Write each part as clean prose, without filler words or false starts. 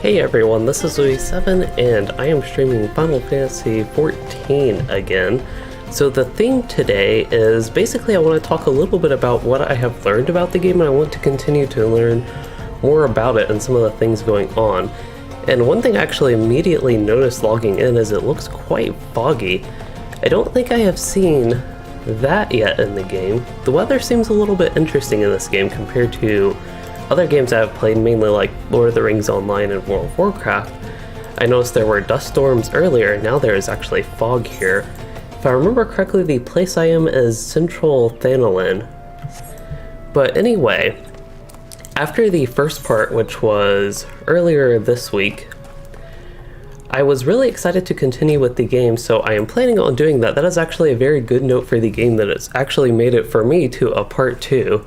Hey everyone, this is Louis7 and I am streaming Final Fantasy XIV again. So the theme today is basically I want to talk a little bit about what I have learned about the game, and I want to continue to learn more about it and some of the things going on. And one thing I actually immediately noticed logging in is it looks quite foggy. I don't think I have seen that yet in the game. The weather seems a little bit interesting in this game compared to other games I've played, mainly like Lord of the Rings Online and World of Warcraft. I noticed there were dust storms earlier, now there is actually fog here. If I remember correctly, the place I am is Central Thanalan. But anyway, after the first part, which was earlier this week, I was really excited to continue with the game, so I am planning on doing that. That is actually a very good note for the game, that it's actually made it for me to a part 2.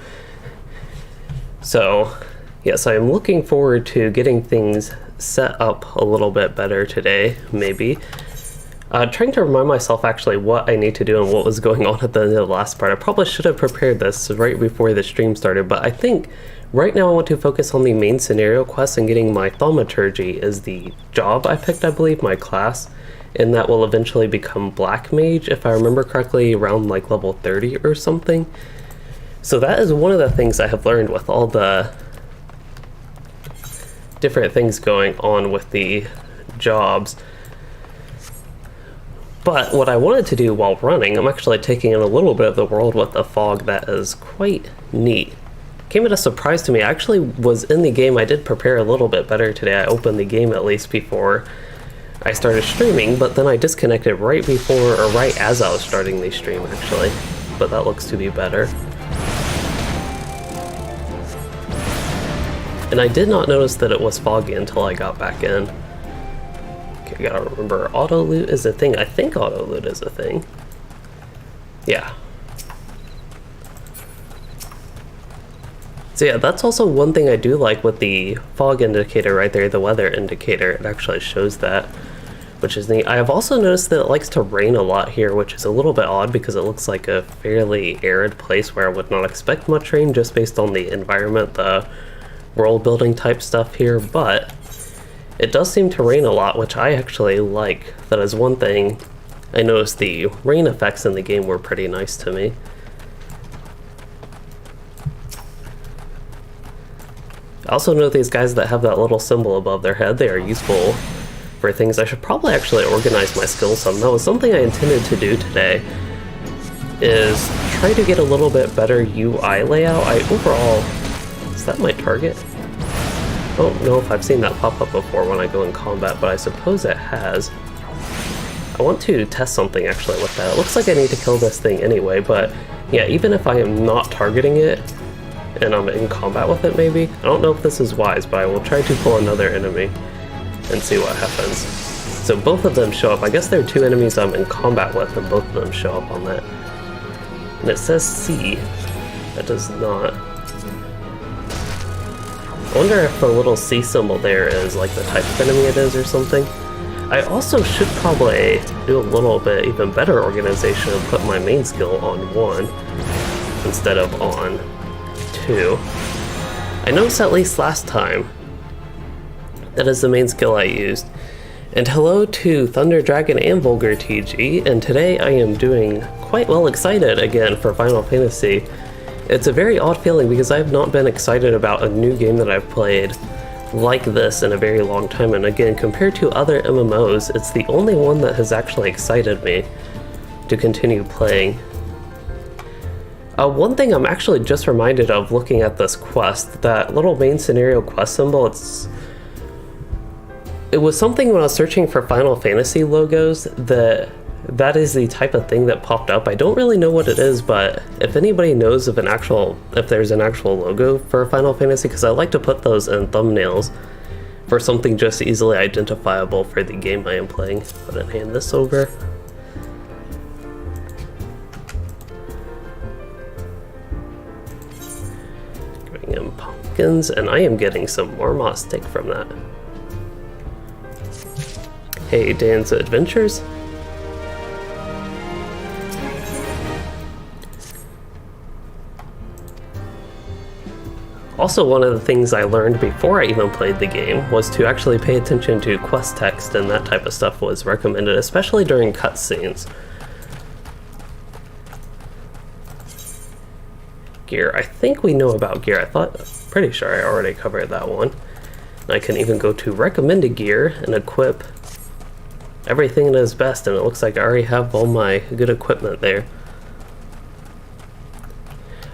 So, yes, I am looking forward to getting things set up a little bit better today, maybe. Trying to remind myself actually what I need to do and what was going on at the end of the last part. I probably should have prepared this right before the stream started, but I think right now I want to focus on the main scenario quest and getting my Thaumaturge is the job I picked, I believe, my class, and that will eventually become Black Mage, if I remember correctly, around like level 30 or something. So that is one of the things I have learned with all the different things going on with the jobs. But what I wanted to do while running, I'm actually taking in a little bit of the world with the fog that is quite neat. Came as a surprise to me. I actually was in the game. I did prepare a little bit better today. I opened the game at least before I started streaming, but then I disconnected right before, or right as I was starting the stream actually. But that looks to be better. And I did not notice that it was foggy until I got back in. Okay, I gotta remember, auto loot is a thing. I think auto loot is a thing. Yeah. So yeah, that's also one thing I do like with the fog indicator right there, the weather indicator. It actually shows that, which is neat. I have also noticed that it likes to rain a lot here, which is a little bit odd because it looks like a fairly arid place where I would not expect much rain just based on the environment, the world building type stuff here, but it does seem to rain a lot, which I actually like. That is one thing. I noticed the rain effects in the game were pretty nice to me. I also know these guys that have that little symbol above their head, they are useful for things. I should probably actually organize my skills some. That was something I intended to do today, is try to get a little bit better UI layout. Overall, is that my target? I don't know if I've seen that pop up before when I go in combat, but I suppose it has. I want to test something actually with that. It looks like I need to kill this thing anyway, but yeah, even if I am not targeting it and I'm in combat with it maybe, I don't know if this is wise, but I will try to pull another enemy and see what happens. So both of them show up. I guess there are two enemies I'm in combat with and both of them show up on that. And it says C. That does not. I wonder if the little C symbol there is like the type of enemy it is or something. I also should probably do a little bit even better organization and put my main skill on 1 instead of on 2. I noticed at least last time that is the main skill I used. And hello to Thunder Dragon and Vulgar TG, and today I am doing quite well excited again for Final Fantasy. It's a very odd feeling because I've not been excited about a new game that I've played like this in a very long time, and again, compared to other MMOs, it's the only one that has actually excited me to continue playing. One thing I'm actually just reminded of looking at this quest, that little main scenario quest symbol, it was something when I was searching for Final Fantasy logos that is the type of thing that popped up. I don't really know what it is, but if anybody knows of if there's an actual logo for Final Fantasy, because I like to put those in thumbnails for something just easily identifiable for the game I am playing. Go ahead and hand this over. Bring in pumpkins, and I am getting some Marmot steak from that. Hey, Dan's Adventures. Also, one of the things I learned before I even played the game was to actually pay attention to quest text, and that type of stuff was recommended, especially during cutscenes. Gear. I think we know about gear. Pretty sure I already covered that one. And I can even go to recommended gear and equip everything that is best, and it looks like I already have all my good equipment there.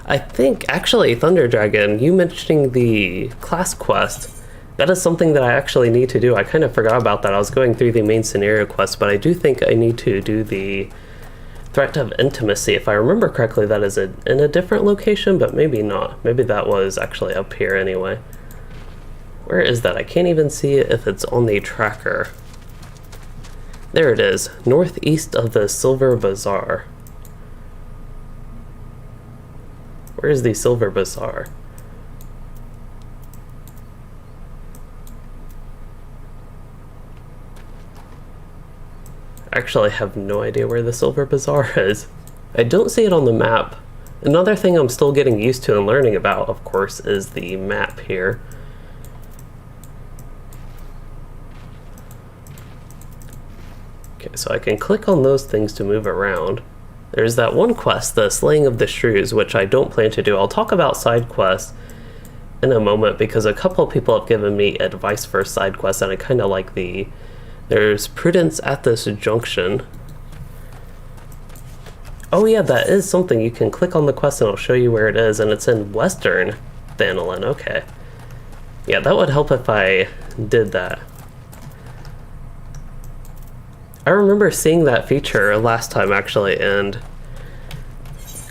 I think, actually, Thunder Dragon, you mentioning the class quest, that is something that I actually need to do. I kind of forgot about that. I was going through the main scenario quest, but I do think I need to do the Threat of Intimacy. If I remember correctly, that is in a different location, but maybe not. Maybe that was actually up here anyway. Where is that? I can't even see it if it's on the tracker. There it is, northeast of the Silver Bazaar. Where is the Silver Bazaar? I actually have no idea where the Silver Bazaar is. I don't see it on the map. Another thing I'm still getting used to and learning about, of course, is the map here. Okay, so I can click on those things to move around. There's that one quest, the Slaying of the Shrews, which I don't plan to do. I'll talk about side quests in a moment because a couple of people have given me advice for side quests, and I kind of like the... There's Prudence at this junction. Oh yeah, that is something. You can click on the quest and it'll show you where it is, and it's in Western Thanalin. Okay. Yeah, that would help if I did that. I remember seeing that feature last time, actually, and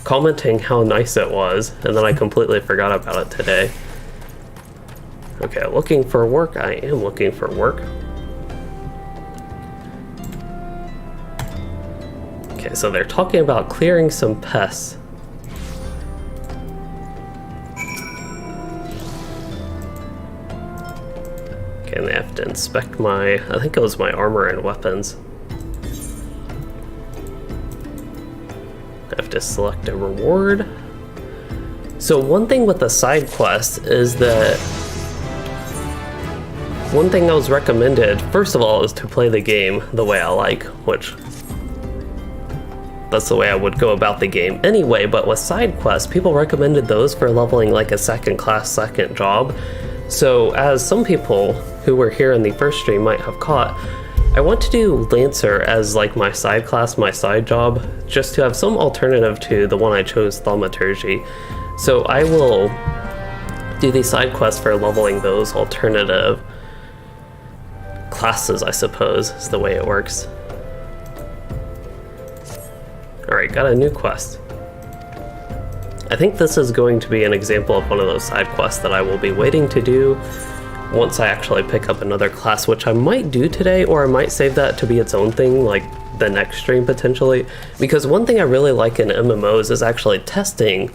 commenting how nice it was, and then I completely forgot about it today. Okay, looking for work. I am looking for work. Okay, so they're talking about clearing some pests. Okay, and they have to inspect my, I think it was my armor and weapons. I have to select a reward. So one thing with the side quest is that one thing that was recommended, first of all, is to play the game the way I like, which that's the way I would go about the game anyway, but with side quests, people recommended those for leveling like a second class, second job. So as some people who were here in the first stream might have caught, I want to do Lancer as like my side class, my side job, just to have some alternative to the one I chose, Thaumaturge. So I will do the side quests for leveling those alternative classes, I suppose, is the way it works. Alright, got a new quest. I think this is going to be an example of one of those side quests that I will be waiting to do once I actually pick up another class, which I might do today, or I might save that to be its own thing, like the next stream potentially. Because one thing I really like in MMOs is actually testing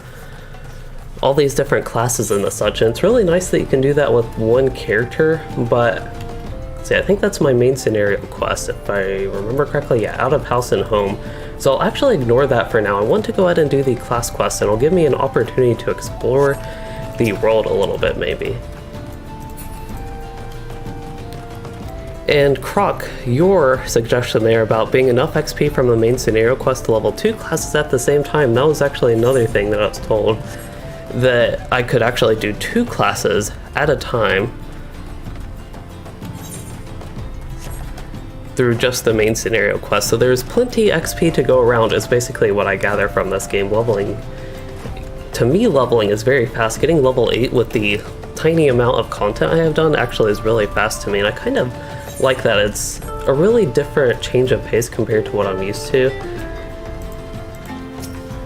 all these different classes and the such, and it's really nice that you can do that with one character. But see, I think that's my main scenario quest, if I remember correctly. Yeah, out of house and home. So I'll actually ignore that for now. I want to go ahead and do the class quest, and it'll give me an opportunity to explore the world a little bit, maybe. And Croc, your suggestion there about being enough XP from the main scenario quest to level 2 classes at the same time, that was actually another thing that I was told, that I could actually do 2 classes at a time through just the main scenario quest. So there's plenty XP to go around, is basically what I gather from this game. Leveling, to me, leveling is very fast. Getting level 8 with the tiny amount of content I have done actually is really fast to me, and I kind of like that. It's a really different change of pace compared to what I'm used to.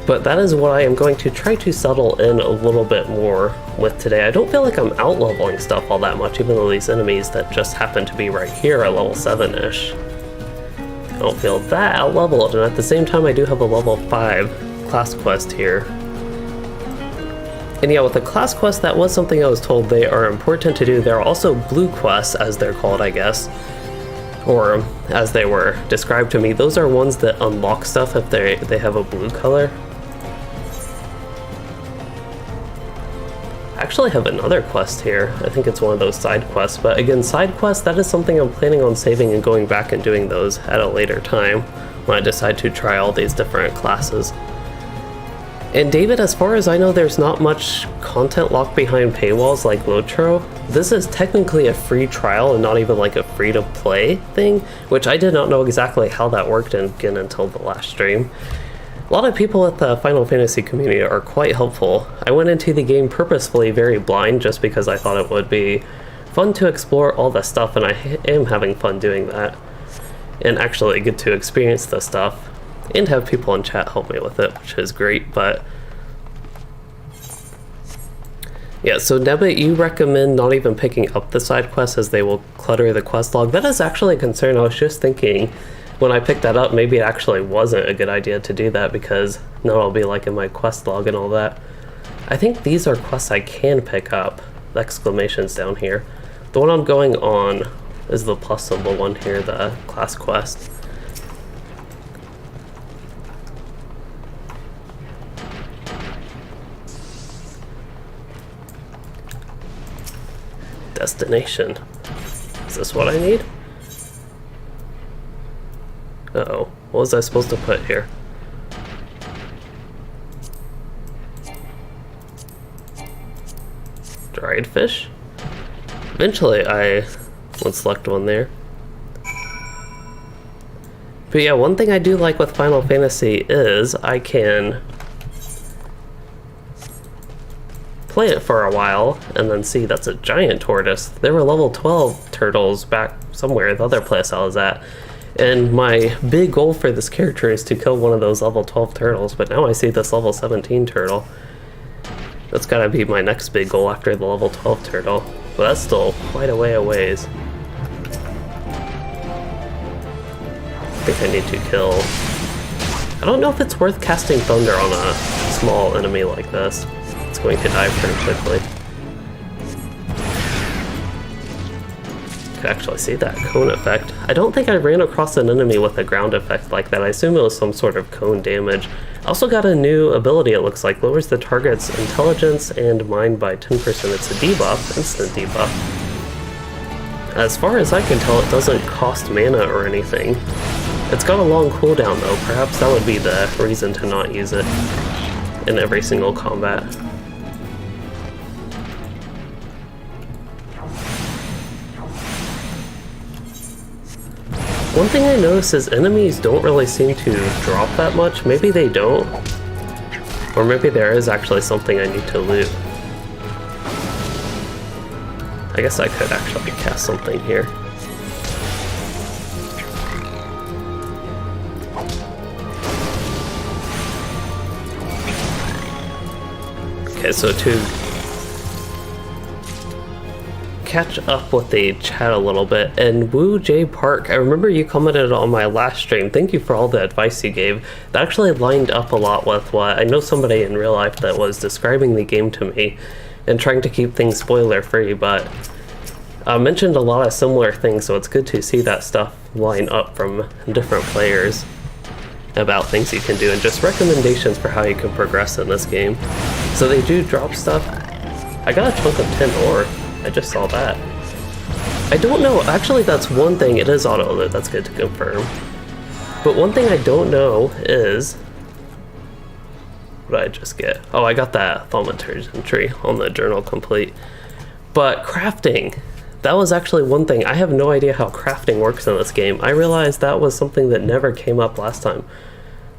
But that is what I am going to try to settle in a little bit more with today. I don't feel like I'm out-leveling stuff all that much, even though these enemies that just happen to be right here are level 7-ish. I don't feel that out-leveled, and at the same time I do have a level 5 class quest here. And yeah, with the class quest, that was something I was told they are important to do. There are also blue quests, as they're called, I guess, or as they were described to me. Those are ones that unlock stuff if they have a blue color. I actually have another quest here. I think it's one of those side quests, but again, side quests, that is something I'm planning on saving and going back and doing those at a later time when I decide to try all these different classes. And David, as far as I know, there's not much content locked behind paywalls like Lotro. This is technically a free trial and not even like a free-to-play thing, which I did not know exactly how that worked again until the last stream. A lot of people at the Final Fantasy community are quite helpful. I went into the game purposefully very blind just because I thought it would be fun to explore all the stuff, and I am having fun doing that. And actually get to experience the stuff and have people in chat help me with it, which is great. But yeah, so Nebbit, you recommend not even picking up the side quests as they will clutter the quest log. That is actually a concern. I was just thinking when I picked that up, maybe it actually wasn't a good idea to do that, because now I'll be like in my quest log and all that. I think these are quests I can pick up. The exclamation's down here. The one I'm going on is the plus symbol one here, the class quest. Destination. Is this what I need? Uh-oh. What was I supposed to put here? Dried fish? Eventually I would select one there. But yeah, one thing I do like with Final Fantasy is I can play it for a while and then see that's a giant tortoise. There were level 12 turtles back somewhere, the other place I was at. And my big goal for this character is to kill one of those level 12 turtles, but now I see this level 17 turtle. That's gotta be my next big goal after the level 12 turtle. But that's still quite a way away. I think I need to kill... I don't know if it's worth casting Thunder on a small enemy like this. It's going to die pretty quickly. Could actually see that cone effect. I don't think I ran across an enemy with a ground effect like that. I assume it was some sort of cone damage. I also got a new ability, it looks like. Lowers the target's intelligence and mind by 10%. It's a debuff, instant debuff. As far as I can tell, it doesn't cost mana or anything. It's got a long cooldown though. Perhaps that would be the reason to not use it in every single combat. One thing I noticed is enemies don't really seem to drop that much. Maybe they don't. Or maybe there is actually something I need to loot. I guess I could actually cast something here. Okay, so to catch up with the chat a little bit, and Woo J Park, I remember you commented on my last stream. Thank you for all the advice you gave. That actually lined up a lot with what I know somebody in real life that was describing the game to me and trying to keep things spoiler free, but mentioned a lot of similar things, so it's good to see that stuff line up from different players about things you can do and just recommendations for how you can progress in this game. So they do drop stuff. I got a chunk of 10 ore. I just saw that. I don't know, actually that's one thing, it is auto loot, that's good to confirm. But one thing I don't know is, what did I just get? Oh, I got that Thaumaturge entry on the journal complete. But crafting, that was actually one thing. I have no idea how crafting works in this game. I realized that was something that never came up last time.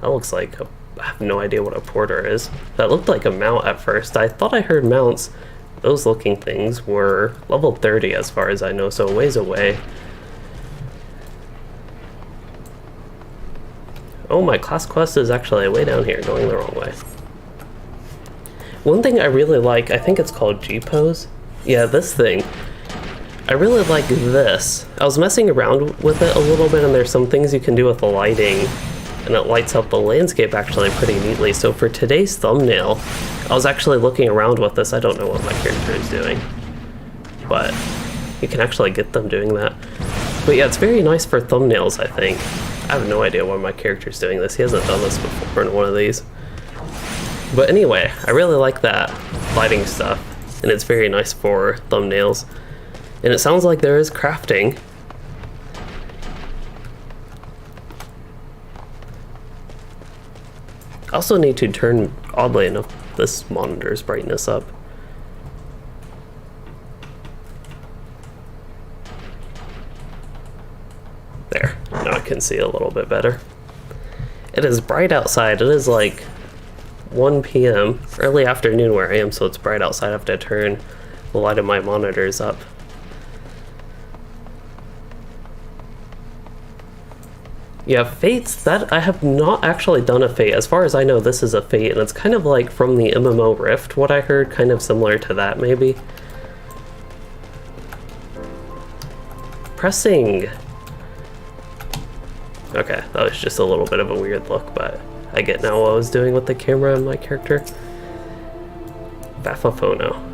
That looks like, I have no idea what a porter is. That looked like a mount at first. I thought I heard mounts. Those looking things were level 30 as far as I know, so a ways away. Oh, my class quest is actually way down here, going the wrong way. One thing I really like, I think it's called G-Pose. Yeah, this thing. I really like this. I was messing around with it a little bit, and there's some things you can do with the lighting, and it lights up the landscape actually pretty neatly. So for today's thumbnail, I was actually looking around with this. I don't know what my character is doing, but you can actually get them doing that. But yeah, it's very nice for thumbnails, I think. I have no idea why my character's doing this. He hasn't done this before in one of these. But anyway, I really like that lighting stuff. and it's very nice for thumbnails. And it sounds like there is crafting. I also need to turn, oddly enough, this monitor's brightness up. There, now I can see a little bit better. It is bright outside. It is like 1 p.m. early afternoon where I am, so it's bright outside. I have to turn the light of my monitors up. Yeah, Fates, that I have not actually done a Fate. As far as I know, this is a Fate, and it's kind of like from the MMO Rift, what I heard, kind of similar to that, maybe. Pressing. Okay, that was just a little bit of a weird look, but I get now what I was doing with the camera and my character. Baffofono.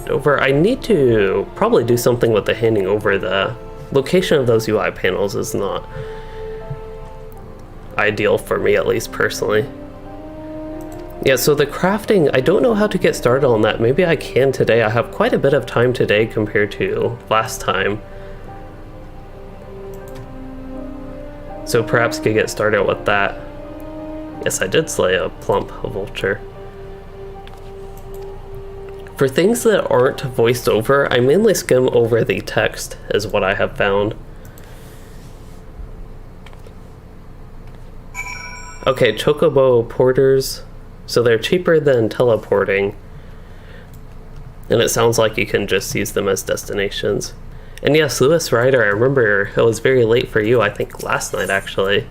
Over. I need to probably do something with the handing over. The location of those UI panels is not ideal for me, at least personally. Yeah, so the crafting, I don't know how to get started on that. Maybe I can today. I have quite a bit of time today compared to last time. So perhaps could get started with that. Yes, I did slay a plump vulture. For things that aren't voiced over, I mainly skim over the text, is what I have found. Okay, chocobo porters, so they're cheaper than teleporting. And it sounds like you can just use them as destinations. And yes, Lewis Ryder, I remember it was very late for you, I think last night actually.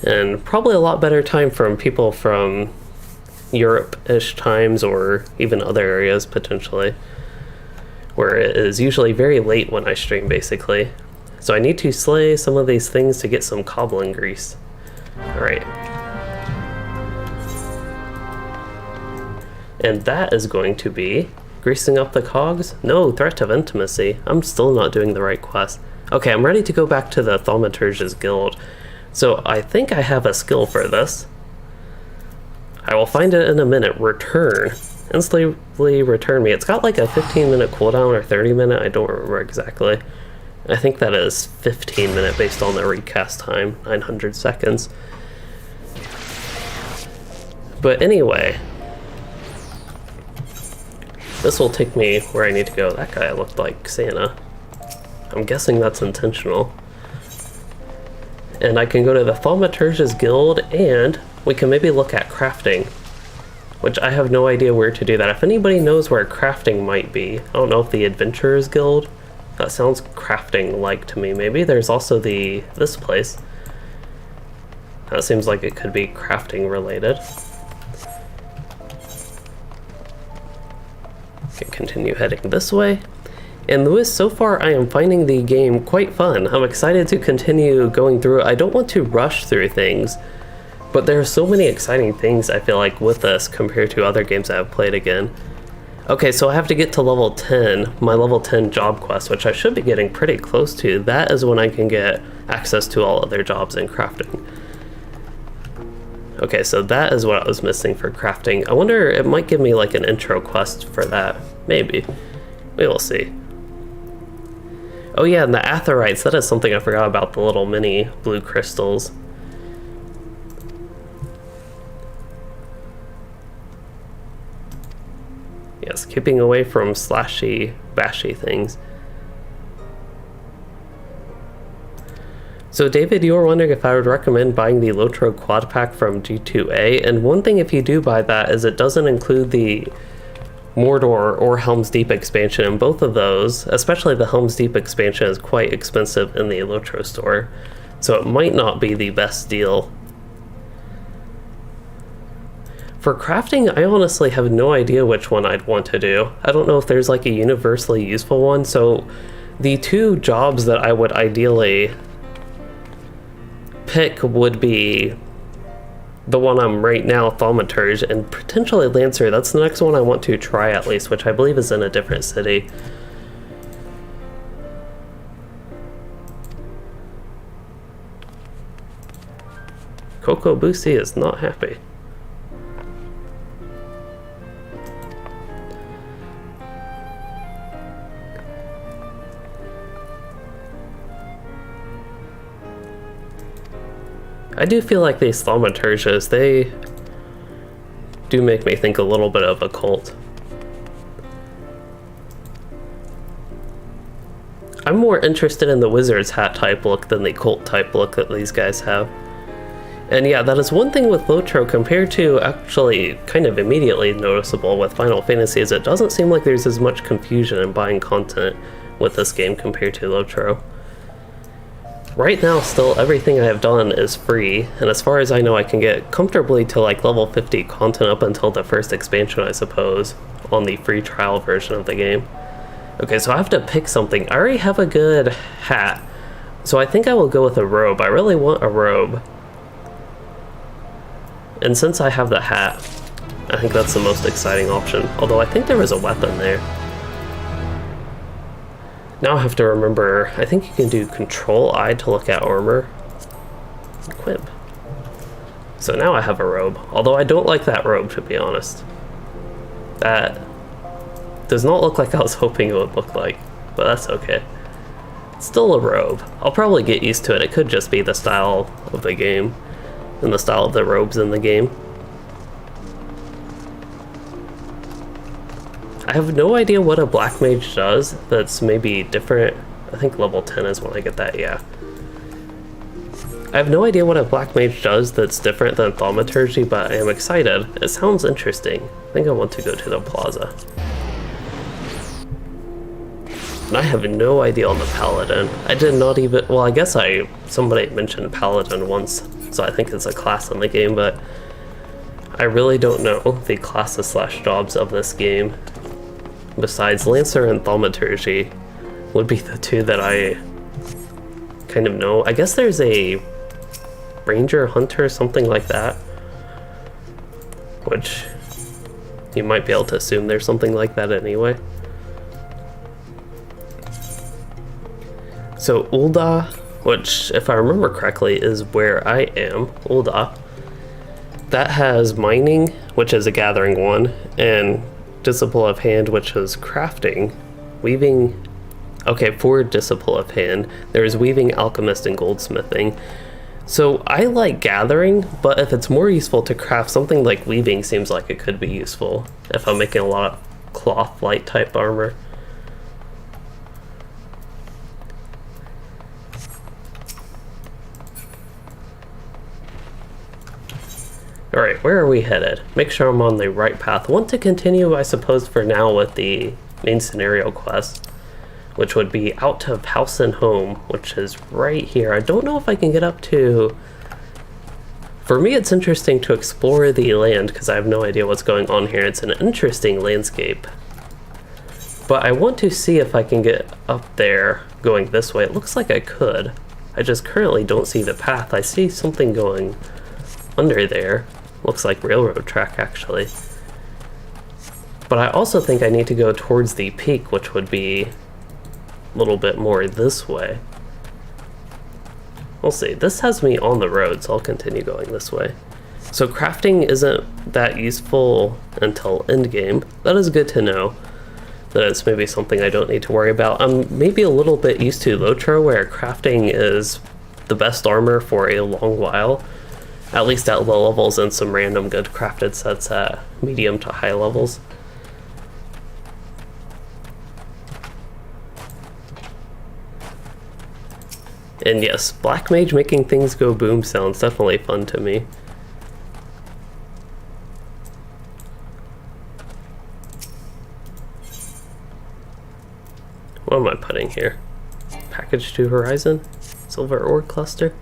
And probably a lot better time from people from Europe-ish times, or even other areas potentially, where it is usually very late when I stream basically. So I need to slay some of these things to get some cobbling grease. Alright. And that is going to be greasing up the cogs. No, threat of intimacy. I'm still not doing the right quest. Okay, I'm ready to go back to the Thaumaturge's guild. So I think I have a skill for this. I will find it in a minute. Return. Instantly return me. It's got like a 15-minute cooldown or 30-minute. I don't remember exactly. I think that is 15-minute based on the recast time. 900 seconds. But anyway. This will take me where I need to go. That guy looked like Santa. I'm guessing that's intentional. And I can go to the Thaumaturge's guild, and we can maybe look at crafting, which I have no idea where to do that. If anybody knows where crafting might be, I don't know if the Adventurer's Guild, that sounds crafting-like to me. Maybe there's also this place. That seems like it could be crafting related. Okay, continue heading this way. And Lewis, so far I am finding the game quite fun. I'm excited to continue going through it. I don't want to rush through things, but there are so many exciting things I feel like with this compared to other games I've played again. Okay, so I have to get to level 10, my level 10 job quest, which I should be getting pretty close to. That is when I can get access to all other jobs in crafting. Okay, so that is what I was missing for crafting. I wonder, it might give me like an intro quest for that. Maybe. We will see. Oh yeah, and the aetherites, that is something I forgot about, the little mini blue crystals. Yes, keeping away from slashy, bashy things. So David, you were wondering if I would recommend buying the Lotro Quad Pack from G2A, and one thing if you do buy that is it doesn't include the Mordor or Helm's Deep expansion, and both of those, especially the Helm's Deep expansion, is quite expensive in the Lotro store, so it might not be the best deal. For crafting, I honestly have no idea which one I'd want to do. I don't know if there's like a universally useful one, so the two jobs that I would ideally pick would be the one I'm right now, Thaumaturge, and potentially Lancer. That's the next one I want to try at least, which I believe is in a different city. Coco Boosie is not happy. I do feel like these Thaumaturges, they do make me think a little bit of a cult. I'm more interested in the wizard's hat type look than the cult type look that these guys have. And yeah, that is one thing with Lotro compared to actually kind of immediately noticeable with Final Fantasy is it doesn't seem like there's as much confusion in buying content with this game compared to Lotro. Right now, still, everything I have done is free, and as far as I know, I can get comfortably to like level 50 content up until the first expansion, I suppose, on the free trial version of the game. Okay, so I have to pick something. I already have a good hat, so I think I will go with a robe. I really want a robe. And since I have the hat, I think that's the most exciting option, although I think there was a weapon there. Now I have to remember, I think you can do Control-I to look at armor. Equip. So now I have a robe, although I don't like that robe, to be honest. That does not look like I was hoping it would look like, but that's okay. It's still a robe. I'll probably get used to it. It could just be the style of the game, and the style of the robes in the game. I have no idea what a black mage does that's maybe different. I think level 10 is when I get that, yeah. I have no idea what a black mage does that's different than Thaumaturge, but I am excited. It sounds interesting. I think I want to go to the plaza. And I have no idea on the paladin. I did not even, well, I guess somebody mentioned paladin once, so I think it's a class in the game, but I really don't know the classes slash jobs of this game. Besides Lancer and Thaumaturge would be the two that I kind of know. I guess there's a Ranger, Hunter, something like that, which you might be able to assume there's something like that anyway. So Ul'dah, which if I remember correctly is where I am, Ul'dah, that has mining, which is a gathering one, and Disciple of Hand, which is crafting, weaving. Okay, for Disciple of Hand, there's weaving, alchemist, and goldsmithing. So I like gathering, but if it's more useful to craft, something like weaving seems like it could be useful if I'm making a lot of cloth light type armor. Alright, where are we headed? Make sure I'm on the right path. Want to continue, I suppose, for now with the main scenario quest, which would be out of house and home, which is right here. I don't know if I can get up to... For me, it's interesting to explore the land, because I have no idea what's going on here. It's an interesting landscape. But I want to see if I can get up there going this way. It looks like I could. I just currently don't see the path. I see something going under there. Looks like railroad track, actually. But I also think I need to go towards the peak, which would be a little bit more this way. We'll see. This has me on the road, so I'll continue going this way. So crafting isn't that useful until endgame. That is good to know. That it's maybe something I don't need to worry about. I'm maybe a little bit used to Lotro, where crafting is the best armor for a long while. At least at low levels, and some random good crafted sets at medium to high levels. And yes, Black Mage making things go boom sounds definitely fun to me. What am I putting here? Package to Horizon? Silver Ore Cluster?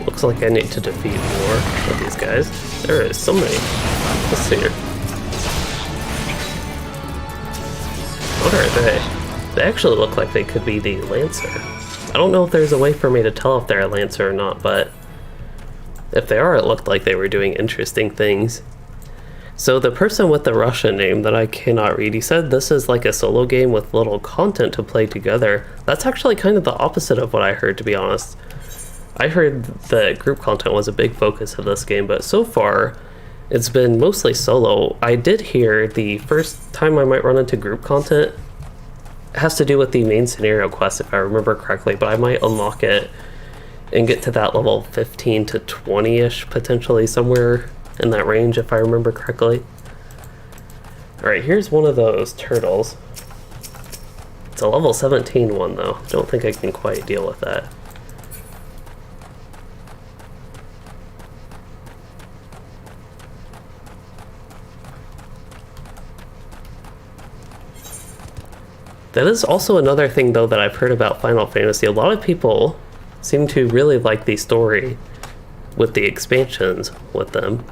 Looks like I need to defeat more of these guys. There is so many. Let's see here. What are they? They actually look like they could be the Lancer. I don't know if there's a way for me to tell if they're a Lancer or not, but if they are, it looked like they were doing interesting things. So the person with the Russian name that I cannot read, he said this is like a solo game with little content to play together. That's actually kind of the opposite of what I heard, to be honest. I heard that group content was a big focus of this game, but so far it's been mostly solo. I did hear the first time I might run into group content has to do with the main scenario quest, if I remember correctly, but I might unlock it and get to that level 15 to 20-ish, potentially somewhere in that range, if I remember correctly. Alright, here's one of those turtles. It's a level 17 one, though. Don't think I can quite deal with that. That is also another thing, though, that I've heard about Final Fantasy. A lot of people seem to really like the story with the expansions with them.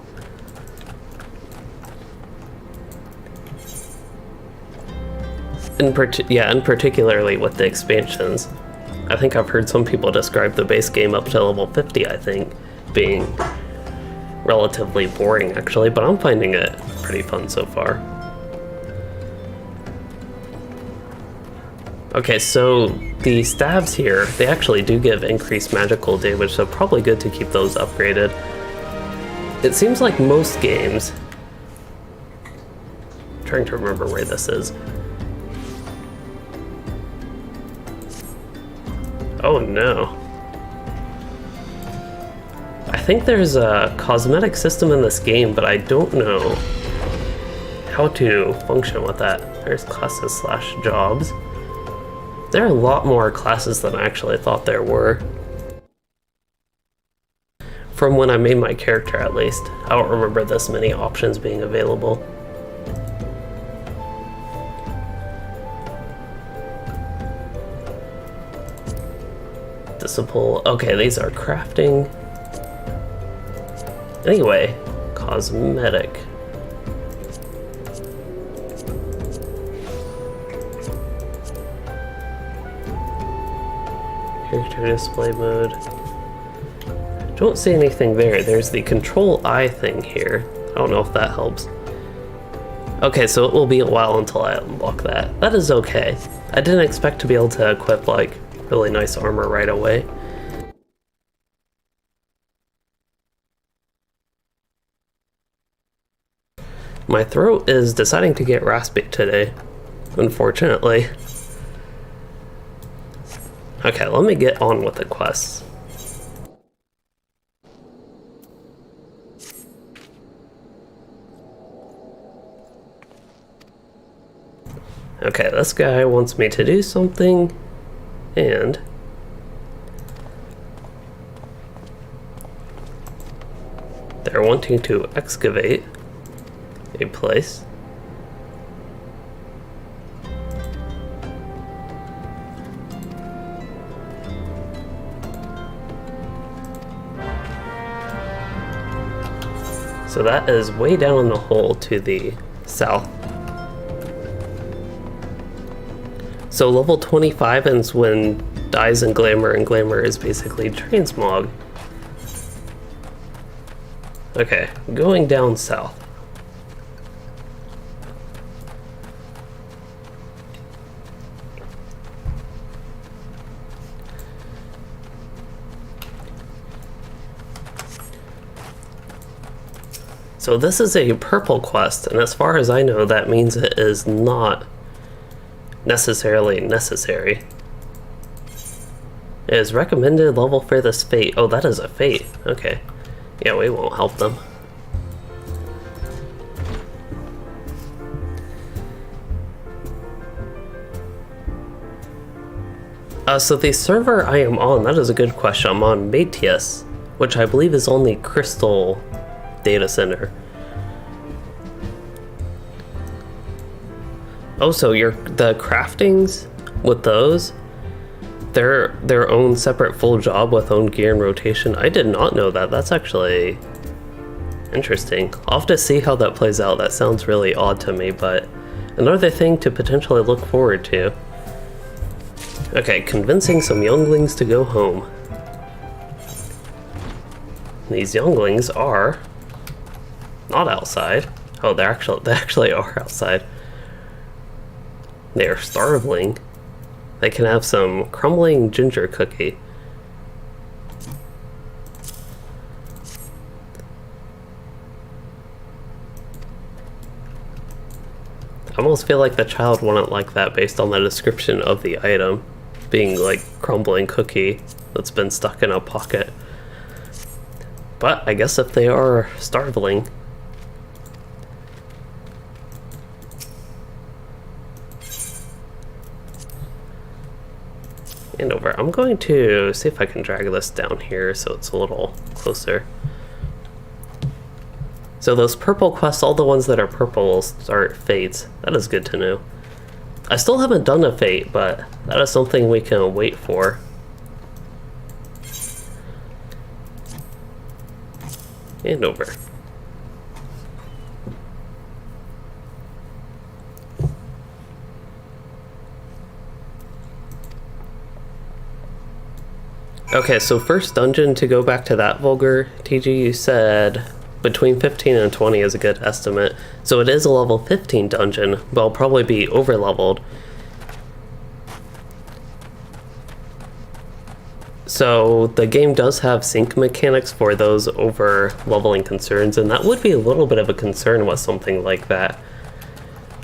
And particularly with the expansions. I think I've heard some people describe the base game up to level 50, I think, being relatively boring, actually, but I'm finding it pretty fun so far. Okay, so the stabs here, they actually do give increased magical damage, so probably good to keep those upgraded. It seems like most games... I'm trying to remember where this is. Oh no. I think there's a cosmetic system in this game, but I don't know how to function with that. There's classes / jobs. There are a lot more classes than I actually thought there were. From when I made my character, at least. I don't remember this many options being available. Disciple. Okay, these are crafting. Anyway, cosmetic. Character display mode. Don't see anything there. There's the control I thing here. I don't know if that helps. Okay, so it will be a while until I unlock that. That is okay. I didn't expect to be able to equip like really nice armor right away. My throat is deciding to get raspy today, unfortunately. Okay, let me get on with the quests. Okay, this guy wants me to do something, and they're wanting to excavate a place. So that is way down in the hole to the south. So level 25 ends when dies in Glamour, and Glamour is basically transmog. Okay, going down south. So this is a purple quest, and as far as I know, that means it is not necessarily necessary. It is recommended level for this fate. Oh, that is a fate. Okay. Yeah, we won't help them. So the server I am on, that is a good question. I'm on Matius, which I believe is on the Crystal data center. Oh, so the craftings with those, they're their own separate full job with own gear and rotation. I did not know that. That's actually interesting. I'll have to see how that plays out. That sounds really odd to me, but Another thing to potentially look forward to. Okay, convincing some younglings to go home. These younglings are not outside. Oh, they actually are outside. They are starveling. They can have some crumbling ginger cookie. I almost feel like the child wouldn't like that based on the description of the item being like crumbling cookie that's been stuck in a pocket. But I guess if they are starveling. And over. I'm going to see if I can drag this down here so it's a little closer. So those purple quests, all the ones that are purple will start fates. That is good to know. I still haven't done a fate, but that is something we can wait for. And over. Okay, so first dungeon, to go back to that vulgar, TG, you said between 15 and 20 is a good estimate. So it is a level 15 dungeon, but I'll probably be over leveled. So the game does have sync mechanics for those over leveling concerns, and that would be a little bit of a concern with something like that,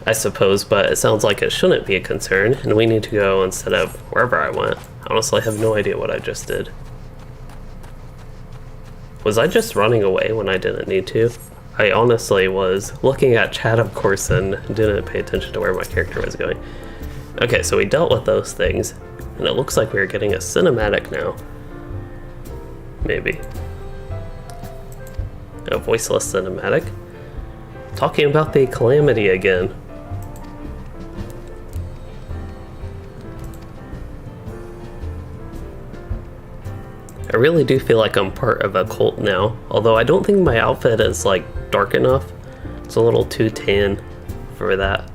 I suppose, but it sounds like it shouldn't be a concern, and we need to go instead of wherever I went. Honestly, I have no idea what I just did. Was I just running away when I didn't need to? I honestly was looking at chat, of course, and didn't pay attention to where my character was going. Okay, so we dealt with those things, and it looks like we're getting a cinematic now. Maybe. A voiceless cinematic. Talking about the calamity again. I really do feel like I'm part of a cult now, although I don't think my outfit is like dark enough. It's a little too tan for that.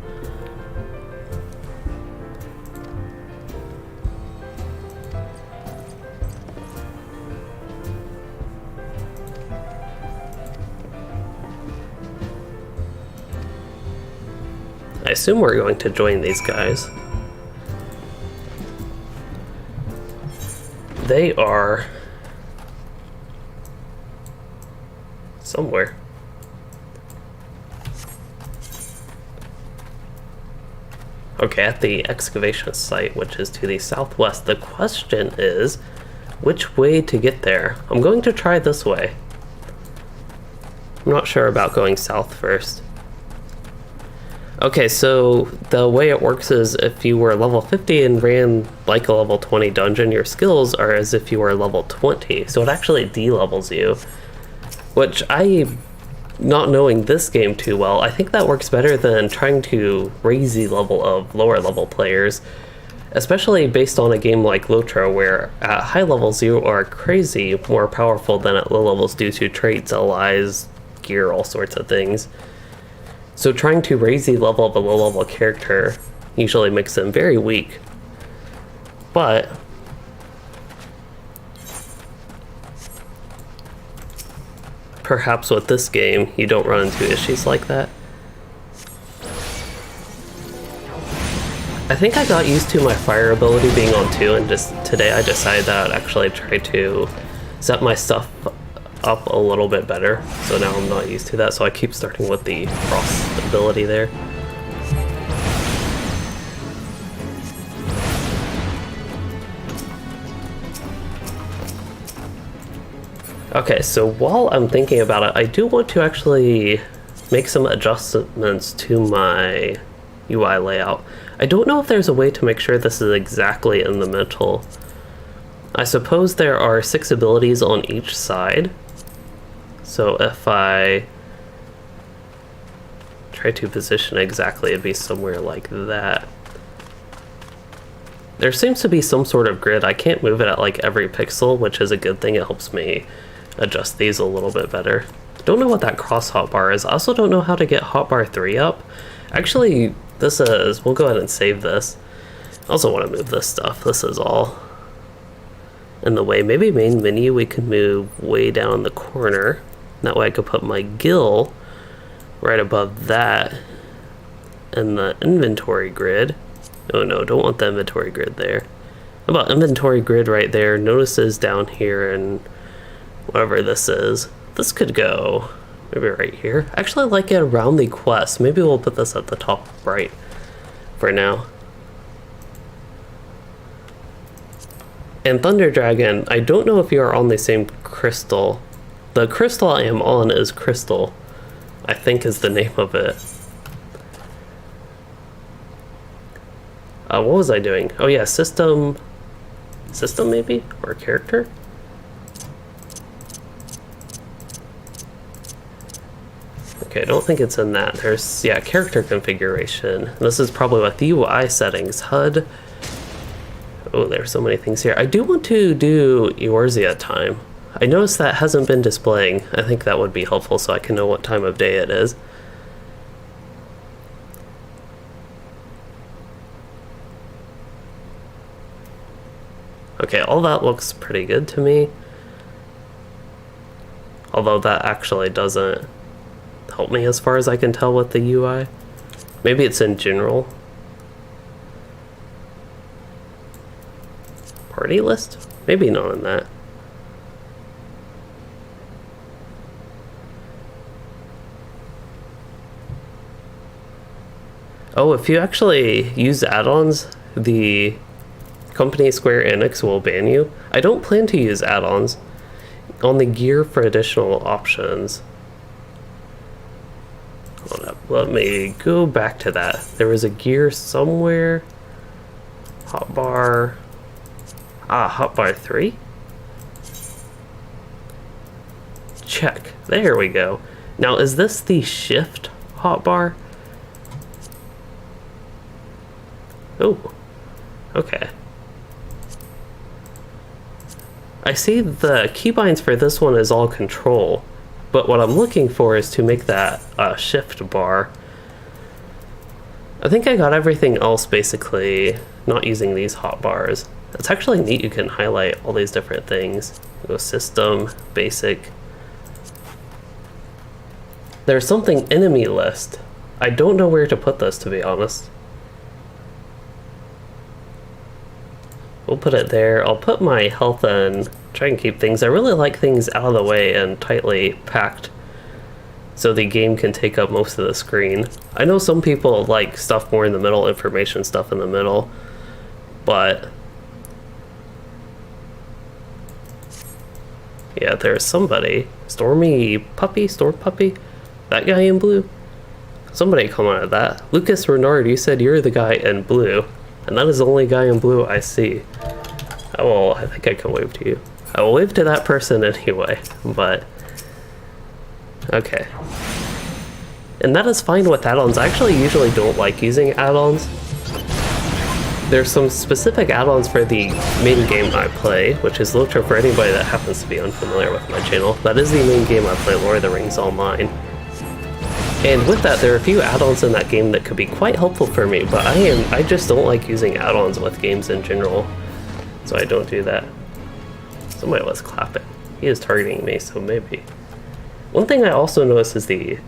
I assume we're going to join these guys. They are somewhere. Okay, at the excavation site, which is to the southwest. The question is, which way to get there? I'm going to try this way. I'm not sure about going south first. Okay, so the way it works is if you were level 50 and ran like a level 20 dungeon, your skills are as if you were level 20. So it actually de-levels you, which not knowing this game too well, I think that works better than trying to raise the level of lower level players, especially based on a game like Lotro, where at high levels you are crazy more powerful than at low levels due to traits, allies, gear, all sorts of things. So trying to raise the level of a low-level character usually makes them very weak. But perhaps with this game, you don't run into issues like that. I think I got used to my fire ability being on 2, and just today I decided that I'd actually try to set my stuff up a little bit better, so now I'm not used to that, so I keep starting with the frost ability there. Okay, so while I'm thinking about it, I do want to actually make some adjustments to my UI layout. I don't know if there's a way to make sure this is exactly in the middle. I suppose there are 6 abilities on each side. So if I try to position exactly, it'd be somewhere like that. There seems to be some sort of grid. I can't move it at like every pixel, which is a good thing. It helps me adjust these a little bit better. Don't know what that cross hotbar is. I also don't know how to get hotbar 3 up. Actually, this is, we'll go ahead and save this. I also want to move this stuff. This is all in the way. Maybe main menu we could move way down in the corner. That way I could put my gill right above that. And the inventory grid. Oh no, don't want the inventory grid there. How about inventory grid right there, notices down here, and whatever this is. This could go maybe right here. Actually, I like it around the quest. Maybe we'll put this at the top right for now. And Thunder Dragon, I don't know if you are on the same crystal. The crystal I am on is Crystal, I think is the name of it. What was I doing? Oh yeah, system maybe? Or character? Okay, I don't think it's in that. There's, yeah, character configuration. This is probably what the UI settings, HUD. Oh, there's so many things here. I do want to do Eorzea time. I noticed that hasn't been displaying. I think that would be helpful so I can know what time of day it is. Okay, all that looks pretty good to me. Although that actually doesn't help me as far as I can tell with the UI. Maybe it's in general. Party list? Maybe not in that. Oh, if you actually use add-ons, the company Square Enix will ban you. I don't plan to use add-ons. On the gear for additional options. Hold up, let me go back to that. There was a gear somewhere. Hotbar. Hotbar 3? Check. There we go. Now, is this the shift hotbar? Oh, okay. I see the keybinds for this one is all control, but what I'm looking for is to make that shift bar. I think I got everything else basically not using these hotbars. It's actually neat you can highlight all these different things. Go system, basic. There's something enemy list. I don't know where to put this, to be honest. We'll put it there. I'll put my health in, try and keep things. I really like things out of the way and tightly packed so the game can take up most of the screen. I know some people like stuff more in the middle, information stuff in the middle, but yeah, there's somebody. Storm Puppy? That guy in blue? Somebody commented that. Lucas Renard, you said you're the guy in blue. And that is the only guy in blue I see. I think I can wave to you. I will wave to that person anyway, but... okay. And that is fine with add-ons. I actually usually don't like using add-ons. There's some specific add-ons for the main game I play, which is Lotra for anybody that happens to be unfamiliar with my channel. That is the main game I play, Lord of the Rings Online. And with that, there are a few add-ons in that game that could be quite helpful for me, but I just don't like using add-ons with games in general, so I don't do that. Somebody was clapping. He is targeting me, so maybe. One thing I also noticed is the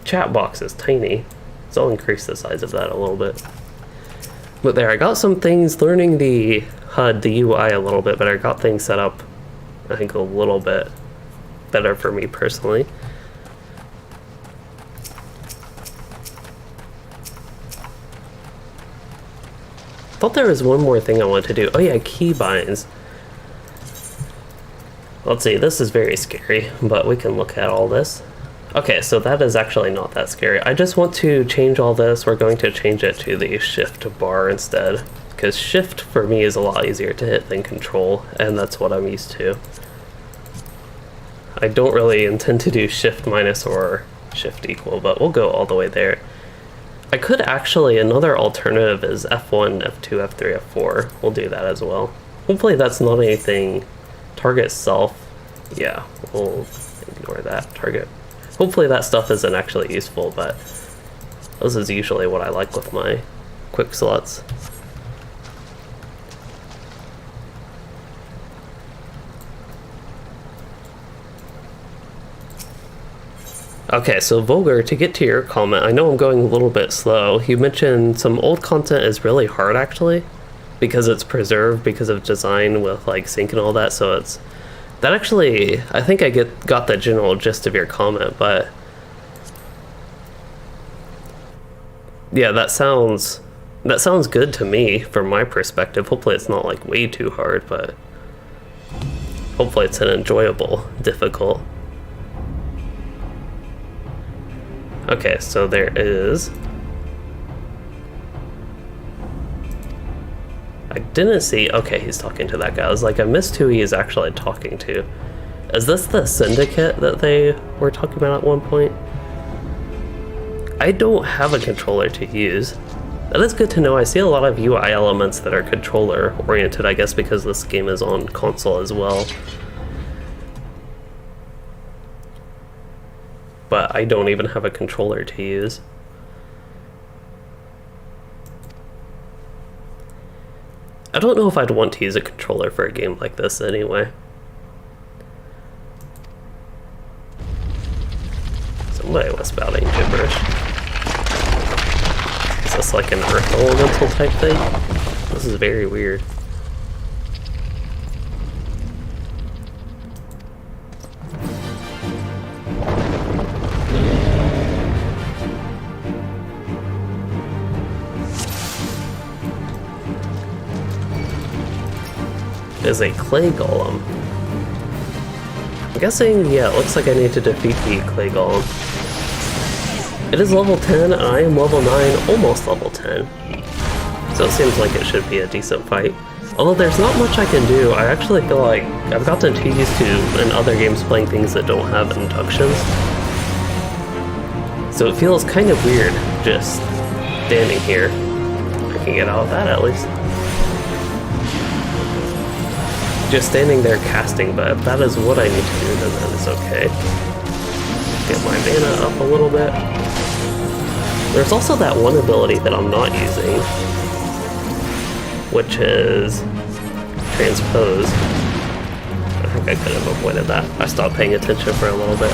chat box is tiny, so I'll increase the size of that a little bit. But there, I got some things, learning the HUD, the UI a little bit, but I got things set up, I think, a little bit better for me personally. Thought there was one more thing I wanted to do. Oh yeah, keybinds. Let's see, this is very scary, but we can look at all this. Okay, so that is actually not that scary. I just want to change all this. We're going to change it to the shift bar instead, because shift for me is a lot easier to hit than control, and that's what I'm used to. I don't really intend to do shift minus or shift equal, but we'll go all the way there. I could actually, another alternative is F1, F2, F3, F4. We'll do that as well. Hopefully that's not anything. Target self. Yeah, we'll ignore that. Target. Hopefully that stuff isn't actually useful, but This is usually what I like with my quick slots. Okay, so Vulgar, to get to your comment, I know I'm going a little bit slow. You mentioned some old content is really hard actually, because it's preserved because of design with like sync and all that, so it's... That actually, I think I got the general gist of your comment, but... Yeah, that sounds good to me from my perspective. Hopefully it's not like way too hard, but hopefully it's an enjoyable difficult. Okay, so there is... I didn't see... Okay, he's talking to that guy. I was like, I missed who he is actually talking to. Is this the syndicate that they were talking about at one point? I don't have a controller to use. That is good to know. I see a lot of UI elements that are controller oriented, I guess because this game is on console as well. But I don't even have a controller to use. I don't know if I'd want to use a controller for a game like this anyway. Somebody was spouting gibberish. Is this like an earth elemental type thing? This is very weird. Is a clay golem. I'm guessing, yeah, it looks like I need to defeat the clay golem. It is level 10, and I am level 9, almost level 10. So it seems like it should be a decent fight. Although there's not much I can do, I actually feel like I've gotten too used to, in other games, playing things that don't have inductions. So it feels kind of weird just standing here. I can get out of that at least. Just standing there casting, but if that is what I need to do, then that is okay. Get my mana up a little bit. There's also that one ability that I'm not using, which is transpose. I think I could have avoided that. I stopped paying attention for a little bit.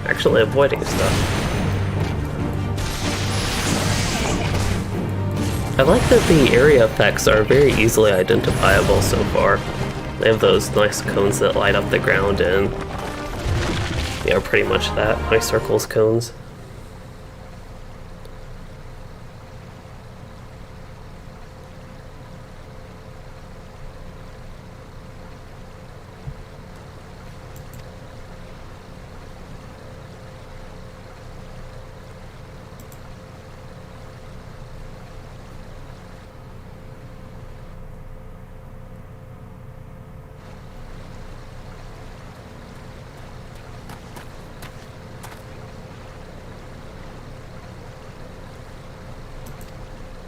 Actually avoiding stuff. I like that the area effects are very easily identifiable so far. They have those nice cones that light up the ground and, you know, pretty much that. Nice circles, cones.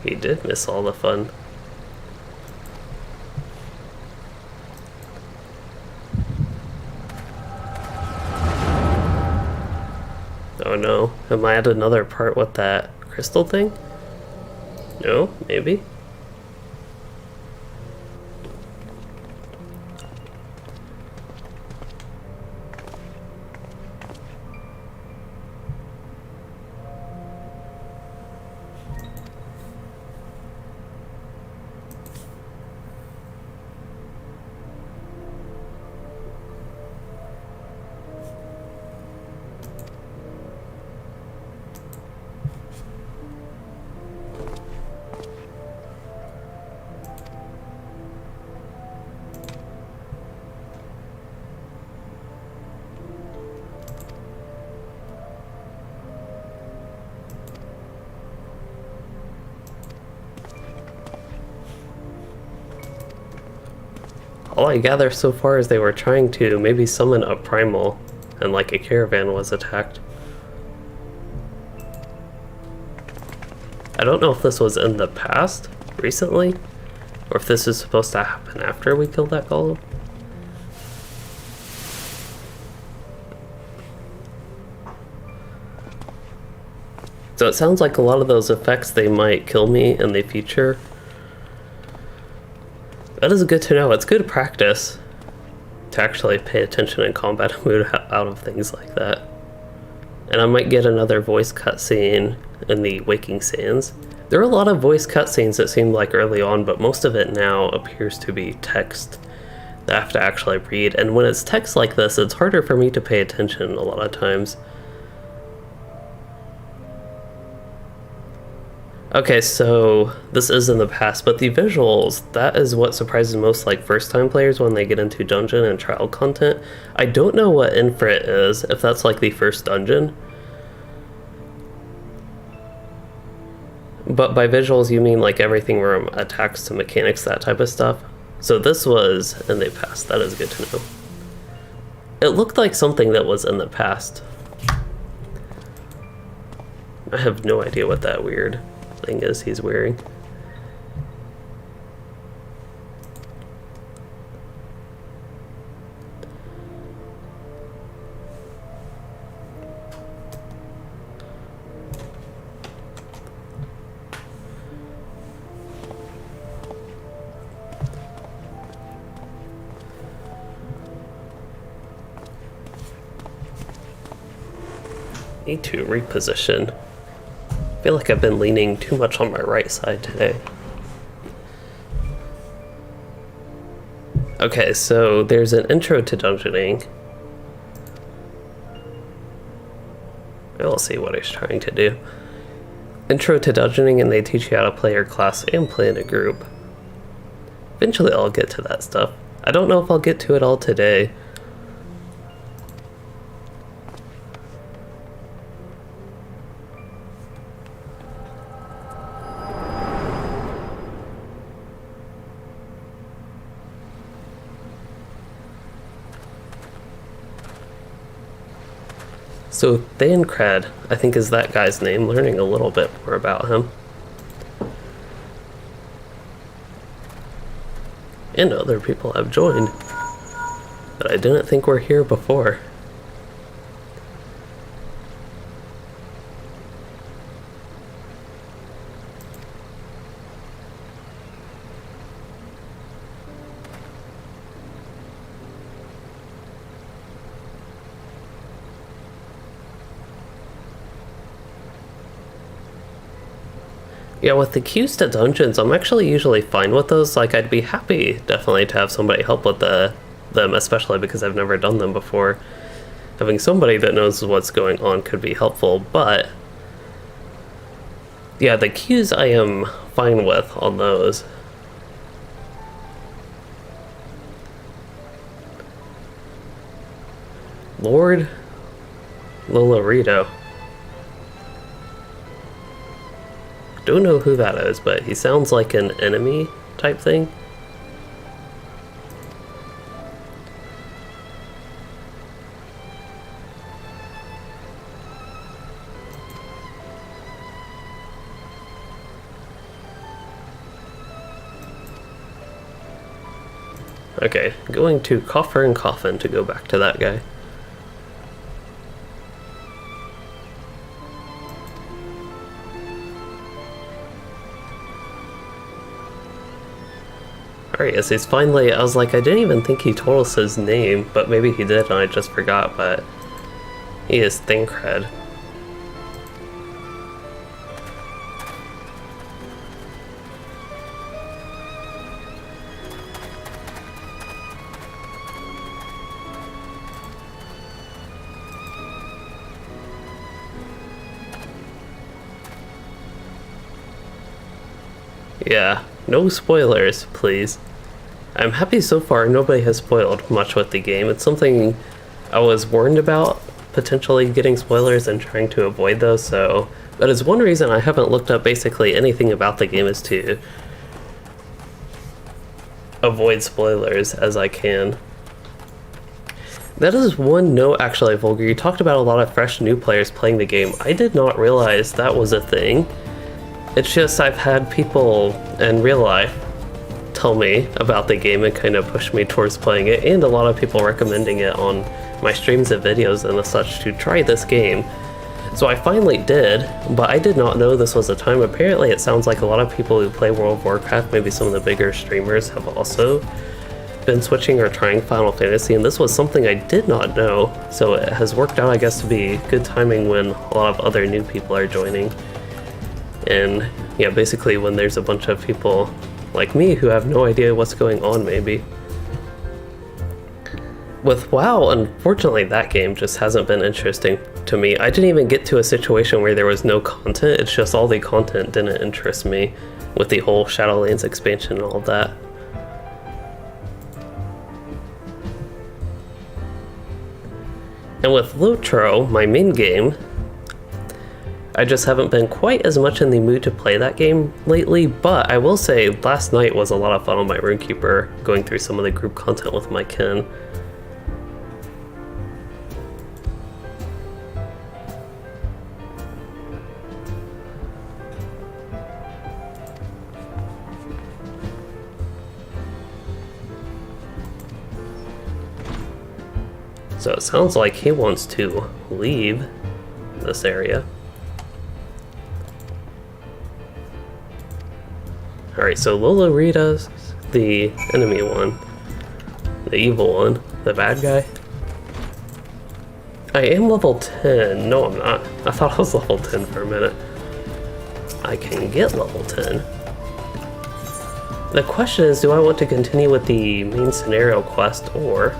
He did miss all the fun. Oh no, am I at another part with that crystal thing? No, maybe? All I gather so far is they were trying to maybe summon a primal, and like a caravan was attacked. I don't know if this was in the past, recently, or if this is supposed to happen after we killed that golem. So it sounds like a lot of those effects, they might kill me in the future. That is good to know. It's good practice to actually pay attention in combat and move out of things like that. And I might get another voice cutscene in the Waking Sands. There are a lot of voice cutscenes that seemed like early on, but most of it now appears to be text that I have to actually read. And when it's text like this, it's harder for me to pay attention a lot of times. Okay, so this is in the past, but the visuals, that is what surprises most like first-time players when they get into dungeon and trial content. I don't know what Infrit is, if that's like the first dungeon. But by visuals, you mean like everything from attacks to mechanics, that type of stuff. So this was in the past, that is good to know. It looked like something that was in the past. I have no idea what that weird thing is he's wearing. Need to reposition. I feel like I've been leaning too much on my right side today. Okay, so there's an intro to dungeoning. We'll see what he's trying to do. Intro to dungeoning, and they teach you how to play your class and play in a group. Eventually I'll get to that stuff. I don't know if I'll get to it all today. So Thancred, I think is that guy's name, learning a little bit more about him. And other people have joined, but I didn't think were here before. Yeah, with the queues to dungeons, I'm actually usually fine with those. Like, I'd be happy, definitely, to have somebody help with them, especially because I've never done them before. Having somebody that knows what's going on could be helpful, but yeah, the queues I am fine with on those. Lord Lolorito. Don't know who that is, but he sounds like an enemy type thing. Okay, going to Coffer and Coffin to go back to that guy. Alright, yes, he's finally, I was like, I didn't even think he told us his name, but maybe he did and I just forgot, but he is Thancred. Yeah, no spoilers, please. I'm happy so far nobody has spoiled much with the game. It's something I was warned about, potentially getting spoilers and trying to avoid those, so that is one reason I haven't looked up basically anything about the game, is to avoid spoilers as I can. That is one note, actually, Volgar. You talked about a lot of fresh new players playing the game. I did not realize that was a thing. It's just I've had people in real life tell me about the game and kind of push me towards playing it, and a lot of people recommending it on my streams and videos and such to try this game. So I finally did, but I did not know this was a time. Apparently it sounds like a lot of people who play World of Warcraft, maybe some of the bigger streamers, have also been switching or trying Final Fantasy, and this was something I did not know. So it has worked out, I guess, to be good timing when a lot of other new people are joining. And yeah, basically when there's a bunch of people like me who have no idea what's going on, maybe. With WoW, unfortunately, that game just hasn't been interesting to me. I didn't even get to a situation where there was no content. It's just all the content didn't interest me with the whole Shadowlands expansion and all of that. And with Lotro, my main game, I just haven't been quite as much in the mood to play that game lately, but I will say last night was a lot of fun on my RuneKeeper, going through some of the group content with my kin. So it sounds like he wants to leave this area. Alright, so Lola Rita's the enemy one. The evil one. The bad guy. I am level 10. No, I'm not. I thought I was level 10 for a minute. I can get level 10. The question is, do I want to continue with the main scenario quest or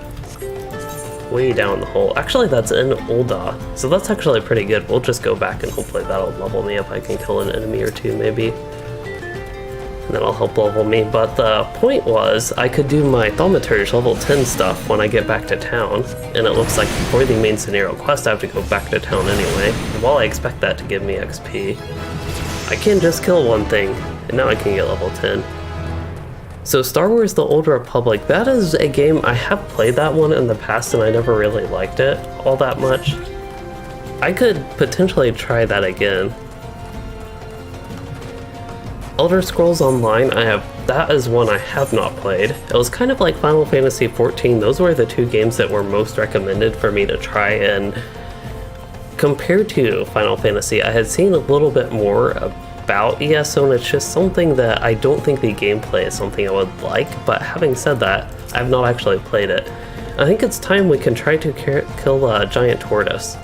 way down the hole? Actually, that's in Ul'dah, so that's actually pretty good. We'll just go back and hopefully that'll level me up. I can kill an enemy or two maybe, and that'll help level me. But the point was, I could do my Thaumaturge level 10 stuff when I get back to town, and it looks like for the main scenario quest I have to go back to town anyway. And while I expect that to give me XP, I can just kill one thing, and now I can get level 10. So Star Wars The Old Republic, that is a game, I have played that one in the past and I never really liked it all that much. I could potentially try that again. Elder Scrolls Online, that is one I have not played. It was kind of like Final Fantasy XIV, those were the two games that were most recommended for me to try, and compared to Final Fantasy, I had seen a little bit more about ESO, and it's just something that I don't think the gameplay is something I would like, but having said that, I've not actually played it. I think it's time we can try to kill a giant tortoise.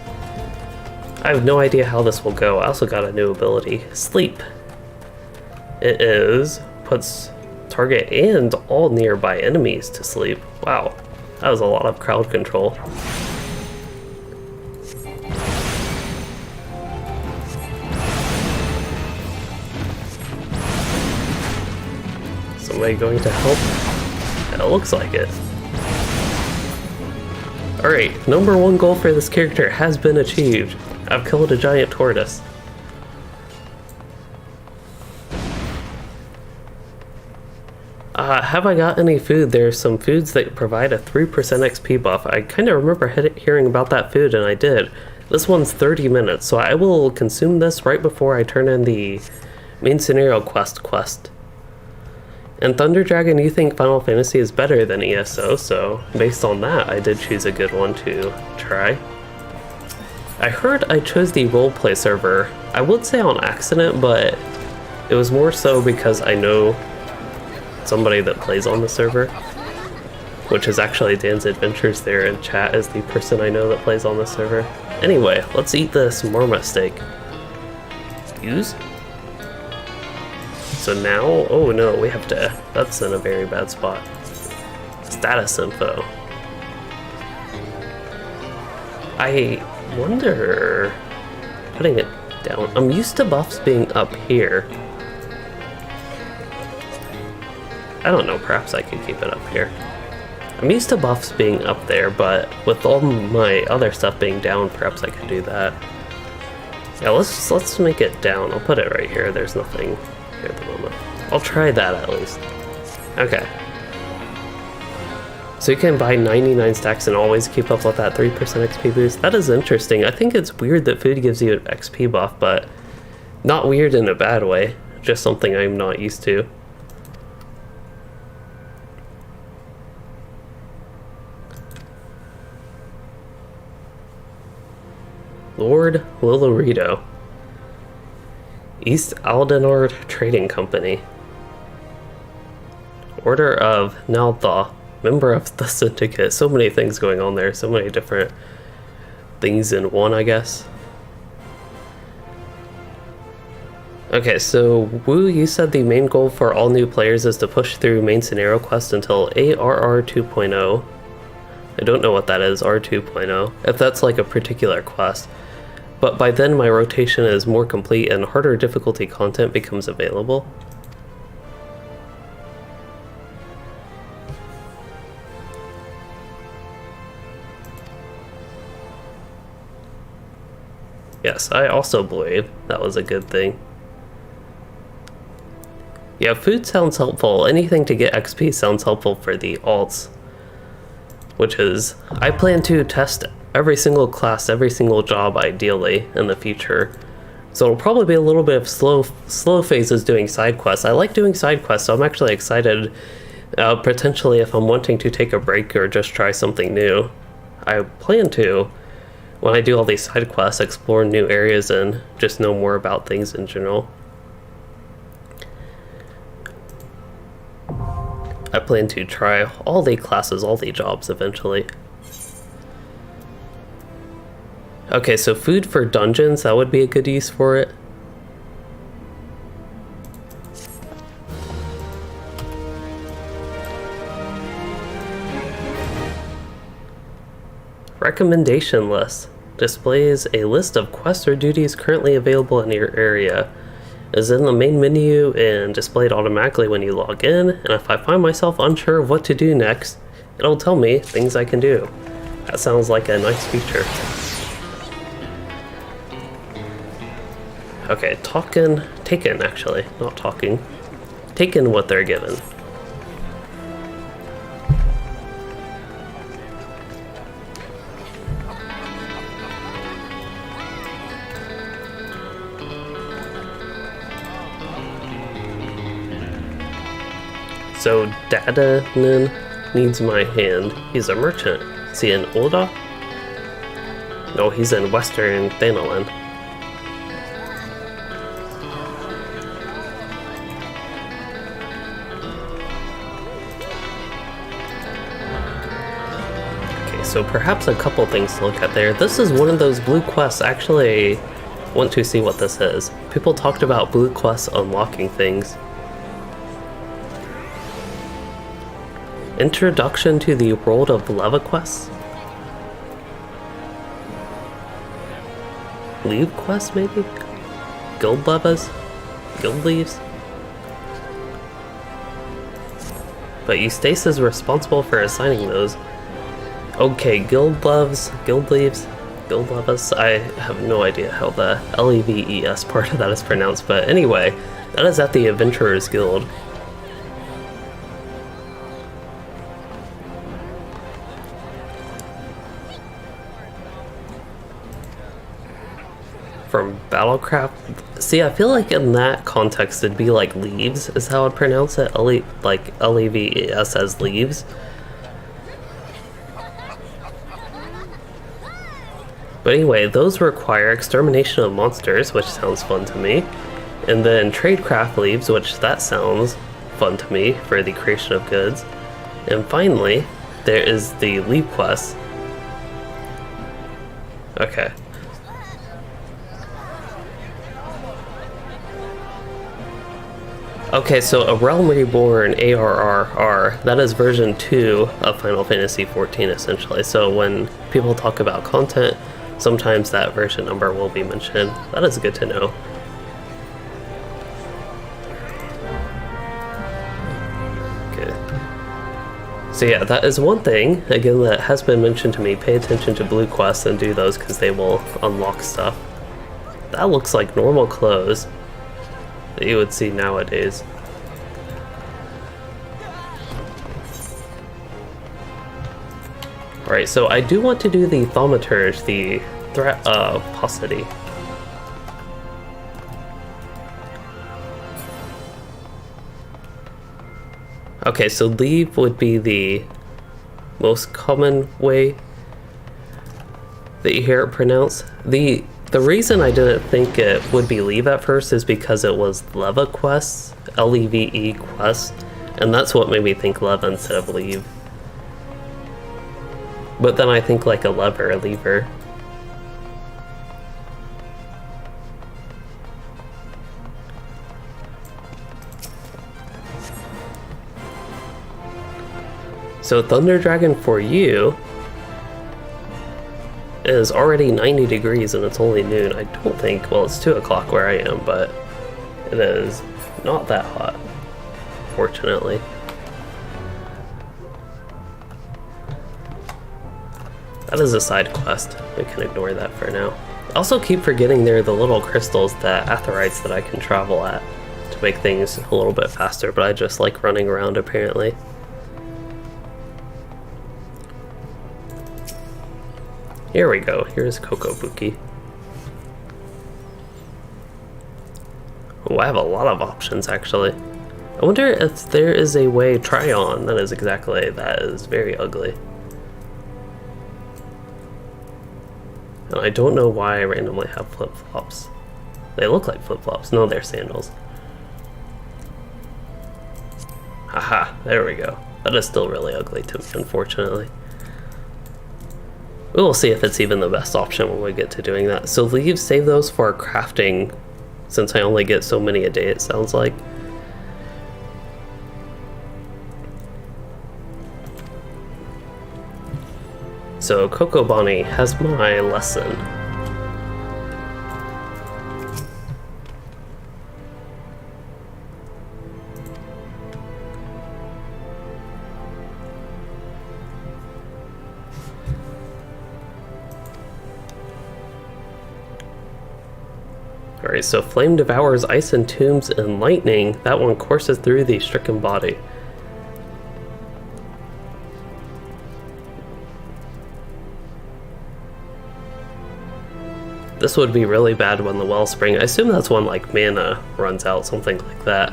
I have no idea how this will go. I also got a new ability, Sleep. It puts target and all nearby enemies to sleep. Wow, that was a lot of crowd control. Somebody going to help? It looks like it. Alright, #1 goal for this character has been achieved. I've killed a giant tortoise. Have I got any food? There's some foods that provide a 3% XP buff. I kind of remember hearing about that food, and I did. This one's 30 minutes, so I will consume this right before I turn in the main scenario quest. And Thunder Dragon, you think Final Fantasy is better than ESO, so based on that, I did choose a good one to try. I heard I chose the roleplay server. I would say on accident, but it was more so because I know somebody that plays on the server, which is actually Dan's Adventures there in chat is the person I know that plays on the server. Anyway, let's eat this marmot steak. Use? So now, oh no, we have to, that's in a very bad spot. Status info. I wonder, putting it down, I'm used to buffs being up here. I don't know, perhaps I could keep it up here. I'm used to buffs being up there, but with all my other stuff being down, perhaps I could do that. Yeah, let's make it down. I'll put it right here. There's nothing here at the moment. I'll try that at least. Okay. So you can buy 99 stacks and always keep up with that 3% XP boost. That is interesting. I think it's weird that food gives you an XP buff, but Not weird in a bad way, just something I'm not used to. Lord Lilorito. East Aldenard Trading Company. Order of Nalthaw. Member of the Syndicate. So many things going on there. So many different things in one, I guess. Okay, so Wu, you said the main goal for all new players is to push through main scenario quest until ARR 2.0. I don't know what that is, R 2.0, if that's like a particular quest. But by then my rotation is more complete and harder difficulty content becomes available. Yes, I also believe that was a good thing. Yeah, food sounds helpful. Anything to get XP sounds helpful for the alts. Which is, I plan to test every single class, every single job ideally in the future. So it'll probably be a little bit of slow phases doing side quests. I like doing side quests, so I'm actually excited potentially if I'm wanting to take a break or just try something new. I plan to, when I do all these side quests, explore new areas and just know more about things in general. I plan to try all the classes, all the jobs eventually. Okay, so food for dungeons, that would be a good use for it. Recommendation list. Displays a list of quests or duties currently available in your area. Is in the main menu and displayed automatically when you log in, and if I find myself unsure of what to do next, it'll tell me things I can do. That sounds like a nice feature. Okay, taken actually, not talking. Taken what they're given. So Dadanin needs my hand. He's a merchant. Is he in Ulda? No, he's in Western Thanalan. Okay, so perhaps a couple things to look at there. This is one of those blue quests. Actually, I want to see what this is. People talked about blue quests unlocking things. Introduction to the world of leva quests? Leave quests, maybe? Guild levas? Guild leaves? But Eustace is responsible for assigning those. Okay, guild loves, guild leaves, guild levas. I have no idea how the Leves part of that is pronounced, but anyway, that is at the Adventurers Guild. From Battlecraft. See, I feel like in that context it'd be like leaves is how I'd pronounce it. Like Leves as leaves. But anyway, those require extermination of monsters, which sounds fun to me. And then tradecraft leaves, which that sounds fun to me for the creation of goods. And finally, there is the leave quest. Okay. Okay, so A Realm Reborn ARRR, that is version 2 of Final Fantasy XIV essentially. So when people talk about content, sometimes that version number will be mentioned. That is good to know. Okay. So yeah, that is one thing, again, that has been mentioned to me. Pay attention to blue quests and do those because they will unlock stuff. That looks like normal clothes that you would see nowadays. Alright, so I do want to do the Thaumaturge, the threat of paucity. Okay, so leave would be the most common way that you hear it pronounced. The reason I didn't think it would be leave at first is because it was Leva quests, L-E-V-E quests, and that's what made me think leva instead of leave. But then I think like a lever, a lever. So Thunder Dragon for you is already 90 degrees and it's only noon. I don't think, well, it's 2 o'clock where I am, but it is not that hot, fortunately. That is a side quest. We can ignore that for now. I also keep forgetting there are the little crystals, the aetherites that I can travel at to make things a little bit faster, but I just like running around apparently. Here we go. Here's Kokobuki. Oh, I have a lot of options actually. I wonder if there is a way try on. That is exactly, that is very ugly. And I don't know why I randomly have flip-flops. They look like flip-flops. No, they're sandals. Haha, there we go. That is still really ugly to me, unfortunately. We'll see if it's even the best option when we get to doing that. So leave, save those for crafting, since I only get so many a day, it sounds like. So Coco Bonnie has my lesson. Alright, so Flame devours ice and tombs and lightning. That one courses through the stricken body. This would be really bad when the wellspring, I assume that's when like mana runs out, something like that.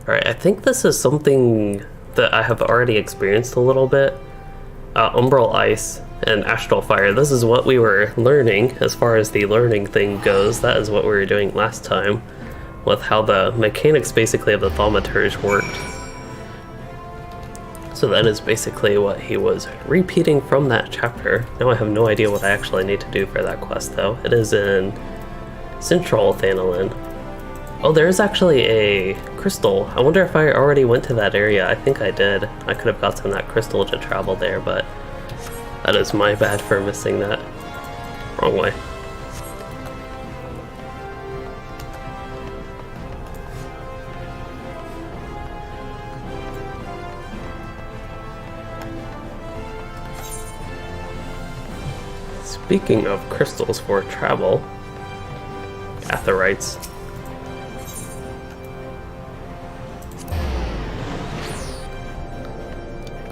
Alright, I think this is something that I have already experienced a little bit. Umbral Ice and Astral Fire, this is what we were learning as far as the learning thing goes. That is what we were doing last time, with how the mechanics basically of the Thaumaturge worked. So that is basically what he was repeating from that chapter. Now I have no idea what I actually need to do for that quest though. It is in Central Thanalin. Oh, there is actually a crystal. I wonder if I already went to that area. I think I did. I could have gotten that crystal to travel there, but that is my bad for missing that. Wrong way. Speaking of crystals for travel, aetherites.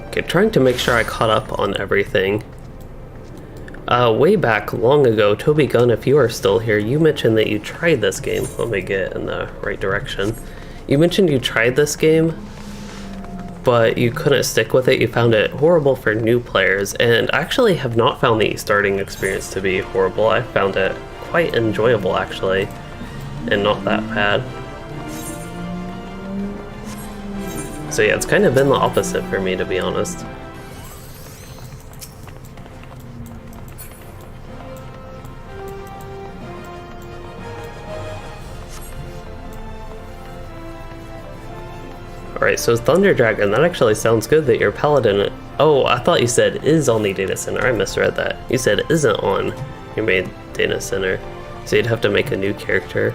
Okay, trying to make sure I caught up on everything. Way back long ago, Toby Gunn, if you are still here, you mentioned that you tried this game. Let me get in the right direction. You mentioned you tried this game, but you couldn't stick with it. You found it horrible for new players, and I actually have not found the starting experience to be horrible. I found it quite enjoyable, actually, and not that bad. So yeah, it's kind of been the opposite for me, to be honest. Alright, so Thunder Dragon, that actually sounds good that your paladin... Oh, I thought you said is on the data center. I misread that. You said isn't on your main data center. So you'd have to make a new character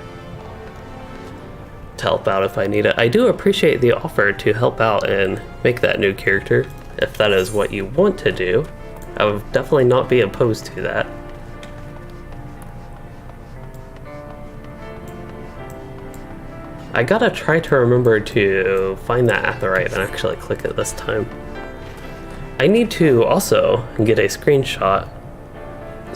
to help out if I need it. I do appreciate the offer to help out and make that new character, if that is what you want to do. I would definitely not be opposed to that. I gotta try to remember to find that aetherite and actually click it this time. I need to also get a screenshot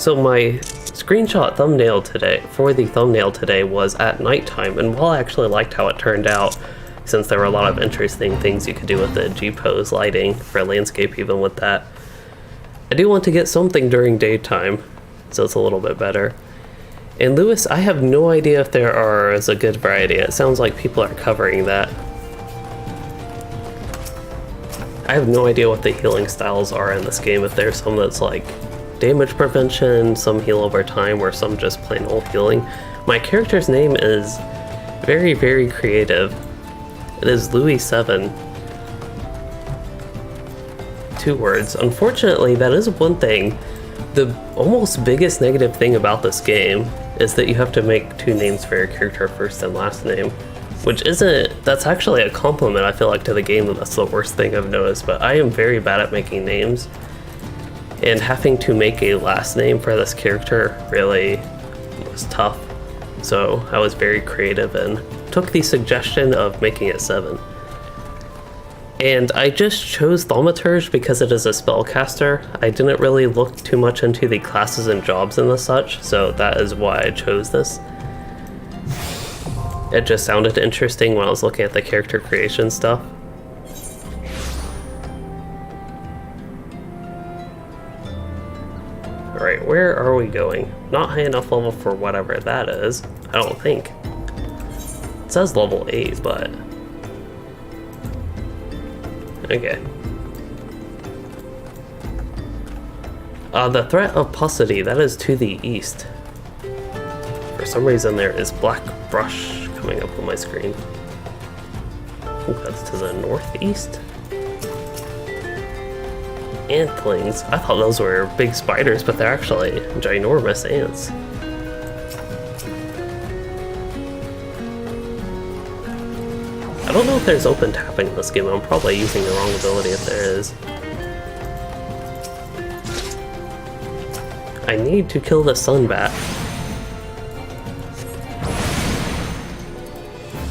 So my screenshot thumbnail today, for the thumbnail today, was at nighttime, and while I actually liked how it turned out, since there were a lot of interesting things you could do with the G-pose lighting for landscape even with that, I do want to get something during daytime, so it's a little bit better. And Lewis, I have no idea if there is a good variety. It sounds like people are covering that. I have no idea what the healing styles are in this game, if there's some that's like damage prevention, some heal over time, or some just plain old healing. My character's name is very, very creative. It is Louis7. 2 words. Unfortunately, that is one thing. The almost biggest negative thing about this game is that you have to make 2 names for your character, first and last name. Which that's actually a compliment, I feel like, to the game. That's the worst thing I've noticed, but I am very bad at making names. And having to make a last name for this character really was tough. So I was very creative and took the suggestion of making it 7. And I just chose Thaumaturge because it is a spellcaster. I didn't really look too much into the classes and jobs and the such, so that is why I chose this. It just sounded interesting when I was looking at the character creation stuff. Alright, where are we going? Not high enough level for whatever that is, I don't think. It says level 8, but... okay. The threat of paucity, that is to the east. For some reason there is black brush coming up on my screen. I think that's to the northeast. Antlings. I thought those were big spiders, but they're actually ginormous ants. I don't know if there's open tapping in this game. I'm probably using the wrong ability if there is. I need to kill the sunbat.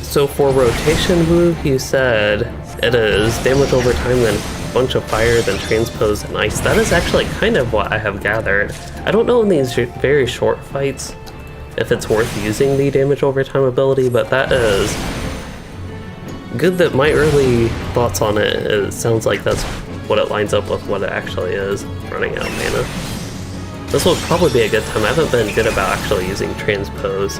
So for rotation move, you said it is damage over time, then a bunch of fire, then transpose and ice. That is actually kind of what I have gathered. I don't know in these very short fights if it's worth using the damage over time ability, but that is good. That my early thoughts on it sounds like that's what it lines up with what it actually is, running out of mana. This will probably be a good time. I haven't been good about actually using transpose.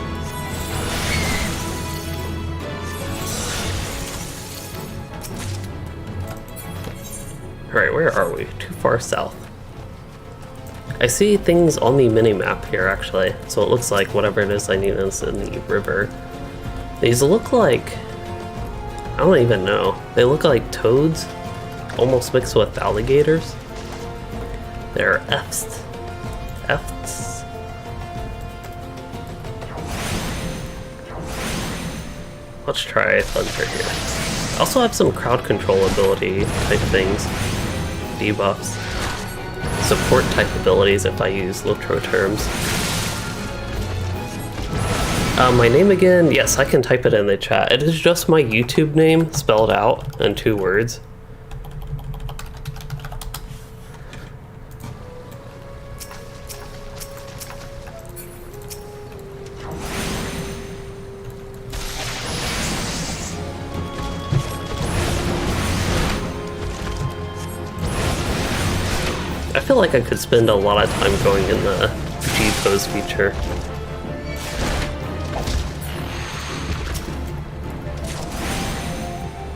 Alright, where are we? Too far south. I see things on the mini-map here, actually. So it looks like whatever it is I need is in the river. These look like... I don't even know. They look like toads, almost mixed with alligators. They're F's. F's. Let's try Thunder here. I also have some crowd control ability type things. Debuffs. Support type abilities if I use Lotro terms. My name again, yes, I can type it in the chat. It is just my YouTube name spelled out in 2 words. I feel like I could spend a lot of time going in the G-pose feature.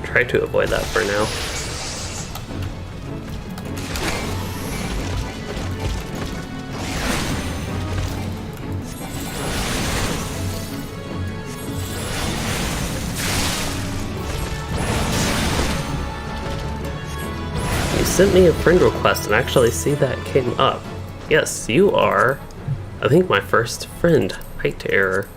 Try to avoid that for now. You sent me a friend request and actually see that came up. Yes, you are, I think, my first friend. Height error.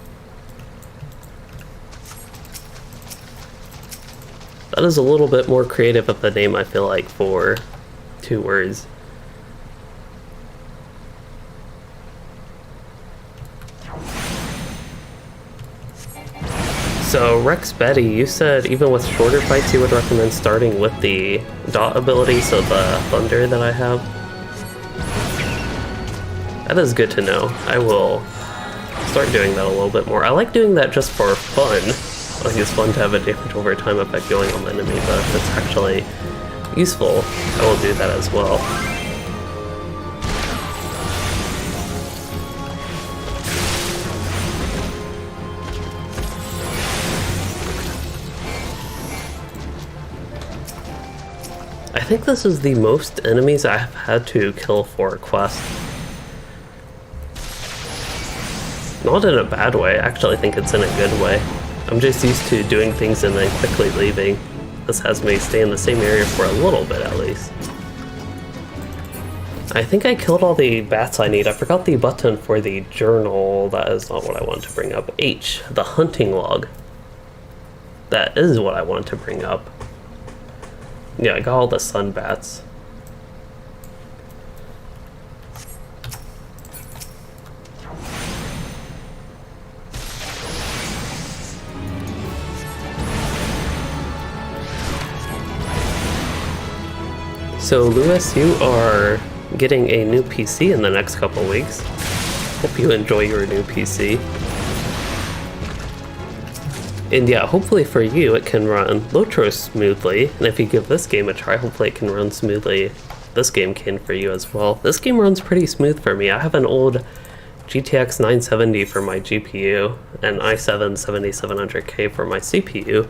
That is a little bit more creative of a name, I feel like, for 2 words. So, Rex Betty, you said even with shorter fights you would recommend starting with the dot ability, so the thunder that I have. That is good to know. I will start doing that a little bit more. I like doing that just for fun. Like, it's fun to have a damage over time effect going on the enemy, but if it's actually useful, I will do that as well. I think this is the most enemies I have had to kill for a quest. Not in a bad way, I actually think it's in a good way. I'm just used to doing things and then quickly leaving. This has me stay in the same area for a little bit at least. I think I killed all the bats I need. I forgot the button for the journal. That is not what I wanted to bring up. H, the hunting log. That is what I wanted to bring up. Yeah, I got all the sun bats. So Lewis, you are getting a new PC in the next couple weeks. Hope you enjoy your new PC. And yeah, hopefully for you it can run Lotro smoothly, and if you give this game a try, hopefully it can run smoothly. This game can for you as well. This game runs pretty smooth for me. I have an old GTX 970 for my GPU, and i7 7700K for my CPU,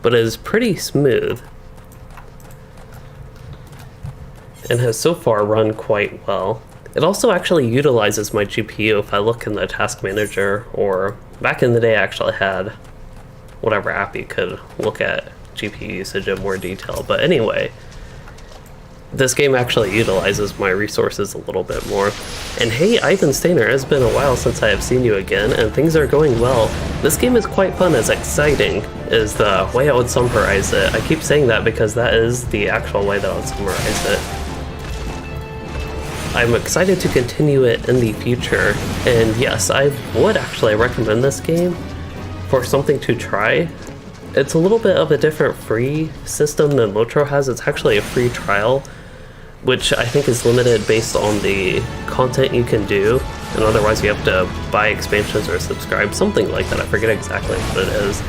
but it is pretty smooth. And has so far run quite well. It also actually utilizes my GPU. If I look in the task manager, or back in the day I actually had whatever app you could look at GPU usage in more detail. But anyway, this game actually utilizes my resources a little bit more. And hey, Ivan Stainer, it's been a while since I have seen you again, and things are going well. This game is quite fun, as exciting is the way I would summarize it. I keep saying that because that is the actual way that I would summarize it. I'm excited to continue it in the future, and yes, I would actually recommend this game for something to try. It's a little bit of a different free system than Lotro has. It's actually a free trial, which I think is limited based on the content you can do, and otherwise you have to buy expansions or subscribe, something like that. I forget exactly what it is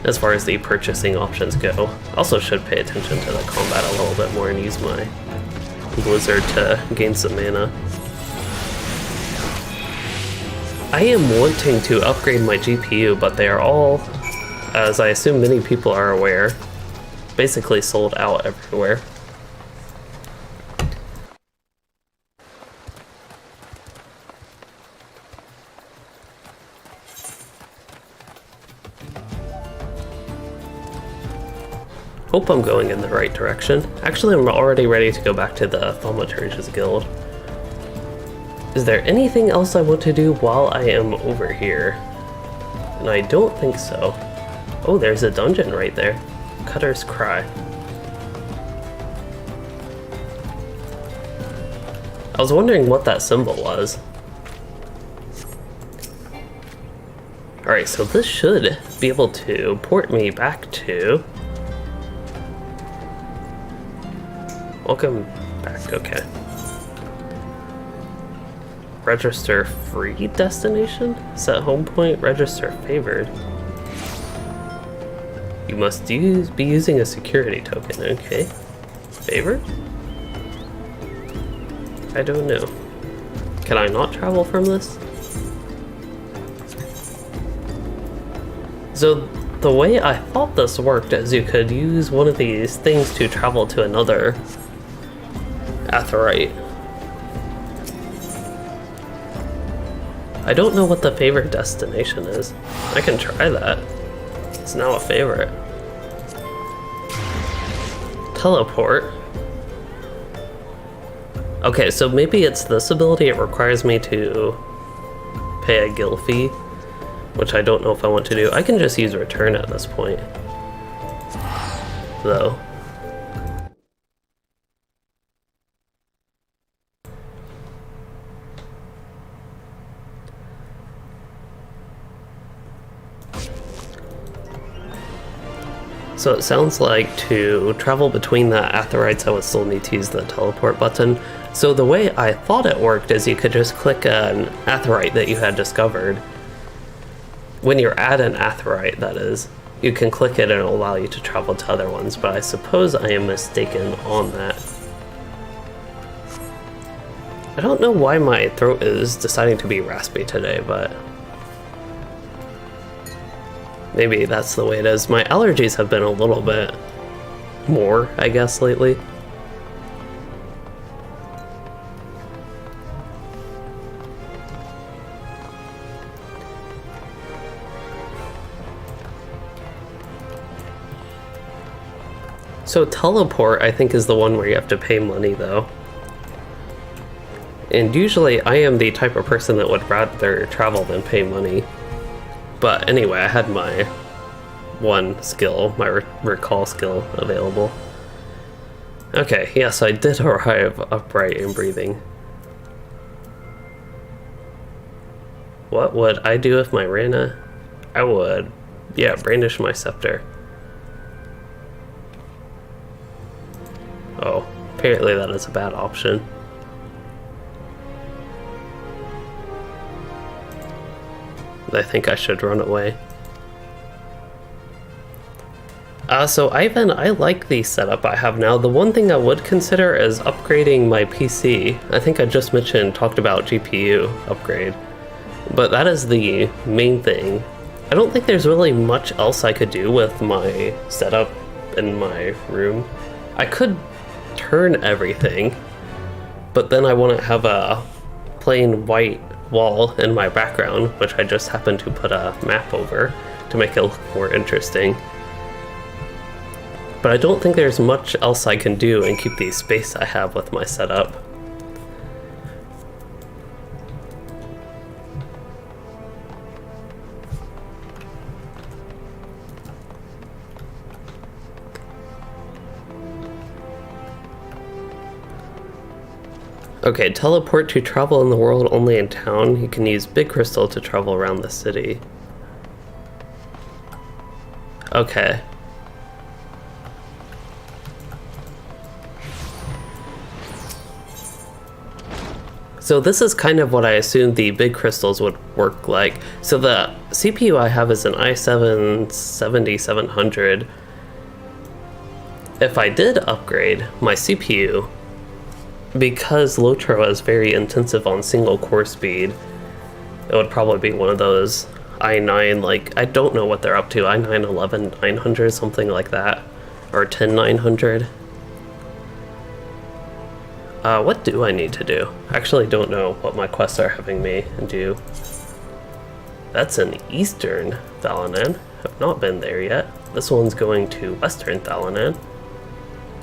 as far as the purchasing options go. Also should pay attention to the combat a little bit more and use my Blizzard to gain some mana. I am wanting to upgrade my GPU, but they are all, as I assume many people are aware, basically sold out everywhere. Hope I'm going in the right direction. Actually, I'm already ready to go back to the Thaumaturge's guild. Is there anything else I want to do while I am over here? And I don't think so. Oh, there's a dungeon right there. Cutter's Cry. I was wondering what that symbol was. Alright, so this should be able to port me back to... Welcome back, okay. Register free destination? Set home point, register favored. You must be using a security token, okay. Favored? I don't know. Can I not travel from this? So the way I thought this worked is you could use one of these things to travel to another Aetheryte. I don't know what the favorite destination is. I can try that. It's now a favorite. Teleport. Okay, so maybe it's this ability. It requires me to pay a guild fee, which I don't know if I want to do. I can just use return at this point, though. So it sounds like to travel between the Aetherytes I would still need to use the teleport button. So the way I thought it worked is you could just click an aetheryte that you had discovered. When you're at an aetheryte, that is, you can click it and it'll allow you to travel to other ones, but I suppose I am mistaken on that. I don't know why my throat is deciding to be raspy today, but maybe that's the way it is. My allergies have been a little bit more, I guess, lately. So teleport, I think, is the one where you have to pay money, though. And usually I am the type of person that would rather travel than pay money. But anyway, I had my one skill, my recall skill, available. Okay, yes, I did arrive upright and breathing. What would I do if my Rana? I would, yeah, brandish my scepter. Oh, apparently that is a bad option. I think I should run away. So Ivan, I like the setup I have now. The one thing I would consider is upgrading my PC. I think I just talked about GPU upgrade, but that is the main thing. I don't think there's really much else I could do with my setup in my room. I could turn everything, but then I wouldn't have a plain white wall in my background, which I just happened to put a map over to make it look more interesting. But I don't think there's much else I can do and keep the space I have with my setup. Okay, teleport to travel in the world, only in town. You can use big crystal to travel around the city. Okay. So this is kind of what I assumed the big crystals would work like. So the CPU I have is an i7-7700. If I did upgrade my CPU, because Lotro is very intensive on single core speed, it would probably be one of those i9, like, I don't know what they're up to, i9 11900, something like that, or 10900. What do I need to do? I actually don't know what my quests are having me do. That's an Eastern Thalanan. I've not been there yet. This one's going to Western Thalanan.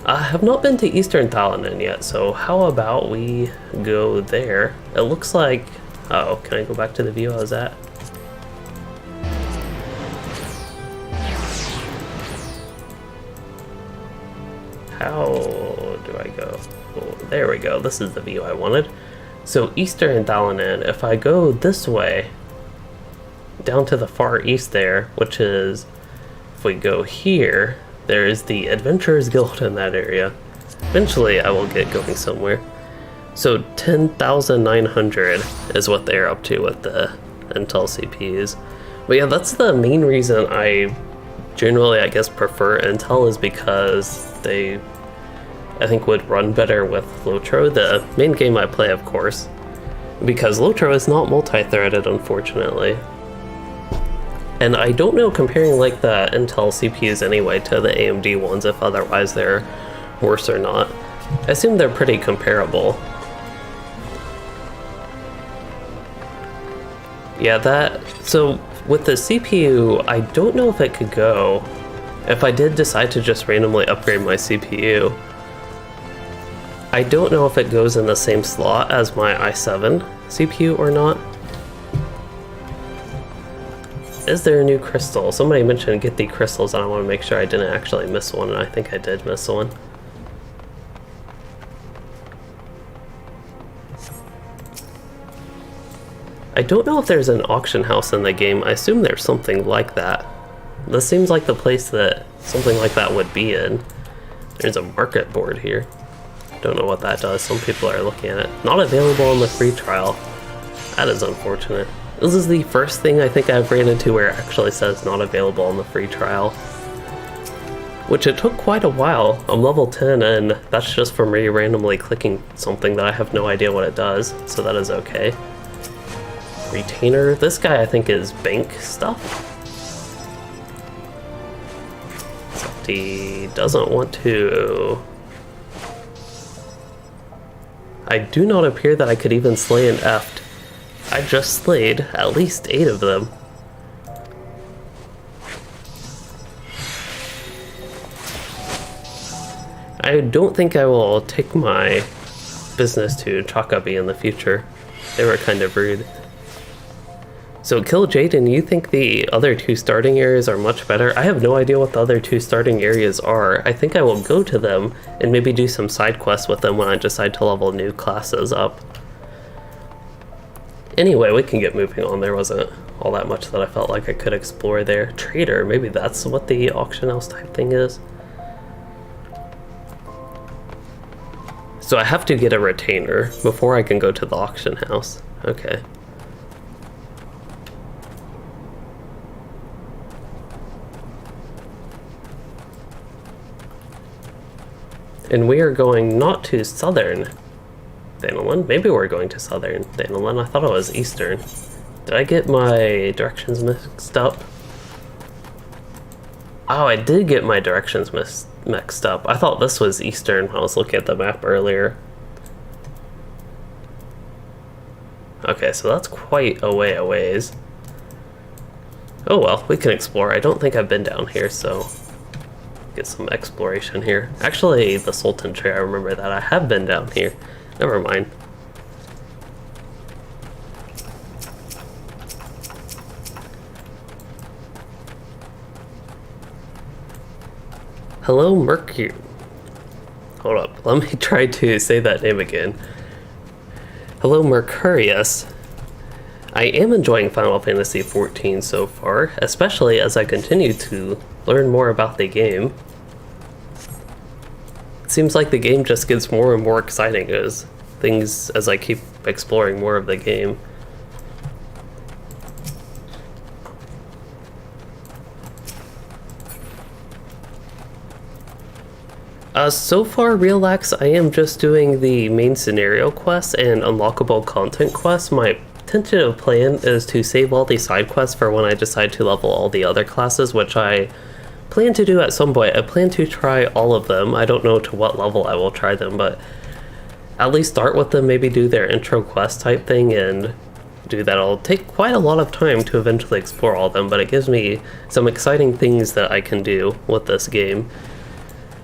I have not been to Eastern Thalanan yet, so how about we go there? It looks like... Oh, can I go back to the view I was at? How do I go? Oh, there we go. This is the view I wanted. So Eastern Thalanan, if I go this way, down to the far east there, which is... If we go here... There is the Adventurers Guild in that area. Eventually I will get going somewhere. So 10,900 is what they're up to with the Intel CPUs. But yeah, that's the main reason I generally, I guess, prefer Intel, is because they, I think, would run better with Lotro, the main game I play, of course. Because Lotro is not multi-threaded, unfortunately. And I don't know, comparing like the Intel CPUs anyway to the AMD ones, if otherwise they're worse or not. I assume they're pretty comparable. Yeah, so with the CPU, I don't know if it could go, if I did decide to just randomly upgrade my CPU, I don't know if it goes in the same slot as my i7 CPU or not. Is there a new crystal? Somebody mentioned get the crystals, and I want to make sure I didn't actually miss one, and I think I did miss one. I don't know if there's an auction house in the game. I assume there's something like that. This seems like the place that something like that would be in. There's a market board here. Don't know what that does. Some people are looking at it. Not available on the free trial. That is unfortunate. This is the first thing I think I've ran into where it actually says not available on the free trial. Which it took quite a while. I'm level 10 and that's just from me randomly clicking something that I have no idea what it does. So that is okay. Retainer. This guy I think is bank stuff. Except he doesn't want to... I do not appear that I could even slay an Eft. I just slayed at least 8 of them. I don't think I will take my business to Chakabi in the future. They were kind of rude. So Kill Jaden, you think the other 2 starting areas are much better? I have no idea what the other 2 starting areas are. I think I will go to them and maybe do some side quests with them when I decide to level new classes up. Anyway, we can get moving on. There wasn't all that much that I felt like I could explore there. Trader, maybe that's what the auction house type thing is. So I have to get a retainer before I can go to the auction house. Okay. And we are going not to southern Thanalan. Maybe we're going to southern Thanalan. I thought it was eastern. Did I get my directions mixed up? Oh, I did get my directions mixed up. I thought this was eastern when I was looking at the map earlier. Okay, so that's quite a ways. Oh well, we can explore. I don't think I've been down here, so... get some exploration here. Actually, the Sultan tree, I remember that. I have been down here. Never mind. Hello, Mercury. Hold up. Let me try to say that name again. Hello, Mercurius. I am enjoying Final Fantasy XIV so far, especially as I continue to learn more about the game. It seems like the game just gets more and more exciting as I keep exploring more of the game. So far, Relax, I am just doing the main scenario quests and unlockable content quests. My tentative plan is to save all the side quests for when I decide to level all the other classes, which I plan to do at some point. I plan to try all of them. I don't know to what level I will try them, but at least start with them, maybe do their intro quest type thing and do that. It'll take quite a lot of time to eventually explore all of them, but it gives me some exciting things that I can do with this game.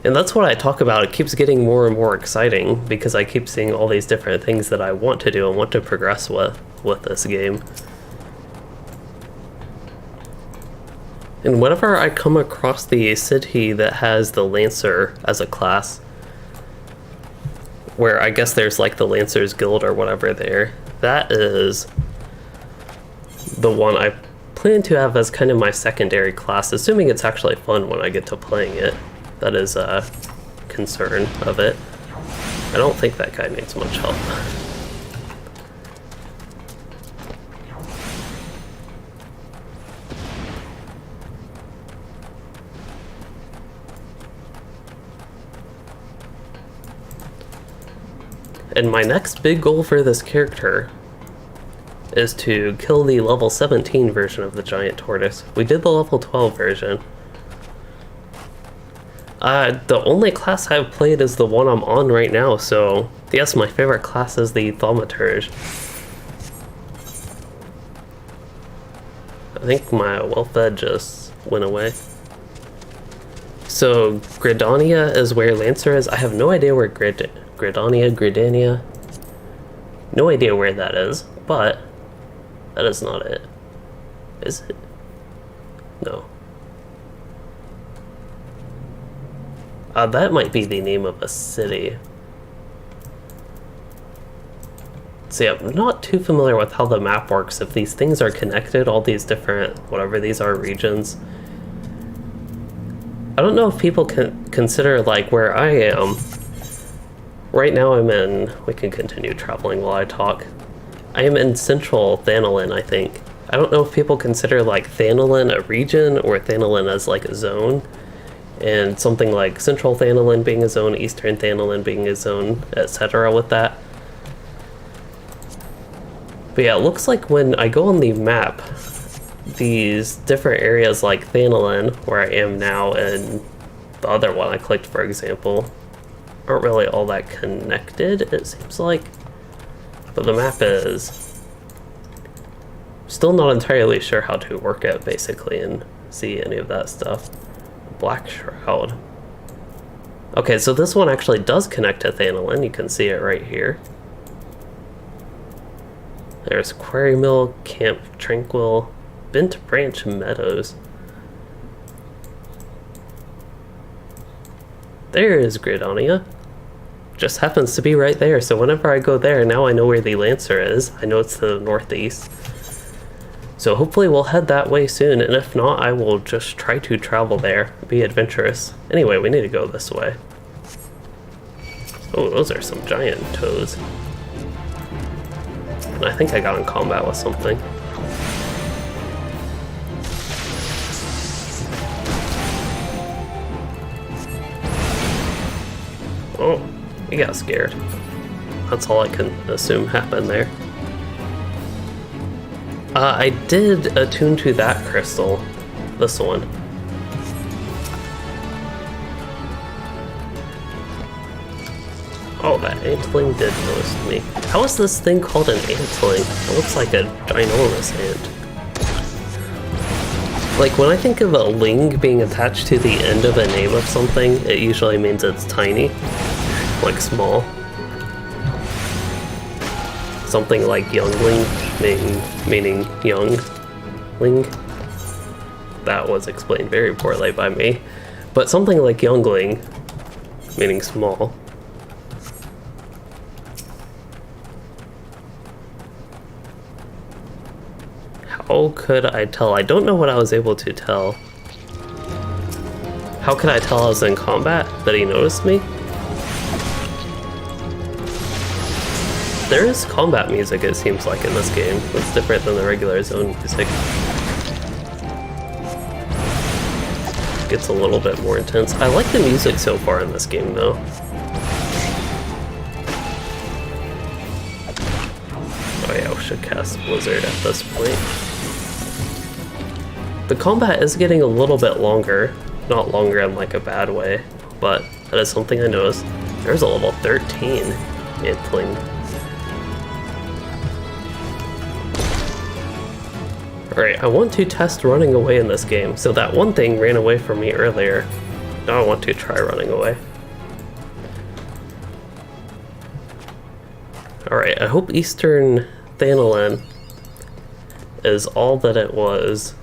And that's what I talk about. It keeps getting more and more exciting because I keep seeing all these different things that I want to do and want to progress with this game. And whenever I come across the city that has the Lancer as a class, where I guess there's like the Lancers Guild or whatever there, that is the one I plan to have as kind of my secondary class, assuming it's actually fun when I get to playing it. That is a concern of it. I don't think that guy needs much help. And my next big goal for this character is to kill the level 17 version of the giant tortoise. We did the level 12 version. The only class I've played is the one I'm on right now, so yes, my favorite class is the Thaumaturge. I think my well-fed just went away. So Gridania is where Lancer is. I have no idea where Gridania, no idea where that is, but that is not it. Is it? No. That might be the name of a city. See, I'm not too familiar with how the map works. If these things are connected, all these different, whatever these are, regions. I don't know if people can consider, like, where I am, right now we can continue traveling while I talk. I am in central Thanalin, I think. I don't know if people consider like Thanalin a region or Thanalin as like a zone. And something like central Thanalin being a zone, eastern Thanalin being a zone, etc. with that. But yeah, it looks like when I go on the map, these different areas like Thanalin, where I am now, and the other one I clicked, for example, aren't really all that connected, it seems like. But the map is still not entirely sure how to work it, basically, and see any of that stuff. Black Shroud. Okay, so this one actually does connect to Thanalin. You can see it right here. There's Quarry Mill, Camp Tranquil, Bent Branch Meadows. There is Gridonia. Just happens to be right there, so whenever I go there, now I know where the Lancer is. I know it's to the northeast. So hopefully we'll head that way soon, and if not, I will just try to travel there, be adventurous. Anyway, we need to go this way. Oh, those are some giant toads. And I think I got in combat with something. Oh, he got scared. That's all I can assume happened there. I did attune to that crystal. This one. Oh, that antling did notice me. How is this thing called an antling? It looks like a ginormous ant. Like, when I think of a ling being attached to the end of a name of something, it usually means it's tiny. Like small. Something like youngling, meaning youngling. That was explained very poorly by me. But something like youngling, meaning small. How could I tell? I don't know what I was able to tell. How could I tell I was in combat? That he noticed me? There is combat music, it seems like, in this game. It's different than the regular zone music. Gets a little bit more intense. I like the music so far in this game, though. Oh yeah, we should cast Blizzard at this point. The combat is getting a little bit longer. Not longer in like a bad way, but that is something I noticed. There's a level 13 antling. Alright, I want to test running away in this game, so that one thing ran away from me earlier. Now I want to try running away. Alright, I hope Eastern Thanalin is all that it was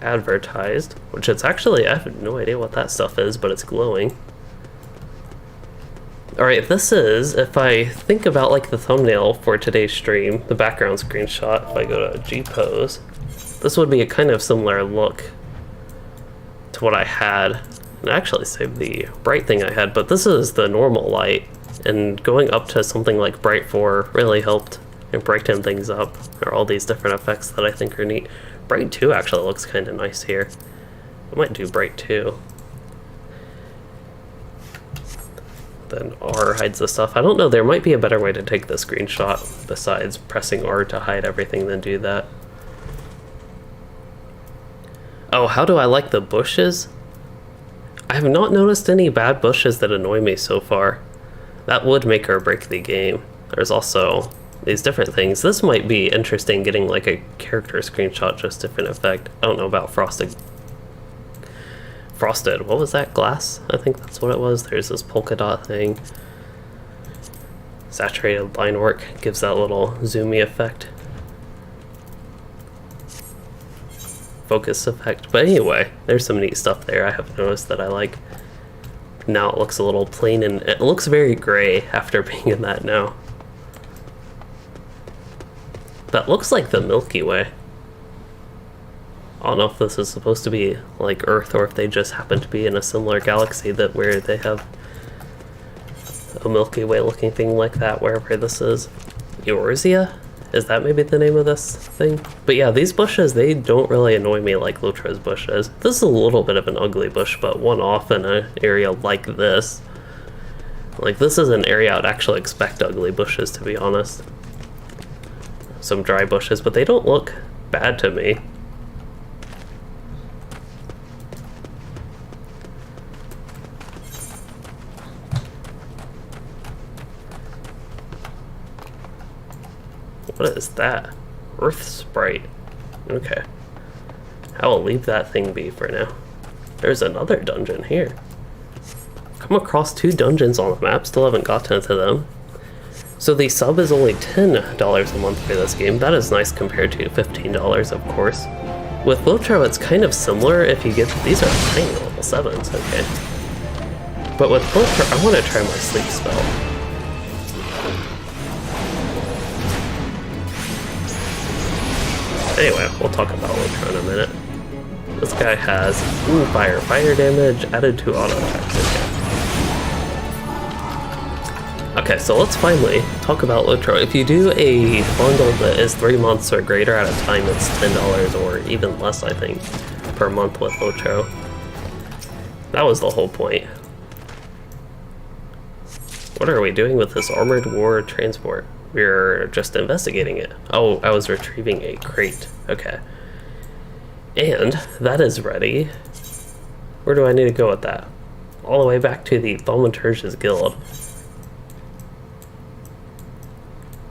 advertised, which it's actually, I have no idea what that stuff is, but it's glowing. Alright, this is, if I think about like the thumbnail for today's stream, the background screenshot, if I go to G-Pose, this would be a kind of similar look to what I had. And I actually saved the bright thing I had, but this is the normal light, and going up to something like Bright 4 really helped and brighten things up. There are all these different effects that I think are neat. Bright 2 actually looks kind of nice here. I might do Bright 2. Then R hides the stuff. I don't know, there might be a better way to take the screenshot besides pressing R to hide everything than do that. Oh, how do I like the bushes? I have not noticed any bad bushes that annoy me so far. That would make or break the game. There's also these different things. This might be interesting, getting like a character screenshot, just different effect. I don't know about frosted, what was that, glass? I think that's what it was. There's this polka dot thing. Saturated line work gives that little zoomy effect. Focus effect. But anyway, there's some neat stuff there I have noticed that I like. Now it looks a little plain, and it looks very gray after being in that now. That looks like the Milky Way. I don't know if this is supposed to be like Earth or if they just happen to be in a similar galaxy that where they have a Milky Way looking thing like that, wherever this is. Eorzea? Is that maybe the name of this thing? But yeah, these bushes, they don't really annoy me like Lutra's bushes. This is a little bit of an ugly bush, but one off in an area like this. Like, this is an area I'd actually expect ugly bushes, to be honest. Some dry bushes, but they don't look bad to me. What is that? Earth Sprite. Okay. I will leave that thing be for now. There's another dungeon here. Come across 2 dungeons on the map, still haven't gotten to them. So the sub is only $10 a month for this game. That is nice compared to $15, of course. With Lotro, it's kind of similar if you get... These are tiny level 7s, okay. But with Lotro, I want to try my sleep spell. Anyway, we'll talk about Lotro in a minute. This guy has fire damage added to auto attacks. Okay, so let's finally talk about Lotro. If you do a bundle that is 3 months or greater at a time, it's $10 or even less, I think, per month with Lotro. That was the whole point. What are we doing with this armored war transport? We're just investigating it. Oh, I was retrieving a crate. Okay. And that is ready. Where do I need to go with that? All the way back to the Thaumaturge's guild.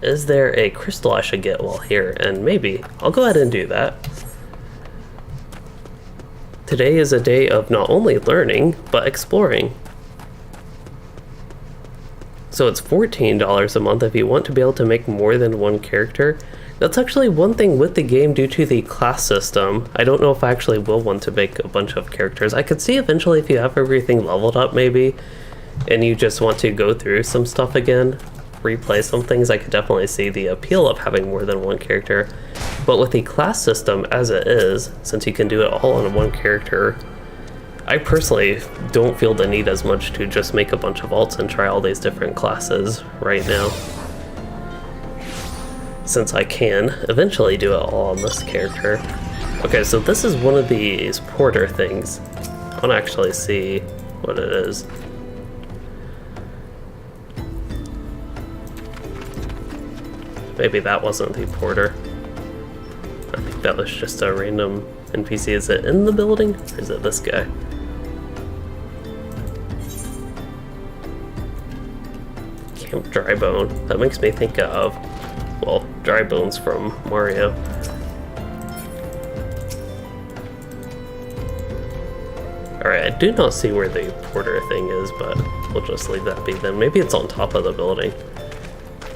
Is there a crystal I should get while here? And maybe. I'll go ahead and do that. Today is a day of not only learning, but exploring. So it's $14 a month if you want to be able to make more than one character. That's actually one thing with the game due to the class system. I don't know if I actually will want to make a bunch of characters. I could see eventually if you have everything leveled up maybe, and you just want to go through some stuff again, replay some things, I could definitely see the appeal of having more than one character. But with the class system as it is, since you can do it all on one character, I personally don't feel the need as much to just make a bunch of alts and try all these different classes right now, since I can eventually do it all on this character. Okay, so this is one of these porter things. I want to actually see what it is. Maybe that wasn't the porter. I think that was just a random NPC. Is it in the building? Or is it this guy? Camp Drybone. That makes me think of, well, Drybones from Mario. Alright, I do not see where the porter thing is, but we'll just leave that be then. Maybe it's on top of the building.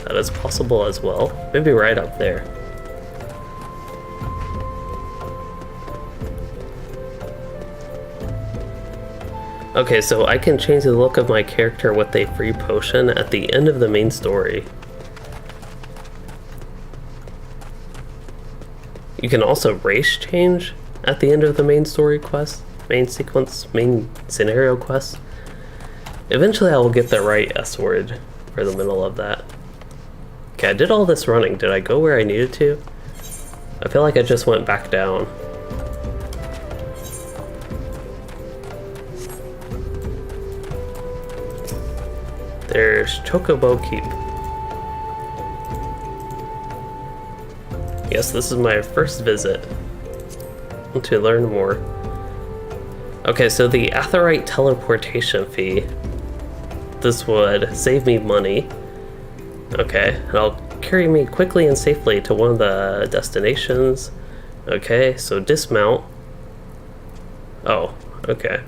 That is possible as well. Maybe right up there. Okay, so I can change the look of my character with a free potion at the end of the main story. You can also race change at the end of the main story quest, main sequence, main scenario quest. Eventually I will get the right S word for the middle of that. Okay, I did all this running. Did I go where I needed to? I feel like I just went back down. There's Chocobo Keep. Yes, this is my first visit to learn more. Okay, so the Aetheryte teleportation fee. This would save me money. Okay, and it'll carry me quickly and safely to one of the destinations. Okay, so dismount. Oh, okay.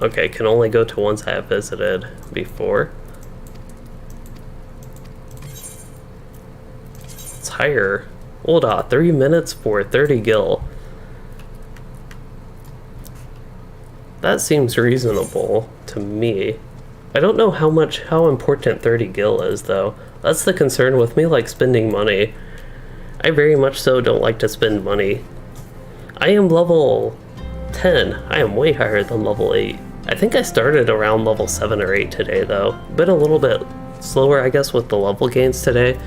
Okay, can only go to ones I have visited before. It's higher. Hold on, 3 minutes for 30 gil. That seems reasonable to me. I don't know how important 30 gil is though. That's the concern with me, like spending money. I very much so don't like to spend money. I am level 10. I am way higher than level 8. I think I started around level 7 or 8 today though. Been a little bit slower I guess with the level gains today,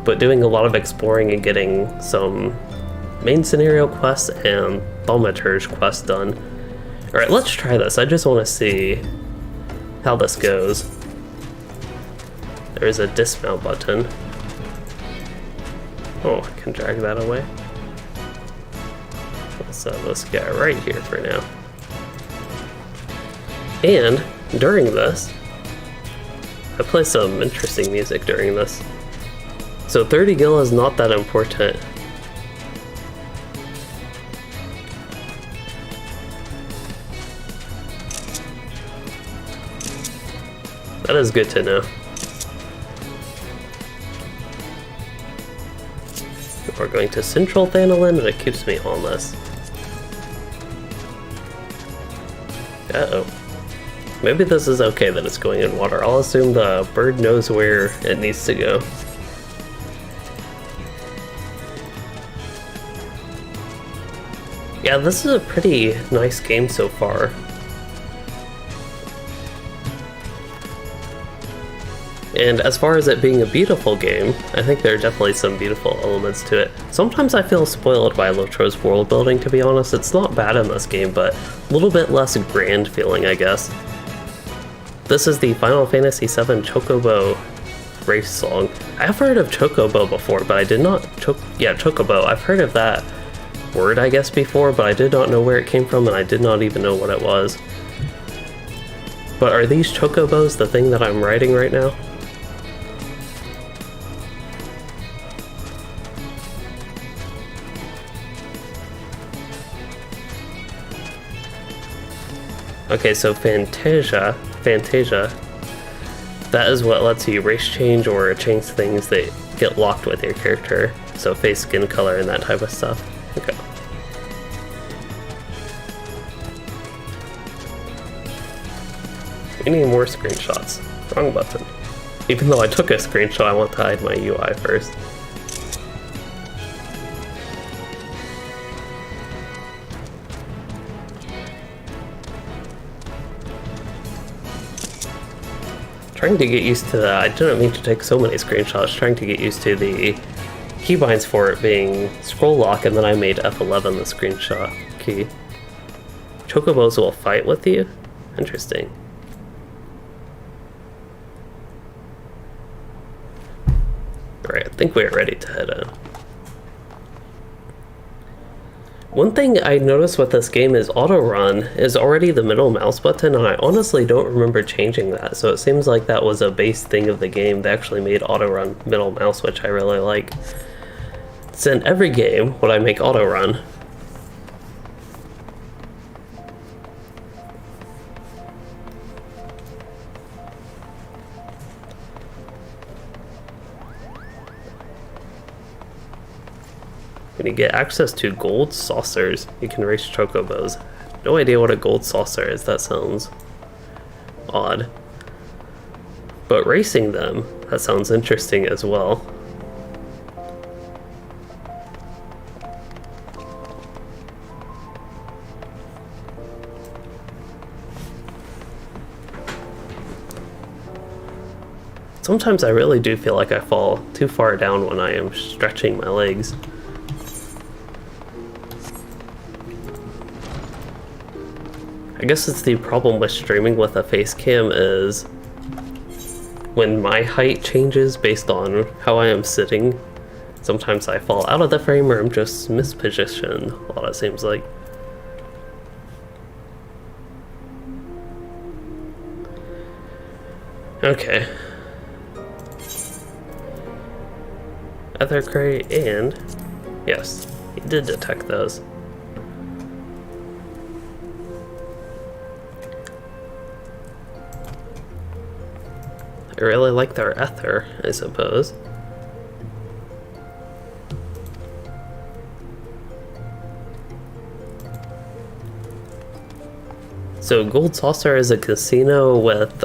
but doing a lot of exploring and getting some main scenario quests and Thaumaturge quests done. Alright, let's try this. I just want to see how this goes. There's a dismount button. Oh, I can drag that away. Let's have this guy right here for now. And during this, I play some interesting music during this. So 30 gil is not that important. That is good to know. We're going to Central Thanalan and it keeps me on this. Uh-oh. Maybe this is okay that it's going in water. I'll assume the bird knows where it needs to go. Yeah, this is a pretty nice game so far. And as far as it being a beautiful game, I think there are definitely some beautiful elements to it. Sometimes I feel spoiled by Lotro's world building, to be honest. It's not bad in this game, but a little bit less grand feeling, I guess. This is the Final Fantasy VII Chocobo race song. I've heard of Chocobo before, but I did not... Chocobo. I've heard of that word, I guess, before, but I did not know where it came from, and I did not even know what it was. But are these Chocobos the thing that I'm riding right now? Okay, so Fantasia, that is what lets you race change or change things that get locked with your character. So face, skin color, and that type of stuff. Okay. We need more screenshots. Wrong button. Even though I took a screenshot, I want to hide my UI first. Trying to get used to that. I didn't mean to take so many screenshots, trying to get used to the keybinds for it being scroll lock, and then I made F11 the screenshot key. Chocobos will fight with you? Interesting. Alright, I think we're ready to head in. One thing I noticed with this game is auto run is already the middle mouse button, and I honestly don't remember changing that, so it seems like that was a base thing of the game. They actually made auto run middle mouse, which I really like. So in every game would I make auto run. When you get access to gold saucers, you can race chocobos. No idea what a gold saucer is, that sounds odd. But racing them, that sounds interesting as well. Sometimes I really do feel like I fall too far down when I am stretching my legs. I guess it's the problem with streaming with a face cam is when my height changes based on how I am sitting, sometimes I fall out of the frame or I'm just mispositioned a lot, it seems like. Okay. Other crate, and yes, he did detect those. I really like their ether, I suppose. So Gold Saucer is a casino with,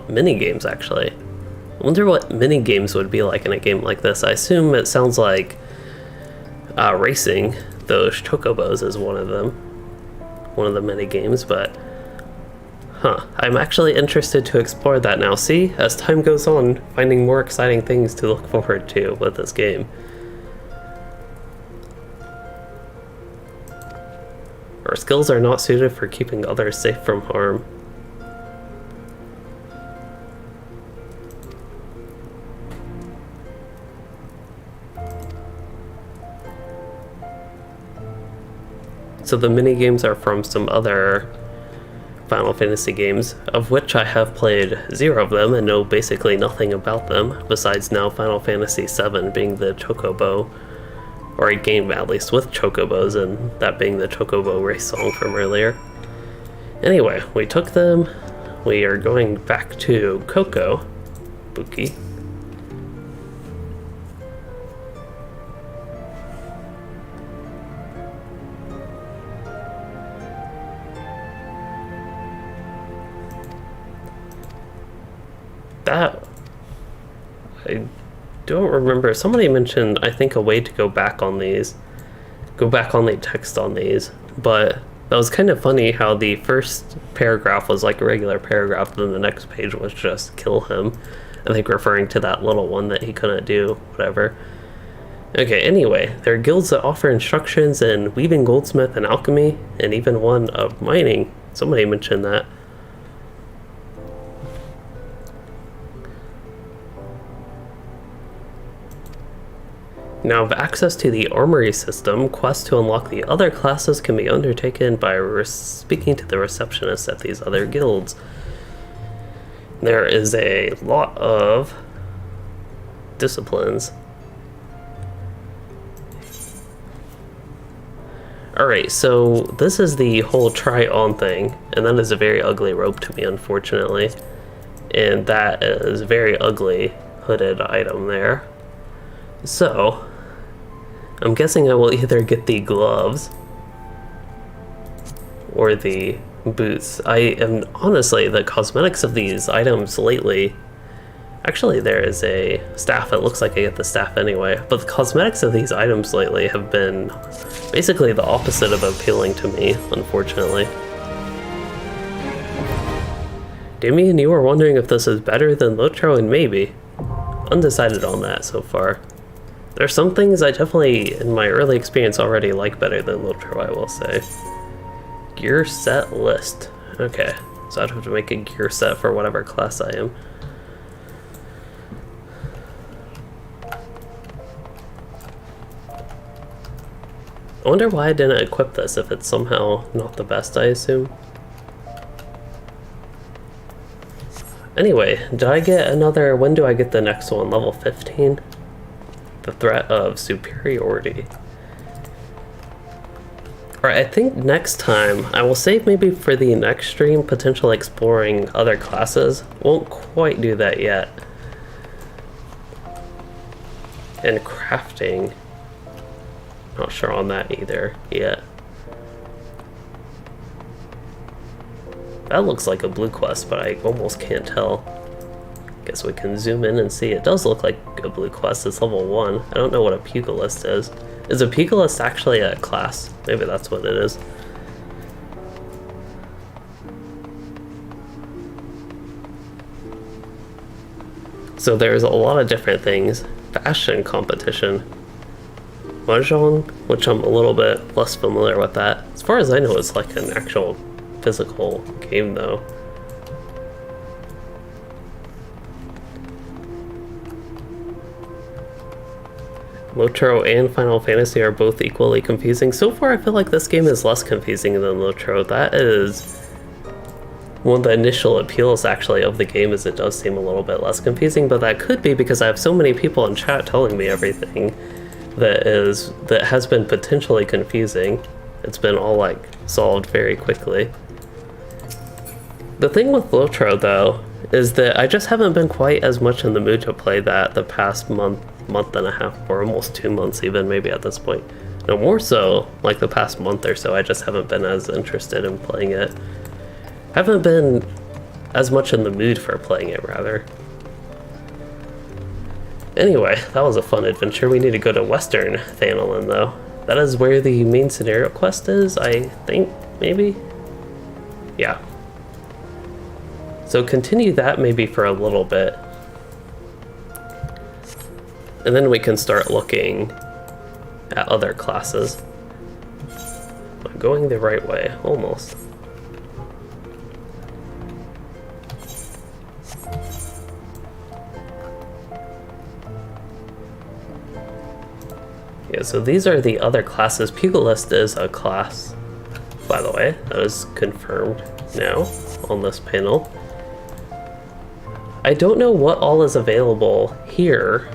mini games actually. I wonder what mini games would be like in a game like this. I assume it sounds like racing. Those chocobos is one of them. one of the mini games, but I'm actually interested to explore that now. See, as time goes on, finding more exciting things to look forward to with this game. Our skills are not suited for keeping others safe from harm. So the mini games are from some other Final Fantasy games, of which I have played 0 of them and know basically nothing about them, besides now Final Fantasy VII being the Chocobo, or a game at least with Chocobos, and that being the Chocobo race song from earlier. Anyway, we took them. We are going back to Coco Buki. That, I don't remember. Somebody mentioned, I think, a way to go back on the text on these, but that was kind of funny how the first paragraph was like a regular paragraph, then the next page was just kill him, I think referring to that little one that he couldn't do, whatever. Okay, anyway, there are guilds that offer instructions in weaving, goldsmith, and alchemy, and even one of mining. Somebody mentioned that. Now, with access to the armory system, quests to unlock the other classes can be undertaken by speaking to the receptionist at these other guilds. There is a lot of disciplines. Alright, so this is the whole try-on thing, and that is a very ugly robe to me, unfortunately. And that is a very ugly hooded item there. So, I'm guessing I will either get the gloves or the boots. I am honestly, the cosmetics of these items lately, actually there is a staff, it looks like I get the staff anyway, but the cosmetics of these items lately have been basically the opposite of appealing to me, unfortunately. Damien, you were wondering if this is better than Lotro, and maybe. Undecided on that so far. There's some things I definitely, in my early experience, already like better than Lotro, I will say. Gear set list. Okay, so I'd have to make a gear set for whatever class I am. I wonder why I didn't equip this, if it's somehow not the best, I assume. Anyway, did I get another, when do I get the next one? Level 15? The threat of superiority. Alright, I think next time, I will save maybe for the next stream, potential exploring other classes. Won't quite do that yet. And crafting. Not sure on that either yet. That looks like a blue quest, but I almost can't tell. Guess we can zoom in and see. It does look like a blue quest. It's level 1. I don't know what a pugilist is. Is a pugilist actually a class? Maybe that's what it is. So there's a lot of different things. Fashion competition. Mahjong, which I'm a little bit less familiar with that. As far as I know, it's like an actual physical game though. Lotro and Final Fantasy are both equally confusing. So far, I feel like this game is less confusing than Lotro. That is one of the initial appeals, actually, of the game, is it does seem a little bit less confusing, but that could be because I have so many people in chat telling me everything that has been potentially confusing. It's been all, like, solved very quickly. The thing with Lotro, though, is that I just haven't been quite as much in the mood to play that the past month and a half, or almost 2 months even, maybe at this point. No, more so, like the past month or so, I just haven't been as interested in playing it. Haven't been as much in the mood for playing it, rather. Anyway, that was a fun adventure. We need to go to Western Thanalin, though. That is where the main scenario quest is, I think, maybe? Yeah. So continue that maybe for a little bit. And then we can start looking at other classes. I'm going the right way, almost. Yeah, so these are the other classes. Pugilist is a class, by the way. That is confirmed now on this panel. I don't know what all is available here.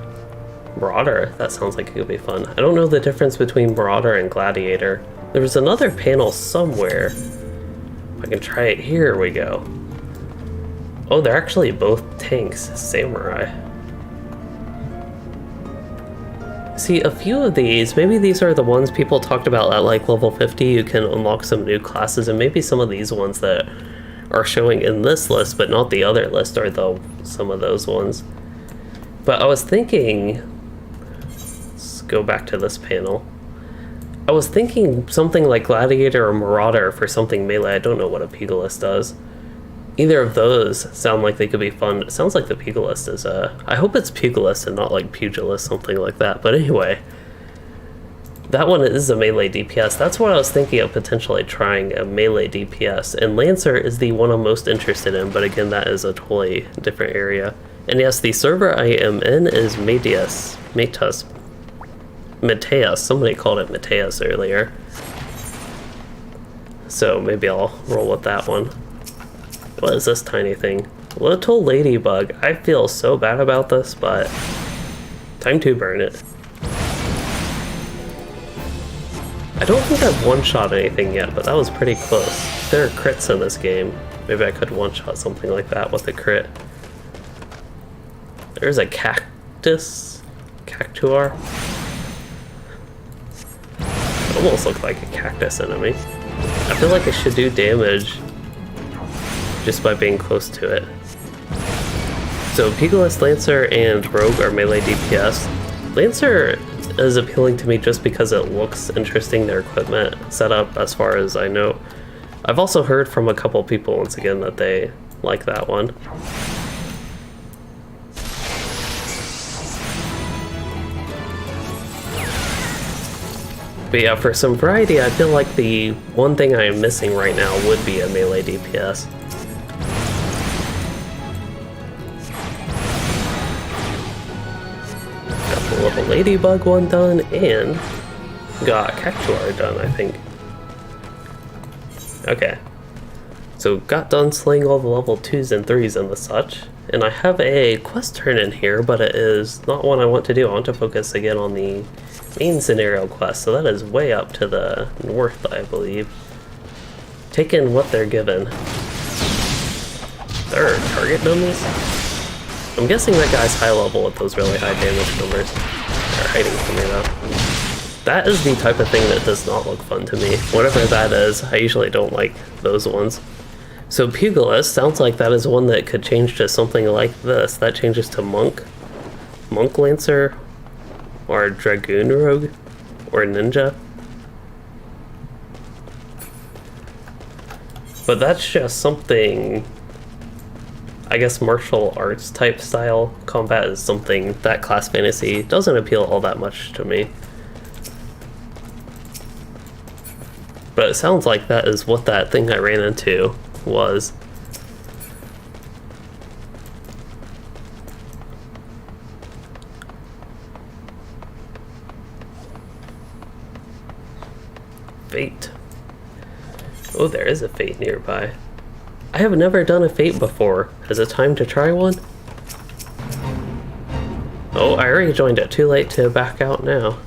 Marauder, that sounds like it could be fun. I don't know the difference between Marauder and Gladiator. There was another panel somewhere. If I can try it, here we go. Oh, they're actually both tanks, Samurai. See, a few of these, maybe these are the ones people talked about at like level 50, you can unlock some new classes, and maybe some of these ones that are showing in this list, but not the other list, are some of those ones. But I was thinking, let's go back to this panel. I was thinking something like Gladiator or Marauder for something melee. I don't know what a Pugilist does. Either of those sound like they could be fun. It sounds like the Pugilist is I hope it's Pugilist and not like Pugilist, something like that. But anyway, that one is a melee DPS. That's what I was thinking of potentially trying, a melee DPS. And Lancer is the one I'm most interested in, but again, that is a totally different area. And yes, the server I am in is Mateus. Somebody called it Mateus earlier. So maybe I'll roll with that one. What is this tiny thing? Little ladybug. I feel so bad about this, but time to burn it. I don't think I've one-shot anything yet, but that was pretty close. There are crits in this game. Maybe I could one-shot something like that with a crit. There's a cactus. Cactuar. It almost looked like a cactus enemy. I feel like it should do damage just by being close to it. So Pugilist, Lancer, and Rogue are melee DPS. Lancer is appealing to me just because it looks interesting, their equipment setup, as far as I know. I've also heard from a couple people, once again, that they like that one. But yeah, for some variety, I feel like the one thing I am missing right now would be a melee DPS. Got the little ladybug one done, and got Cactuar done, I think. Okay. So got done slaying all the level 2s and 3s and the such. And I have a quest turn in here, but it is not one I want to do. I want to focus again on the main scenario quest. So that is way up to the north, I believe. Taking what they're given. There are target dummies? I'm guessing that guy's high level with those really high damage numbers. They're hiding from me though. That is the type of thing that does not look fun to me. Whatever that is, I usually don't like those ones. So Pugilist sounds like that is one that could change to something like this. That changes to Monk Lancer, or Dragoon Rogue, or Ninja. But that's just something, I guess martial arts type style combat is something that class fantasy doesn't appeal all that much to me. But it sounds like that is what that thing I ran into was. Fate. Oh, there is a Fate nearby. I have never done a Fate before. Is it time to try one? Oh, I already joined it. Too late to back out now.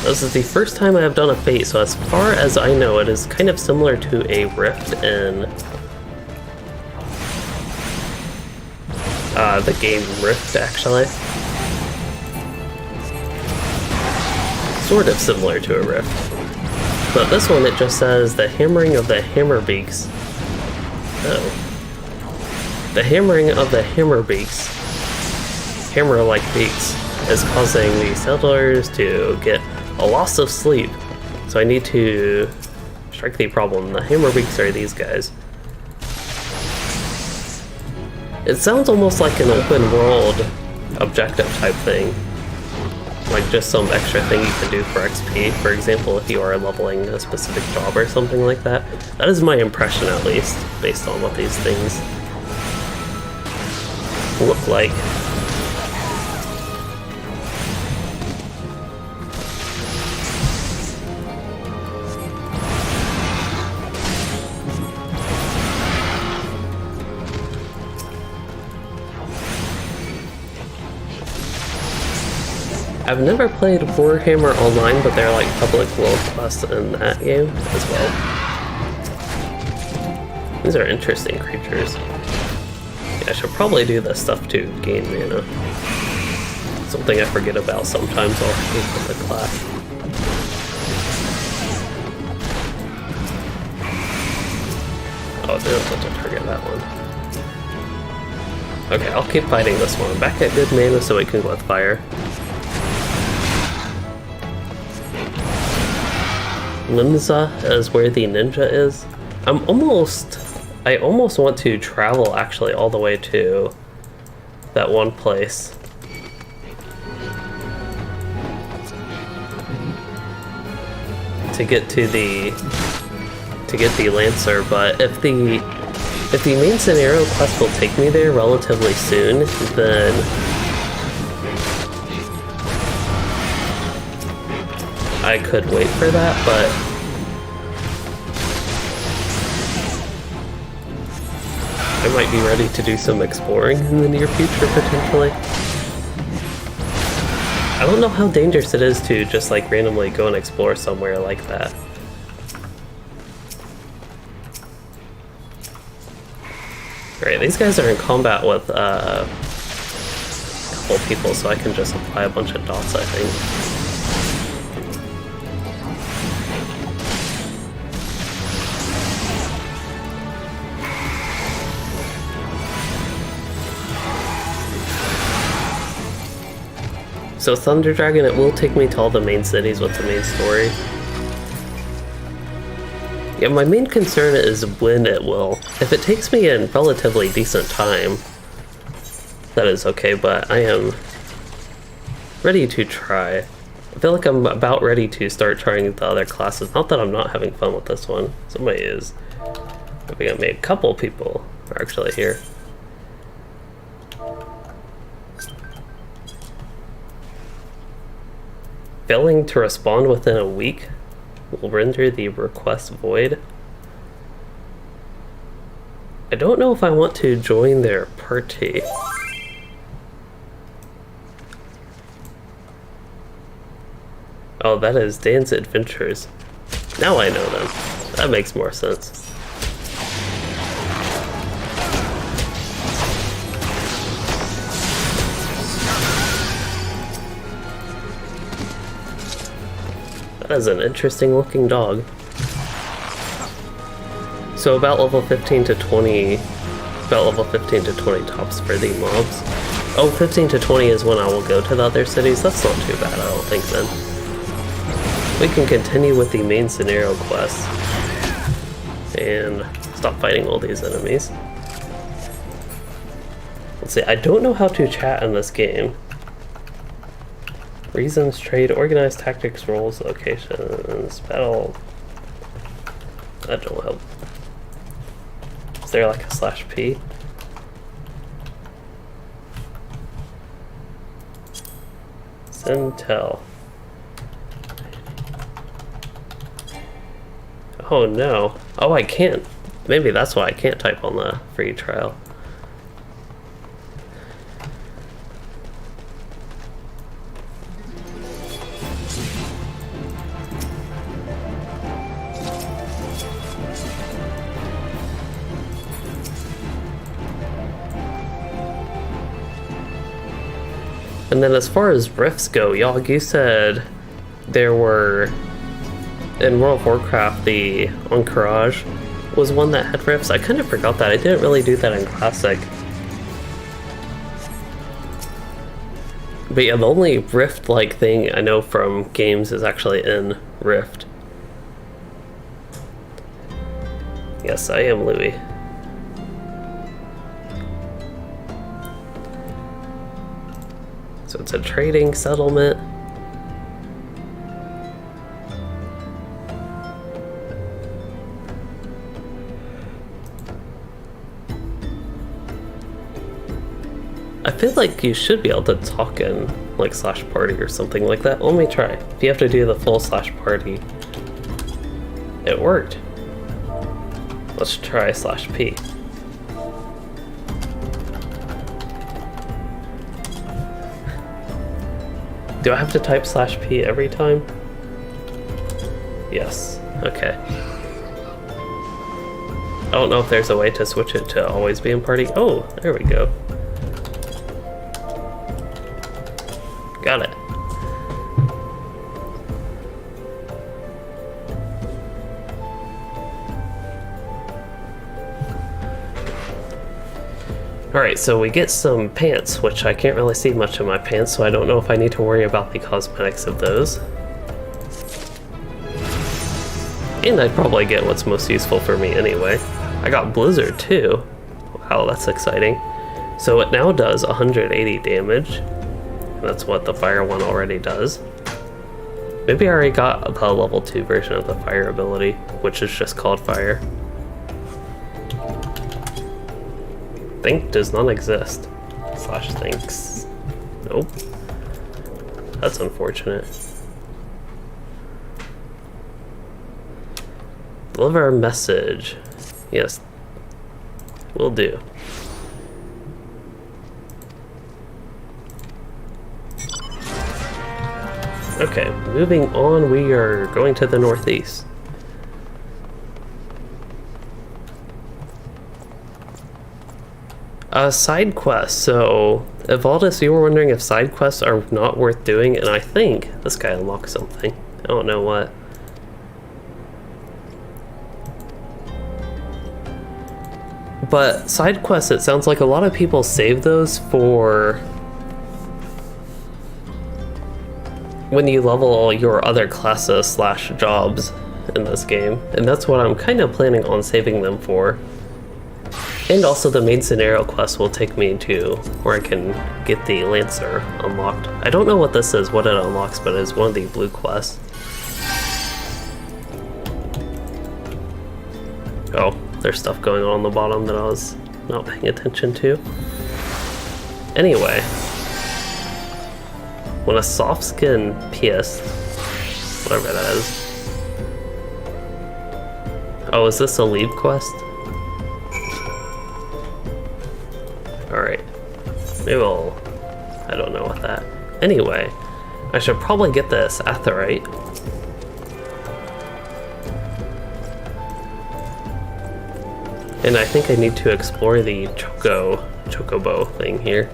This is the first time I have done a Fate, so as far as I know, it is kind of similar to a Rift in the game Rift, actually. Sort of similar to a Rift. But this one, it just says the hammering of the hammerbeaks. Oh. The hammering of the hammerbeaks hammer-like beaks is causing the settlers to get a loss of sleep. So I need to strike the problem. The hammer beaks are these guys. It sounds almost like an open world objective type thing. Like just some extra thing you can do for XP. For example, if you are leveling a specific job or something like that. That is my impression, at least, based on what these things look like. I've never played Warhammer Online, but they're like public world quests in that game as well. These are interesting creatures. Yeah, I should probably do this stuff to gain mana. Something I forget about sometimes I'll with the class. Oh, they don't have to target that one. Okay, I'll keep fighting this one. Back at good mana so we can go with fire. Limsa is where the ninja is. I almost want to travel actually all the way to that one place. To get the Lancer, but if the main scenario quest will take me there relatively soon, then I could wait for that, but I might be ready to do some exploring in the near future, potentially. I don't know how dangerous it is to just like randomly go and explore somewhere like that. Great, these guys are in combat with a couple people, so I can just apply a bunch of dots, I think. So Thunder Dragon, it will take me to all the main cities with the main story. Yeah, my main concern is when it will. If it takes me in relatively decent time, that is okay, but I am ready to try. I feel like I'm about ready to start trying the other classes. Not that I'm not having fun with this one. Somebody is. I think I made a couple people are actually here. Failing to respond within a week will render the request void. I don't know if I want to join their party. Oh, that is Dan's Adventures. Now I know them. That makes more sense. That is an interesting looking dog. So about level 15 to 20, about level 15 to 20 tops for the mobs. Oh, 15 to 20 is when I will go to the other cities. That's not too bad, I don't think then. We can continue with the main scenario quest and stop fighting all these enemies. Let's see, I don't know how to chat in this game. Reasons, trade, organized tactics, roles, locations, battle. That don't help. Is there like a /P? Send tell. Oh no. Oh, I can't. Maybe that's why I can't type on the free trial. And then as far as rifts go, y'all, you said there were, in World of Warcraft, the Encourage was one that had rifts. I kind of forgot that. I didn't really do that in Classic. But yeah, the only Rift-like thing I know from games is actually in Rift. Yes, I am Louis. So it's a trading settlement. I feel like you should be able to talk in like /party or something like that. Let me try. If you have to do the full /party, it worked. Let's try /p. Do I have to type /p every time? Yes. Okay. I don't know if there's a way to switch it to always be in party. Oh, there we go. Got it. Alright, so we get some pants, which I can't really see much of my pants, so I don't know if I need to worry about the cosmetics of those. And I'd probably get what's most useful for me anyway. I got Blizzard too. Wow, that's exciting. So it now does 180 damage. That's what the fire one already does. Maybe I already got the level 2 version of the fire ability, which is just called fire. Think does not exist. /thinks. Nope. That's unfortunate. Deliver a message. Yes. Will do. Okay, moving on, we are going to the northeast. Side quests. So, Evaldus, you were wondering if side quests are not worth doing, and I think this guy unlocked something. I don't know what. But side quests, it sounds like a lot of people save those for when you level your other classes / jobs in this game. And that's what I'm kind of planning on saving them for. And also the main scenario quest will take me to where I can get the Lancer unlocked. I don't know what this is, what it unlocks, but it's one of the blue quests. Oh, there's stuff going on the bottom that I was not paying attention to. Anyway. When a soft skin pierced, whatever that is. Oh, is this a leave quest? Alright. Maybe I don't know what that. Anyway, I should probably get this Aetheryte. And I think I need to explore the chocobo thing here.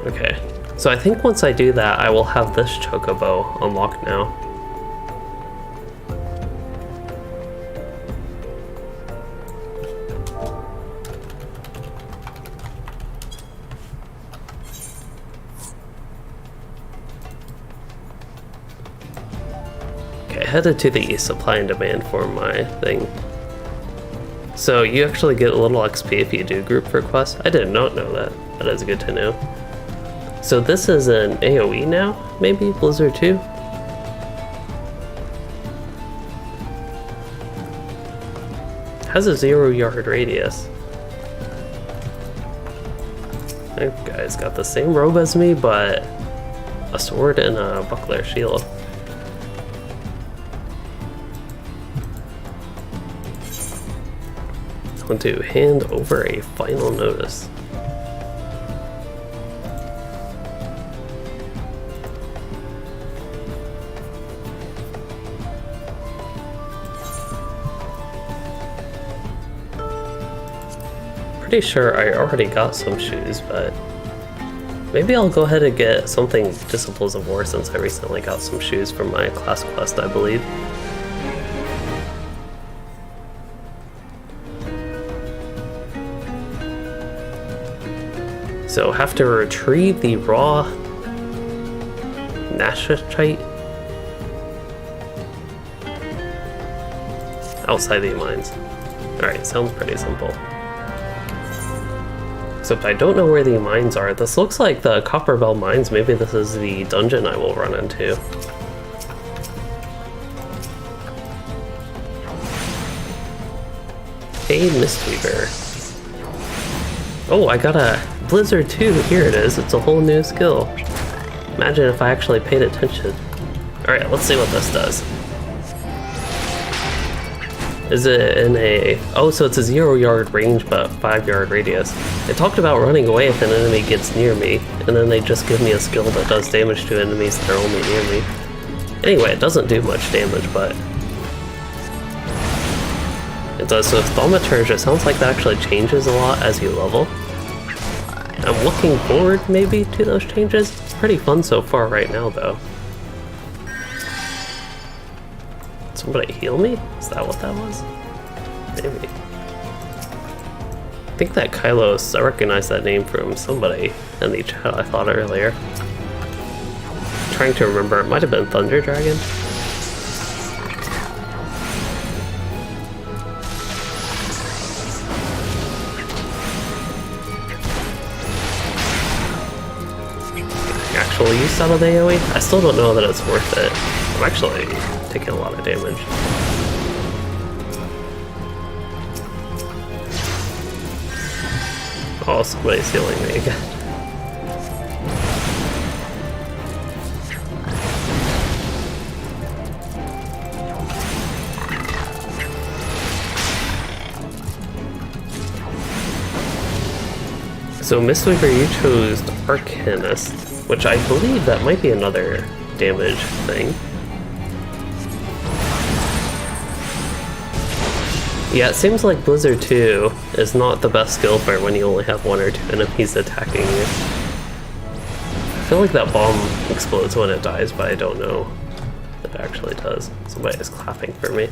Okay, so I think once I do that, I will have this chocobo unlocked now. Okay, headed to the east, supply and demand for my thing. So you actually get a little XP if you do group requests. I did not know that. That is good to know. So this is an AoE now, maybe? Blizzard 2? Has a 0-yard radius. That guy's got the same robe as me, but a sword and a buckler shield. I want to hand over a final notice. Pretty sure I already got some shoes, but maybe I'll go ahead and get something Disciples of War since I recently got some shoes from my class quest, I believe. So have to retrieve the raw Nashachite outside the mines. Alright, sounds pretty simple. Except I don't know where the mines are. This looks like the Copperbell mines. Maybe this is the dungeon I will run into. Hey, Mistweaver. Oh, I got a Blizzard 2. Here it is. It's a whole new skill. Imagine if I actually paid attention. Alright, let's see what this does. Is it in a... Oh, so it's a 0-yard range, but 5-yard radius. They talked about running away if an enemy gets near me, and then they just give me a skill that does damage to enemies that are only near me. Anyway, it doesn't do much damage, but... it does. So Thaumaturge, it sounds like that actually changes a lot as you level. I'm looking forward, maybe, to those changes. It's pretty fun so far right now, though. Somebody heal me? Is that what that was? Maybe. I think that Kylos, I recognize that name from somebody in the chat I thought earlier. I'm trying to remember, it might have been Thunder Dragon. Actual use out of the AoE? I still don't know that it's worth it. I'm actually taking a lot of damage. Oh, somebody's healing me again. So Mistweaver, you chose Arcanist, which I believe that might be another damage thing. Yeah, it seems like Blizzard 2 is not the best skill for when you only have 1 or 2 enemies attacking you. I feel like that bomb explodes when it dies, but I don't know if it actually does. Somebody is clapping for me.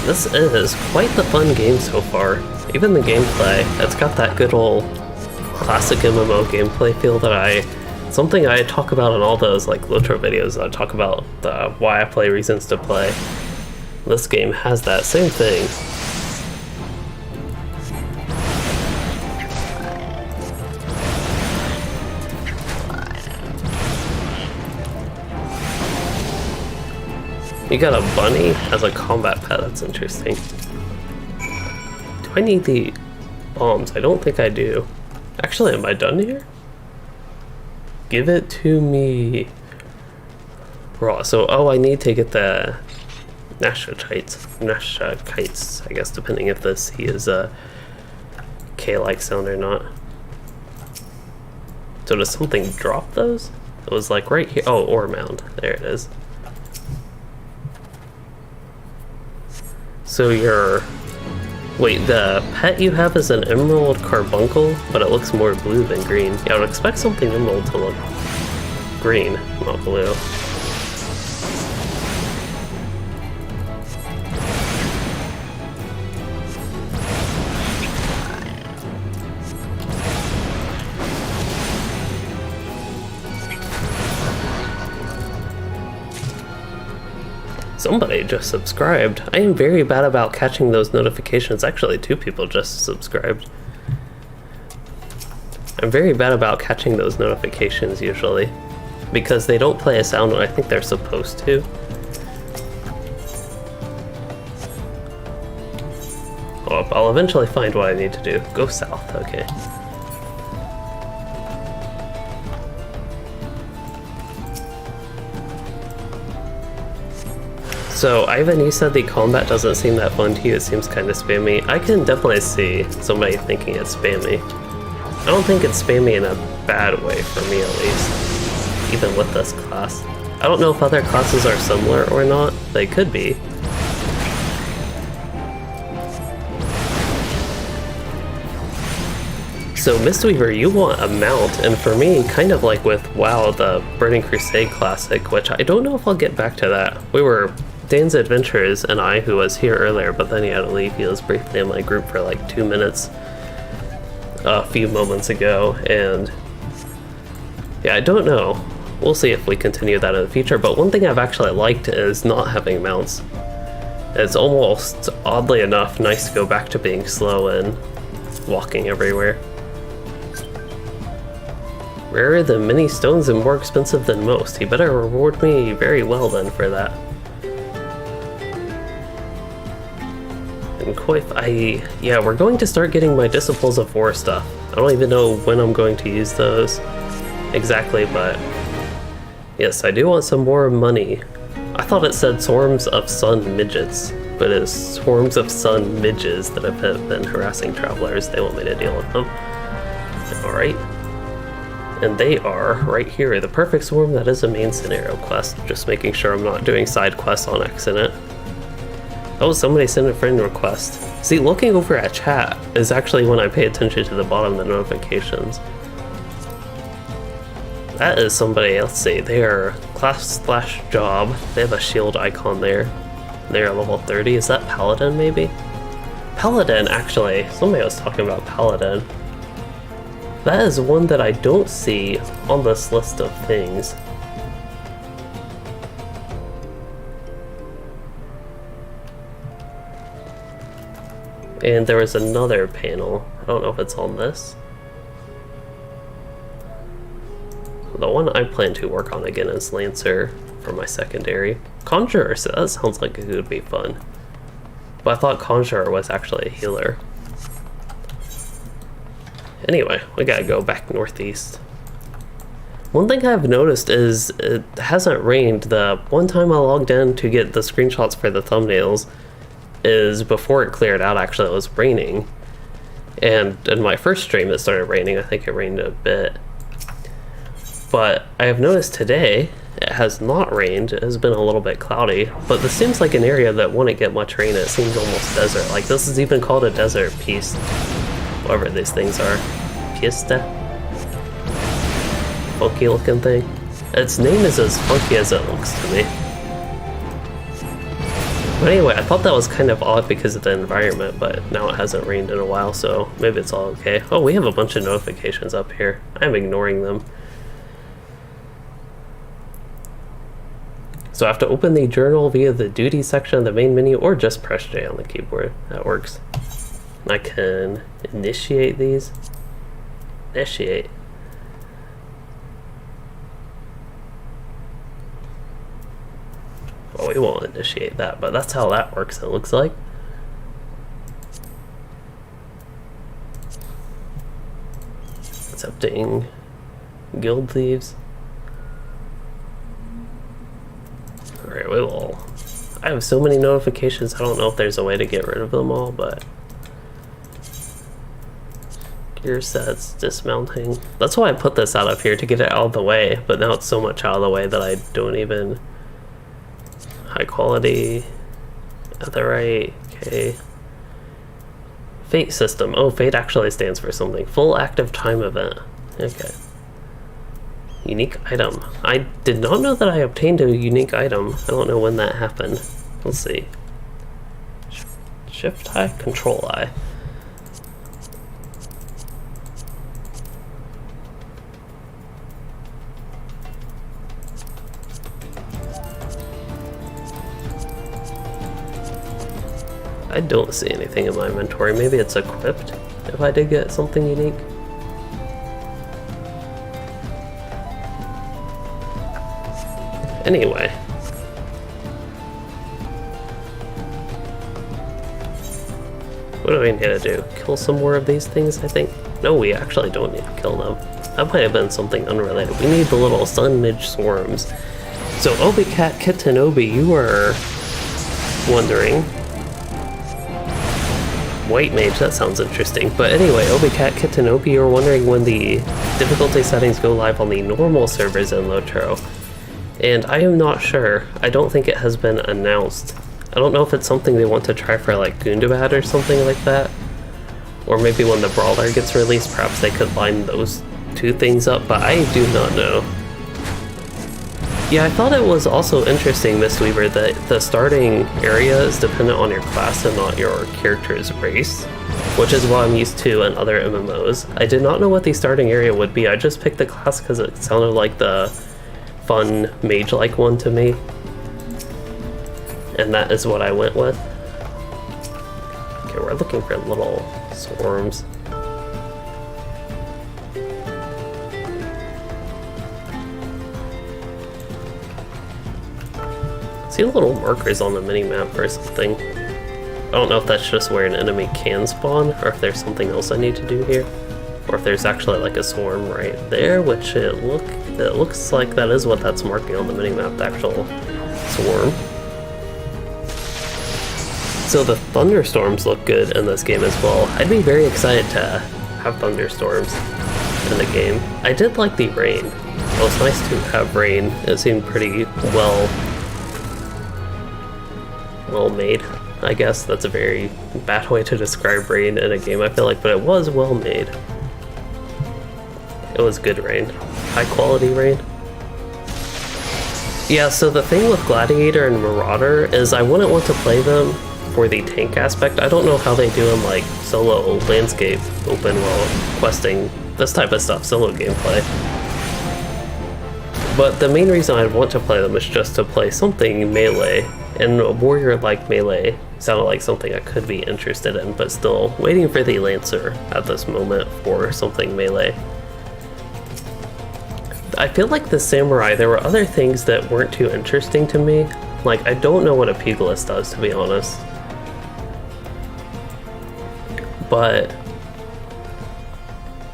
This is quite the fun game so far. Even the gameplay, it's got that good old classic MMO gameplay feel that something I talk about in all those like Lotro videos. I talk about why I play, reasons to play. This game has that same thing. You got a bunny as a combat pet, that's interesting. Do I need the bombs? I don't think I do. Actually, am I done here? Give it to me. Raw. So, oh, I need to get the Nashachites, I guess, depending if the C is a K-like sound or not. So does something drop those? It was like right here. Oh, ore mound. There it is. So wait, the pet you have is an emerald carbuncle, but it looks more blue than green. Yeah, I would expect something emerald to look green, not blue. Somebody just subscribed. I am very bad about catching those notifications. Actually, 2 people just subscribed. I'm very bad about catching those notifications usually, because they don't play a sound when I think they're supposed to. Oh, I'll eventually find what I need to do. Go south, okay. So, Ivan, you said the combat doesn't seem that fun to you, it seems kind of spammy. I can definitely see somebody thinking it's spammy. I don't think it's spammy in a bad way, for me at least, even with this class. I don't know if other classes are similar or not, they could be. So Mistweaver, you want a mount, and for me, kind of like with WoW, the Burning Crusade Classic, which I don't know if I'll get back to that. Dan's Adventures and I, who was here earlier, but then he had to leave. He was briefly in my group for like 2 minutes a few moments ago, and yeah, I don't know. We'll see if we continue that in the future, but one thing I've actually liked is not having mounts. It's almost, oddly enough, nice to go back to being slow and walking everywhere. Rarer than many stones and more expensive than most. He better reward me very well then for that. And Coif, yeah, we're going to start getting my Disciples of War stuff. I don't even know when I'm going to use those exactly, but yes, I do want some more money. I thought it said Swarms of Sun Midgets, but it's Swarms of Sun Midges that have been harassing travelers. They want me to deal with them. Alright. And they are right here, the perfect swarm. That is a main scenario quest. Just making sure I'm not doing side quests on accident. Oh, somebody sent a friend request. See, looking over at chat is actually when I pay attention to the bottom of the notifications. That is somebody, let's see, they are class/job. They have a shield icon there. They're level 30. Is that Paladin maybe? Paladin, actually. Somebody was talking about Paladin. That is one that I don't see on this list of things. And there was another panel. I don't know if it's on this. The one I plan to work on again is Lancer for my secondary. Conjurer, so that sounds like it would be fun. But I thought Conjurer was actually a healer. Anyway, we gotta go back northeast. One thing I've noticed is it hasn't rained. The one time I logged in to get the screenshots for the thumbnails is before it cleared out. Actually, it was raining. And in my first stream it started raining. I think it rained a bit. But I have noticed today it has not rained. It has been a little bit cloudy, but this seems like an area that wouldn't get much rain. It seems almost desert. Like this is even called a desert piece. Whatever these things are. Pista? Funky looking thing. Its name is as funky as it looks to me. But anyway, I thought that was kind of odd because of the environment, but now it hasn't rained in a while, so maybe it's all okay. Oh, we have a bunch of notifications up here. I'm ignoring them. So I have to open the journal via the duty section of the main menu, or just press J on the keyboard. That works. I can initiate these. Initiate. Well, we won't initiate that, but that's how that works, it looks like. Accepting guild thieves. Alright, we will. I have so many notifications, I don't know if there's a way to get rid of them all, but gear sets, dismounting. That's why I put this out up here, to get it out of the way, but now it's so much out of the way that I don't even... High quality, Etherite, okay. Fate system. Oh, Fate actually stands for something. Full active time event. Okay. Unique item. I did not know that I obtained a unique item. I don't know when that happened. Let's see. Shift I, Control I. I don't see anything in my inventory. Maybe it's equipped if I did get something unique. Anyway. What do we need to do? Kill some more of these things, I think? No, we actually don't need to kill them. That might have been something unrelated. We need the little sun midge swarms. So Obi-Cat Kitanobi, you were wondering... White Mage, that sounds interesting. But anyway, Obi-Cat Kitanobi, you're wondering when the difficulty settings go live on the normal servers in Lotro. And I am not sure. I don't think it has been announced. I don't know if it's something they want to try for like Gundabad or something like that. Or maybe when the Brawler gets released, perhaps they could line those two things up, but I do not know. Yeah, I thought it was also interesting, Mistweaver, that the starting area is dependent on your class and not your character's race, which is what I'm used to in other MMOs. I did not know what the starting area would be. I just picked the class because it sounded like the fun mage-like one to me, and that is what I went with. Okay, we're looking for little swarms. See little markers on the minimap or something. I don't know if that's just where an enemy can spawn, or if there's something else I need to do here, or if there's actually like a swarm right there, which it looks like that is what that's marking on the minimap, the actual swarm. So the thunderstorms look good in this game as well. I'd be very excited to have thunderstorms in the game. I did like the rain. It was nice to have rain. It seemed pretty well made. I guess that's a very bad way to describe rain in a game, I feel like, but it was well made. It was good rain. High quality rain. Yeah, so the thing with Gladiator and Marauder is I wouldn't want to play them for the tank aspect. I don't know how they do in like solo landscape open world questing, this type of stuff, solo gameplay. But the main reason I'd want to play them is just to play something melee, and a warrior like melee sounded like something I could be interested in, but still waiting for the Lancer at this moment for something melee. I feel like the Samurai, there were other things that weren't too interesting to me. Like, I don't know what a Pugilist does, to be honest. But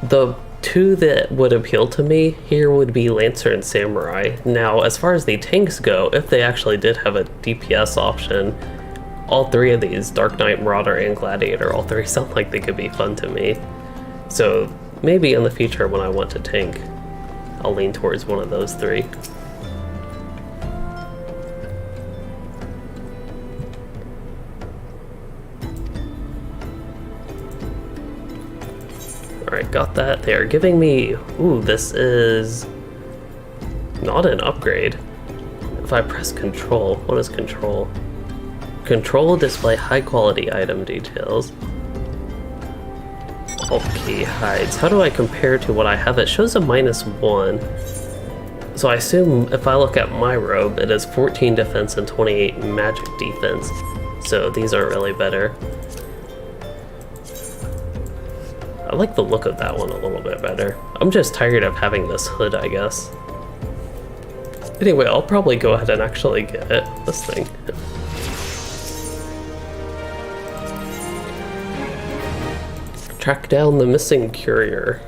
the two that would appeal to me here would be Lancer and Samurai. Now, as far as the tanks go, if they actually did have a DPS option, all three of these, Dark Knight, Marauder, and Gladiator, all three sound like they could be fun to me. So maybe in the future when I want to tank, I'll lean towards one of those three. Alright, got that. They are giving me... Ooh, this is not an upgrade. If I press control, what is control? Control display high quality item details. Alt key hides. How do I compare to what I have? It shows a -1. So I assume if I look at my robe, it is 14 defense and 28 magic defense. So these aren't really better. I like the look of that one a little bit better. I'm just tired of having this hood, I guess. Anyway, I'll probably go ahead and actually get this thing. Track down the missing courier.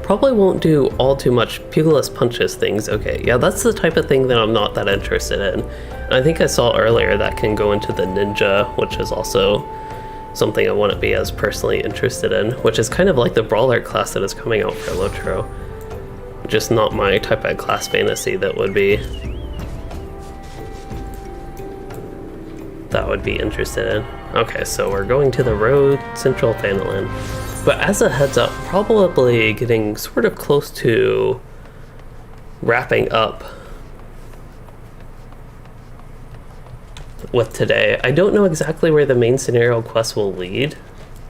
Probably won't do all too much Pugilist punches things. Okay, yeah, that's the type of thing that I'm not that interested in. And I think I saw earlier that can go into the ninja, which is also something I wouldn't be as personally interested in, which is kind of like the Brawler class that is coming out for Lotro. Just not my type of class fantasy that would be interested in. Okay, so we're going to the road, Central Thanalan. But as a heads up, probably getting sort of close to wrapping up with today. I don't know exactly where the main scenario quest will lead,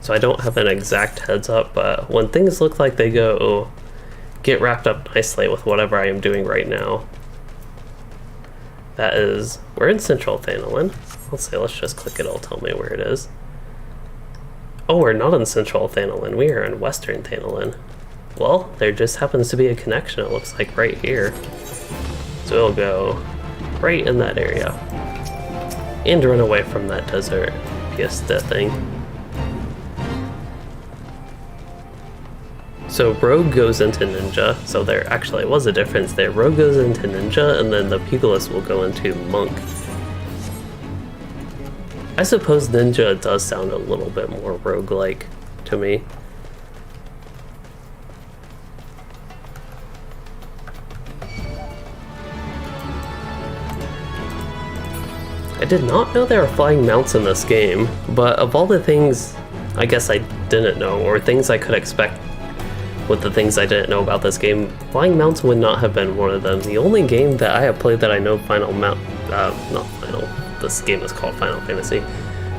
so I don't have an exact heads up, but when things look like they get wrapped up nicely with whatever I am doing right now. That is, we're in Central Thanalan. Let's just click it, it'll tell me where it is. Oh, we're not in Central Thanalan, we are in Western Thanalan. Well, there just happens to be a connection, it looks like right here. So it'll go right in that area. And run away from that desert Fiesta thing. So Rogue goes into Ninja, so there actually was a difference there. Rogue goes into Ninja, and then the Pugilist will go into Monk. I suppose Ninja does sound a little bit more roguelike to me. I did not know there were flying mounts in this game, but of all the things I guess I didn't know, or things I could expect with the things I didn't know about this game, flying mounts would not have been one of them. The only game that I have played that I know this game is called Final Fantasy,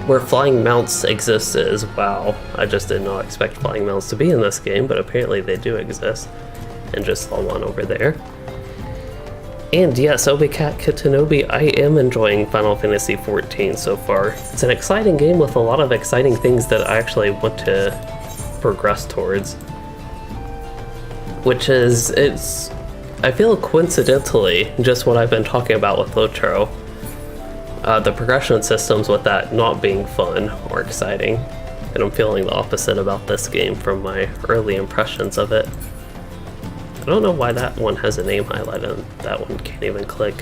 where flying mounts exist is WoW. I just did not expect flying mounts to be in this game, but apparently they do exist. And just saw one over there. And yes, Obi-Cat Kitanobi, I am enjoying Final Fantasy XIV so far. It's an exciting game with a lot of exciting things that I actually want to progress towards. Which is, I feel coincidentally, just what I've been talking about with Lotro. The progression systems with that not being fun or exciting. And I'm feeling the opposite about this game from my early impressions of it. I don't know why that one has a name highlighted and that one can't even click.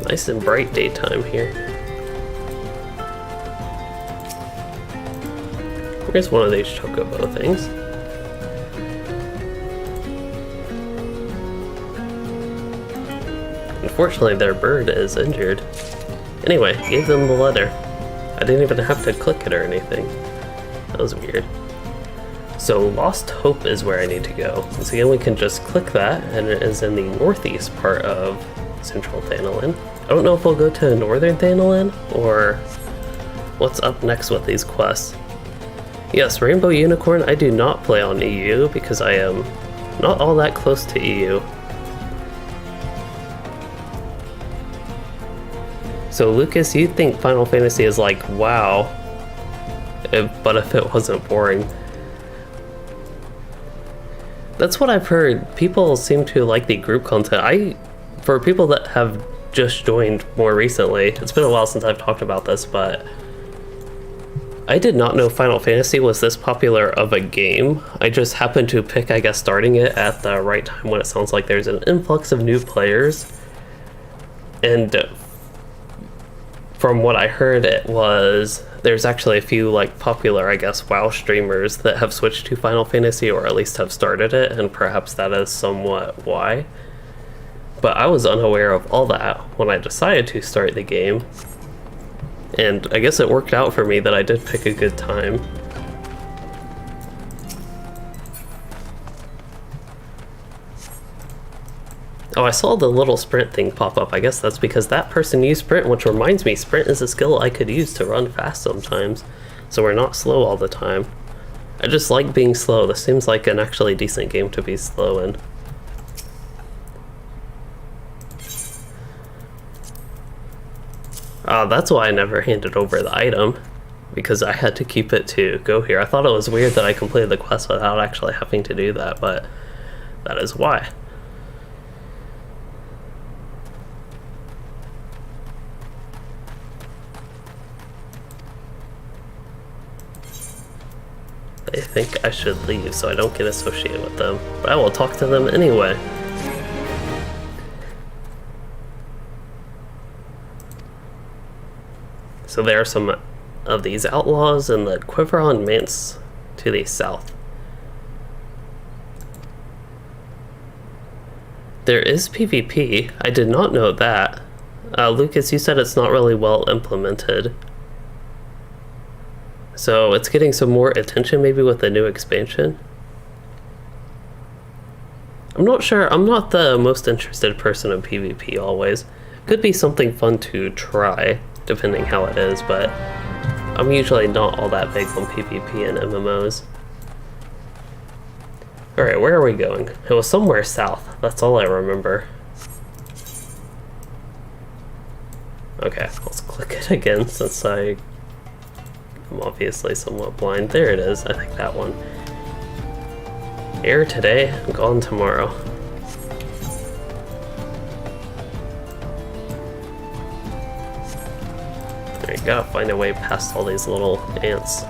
Nice and bright daytime here. Here's one of these chocobo things. Unfortunately, their bird is injured. Anyway, gave them the letter. I didn't even have to click it or anything. That was weird. So Lost Hope is where I need to go. Once again, we can just click that, and it is in the northeast part of Central Thanalan. I don't know if we'll go to Northern Thanalan, or what's up next with these quests. Yes, Rainbow Unicorn, I do not play on EU because I am not all that close to EU. So Lucas, you think Final Fantasy is like WoW, but if it wasn't boring. That's what I've heard. People seem to like the group content. For people that have just joined more recently, it's been a while since I've talked about this, but I did not know Final Fantasy was this popular of a game. I just happened to pick, I guess, starting it at the right time when it sounds like there's an influx of new players. And from what I heard, there's actually a few like popular, I guess, WoW streamers that have switched to Final Fantasy, or at least have started it, and perhaps that is somewhat why. But I was unaware of all that when I decided to start the game. And I guess it worked out for me that I did pick a good time. Oh, I saw the little sprint thing pop up. I guess that's because that person used sprint, which reminds me, sprint is a skill I could use to run fast sometimes. So we're not slow all the time. I just like being slow. This seems like an actually decent game to be slow in. That's why I never handed over the item, because I had to keep it to go here. I thought it was weird that I completed the quest without actually having to do that, but that is why. They think I should leave so I don't get associated with them, but I will talk to them anyway. So there are some of these outlaws in the Quiveron Manse to the south. There is PvP. I did not know that. Lucas, you said it's not really well implemented. So it's getting some more attention maybe with the new expansion. I'm not sure. I'm not the most interested person in PvP always. Could be something fun to try, depending how it is, but I'm usually not all that big on PvP and MMOs. Alright, where are we going? It was somewhere south. That's all I remember. Okay, let's click it again since I'm obviously somewhat blind. There it is. I think that one. Here today, gone tomorrow. You gotta find a way past all these little ants.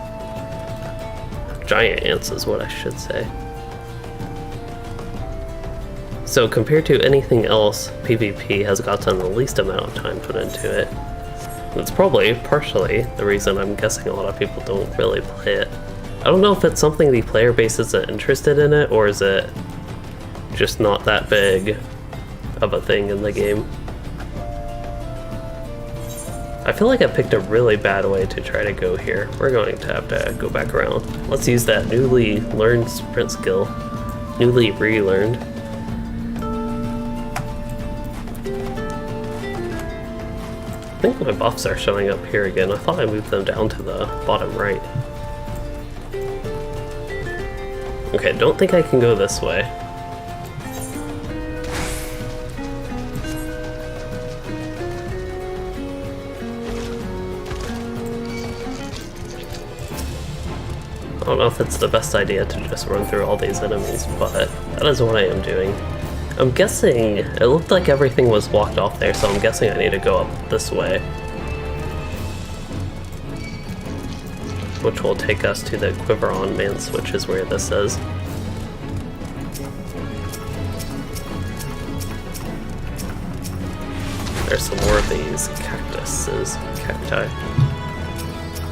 Giant ants is what I should say. So compared to anything else, PvP has gotten the least amount of time put into it. It's probably partially the reason I'm guessing a lot of people don't really play it. I don't know if it's something the player base isn't interested in it, or is it just not that big of a thing in the game. I feel like I picked a really bad way to try to go here. We're going to have to go back around. Let's use that newly learned sprint skill. Newly relearned. I think my buffs are showing up here again. I thought I moved them down to the bottom right. Okay, don't think I can go this way. I don't know if it's the best idea to just run through all these enemies, but that is what I am doing. I'm guessing, it looked like everything was blocked off there, so I'm guessing I need to go up this way. Which will take us to the Quiveron Manse, which is where this is. There's some more of these cactuses,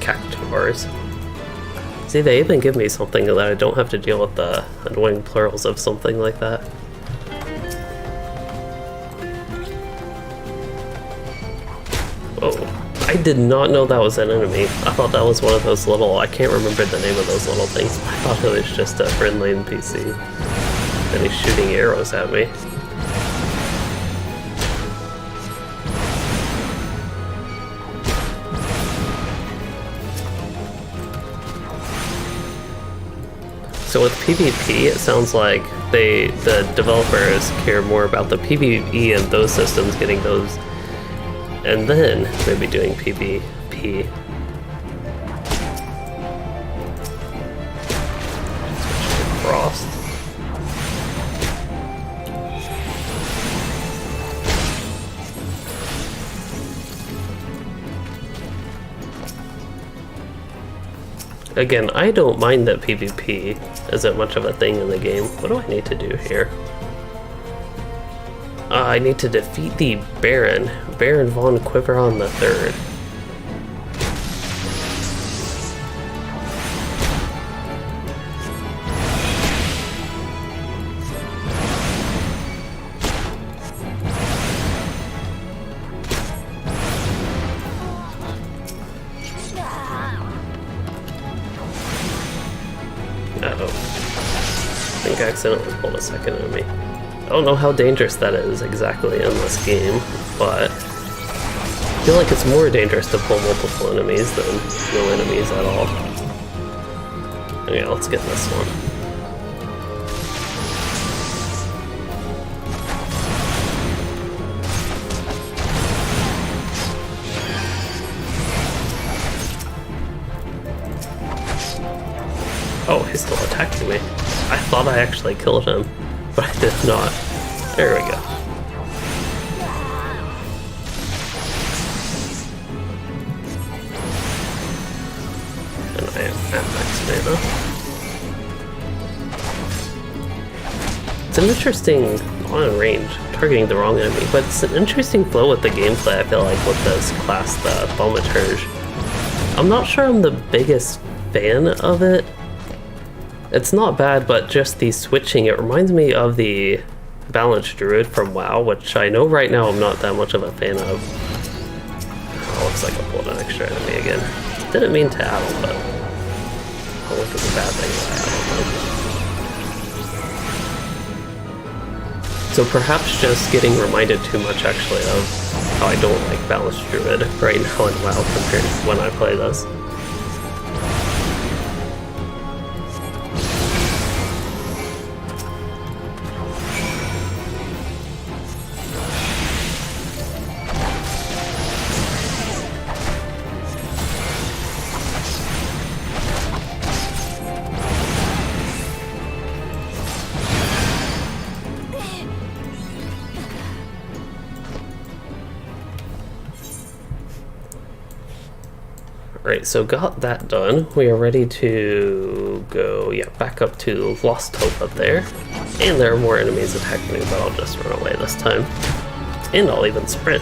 cactuars. See, they even give me something that I don't have to deal with the annoying plurals of something like that. Oh, I did not know that was an enemy. I thought that was one of those little, I can't remember the name of those little things. I thought it was just a friendly NPC. And he's shooting arrows at me. So with PvP, it sounds like the developers care more about the PvE and those systems, getting those, and then maybe doing PvP. Frost. Again, I don't mind that PvP isn't much of a thing in the game. What do I need to do here? I need to defeat the Baron von Quiveron III. Uh-oh. I think I accidentally pulled a second enemy. I don't know how dangerous that is exactly in this game, but I feel like it's more dangerous to pull multiple enemies than no enemies at all. Okay, let's get this one. Oh, he's still attacking me. I thought I actually killed him, but I did not. There we go. And I am at max mana. It's an interesting, on range, targeting the wrong enemy, but it's an interesting flow with the gameplay, I feel like, with this class, the Thaumaturge. I'm not sure I'm the biggest fan of it. It's not bad, but just the switching, it reminds me of the Balanced Druid from WoW, which I know right now I'm not that much of a fan of. Oh, looks like I pulled an extra enemy again. Didn't mean to add them, but I don't think it's a bad thing that I add them. So perhaps just getting reminded too much actually of how I don't like Balanced Druid right now in WoW compared to when I play this. Alright, so got that done. We are ready to go, back up to Lost Hope up there. And there are more enemies attacking me, but I'll just run away this time. And I'll even sprint.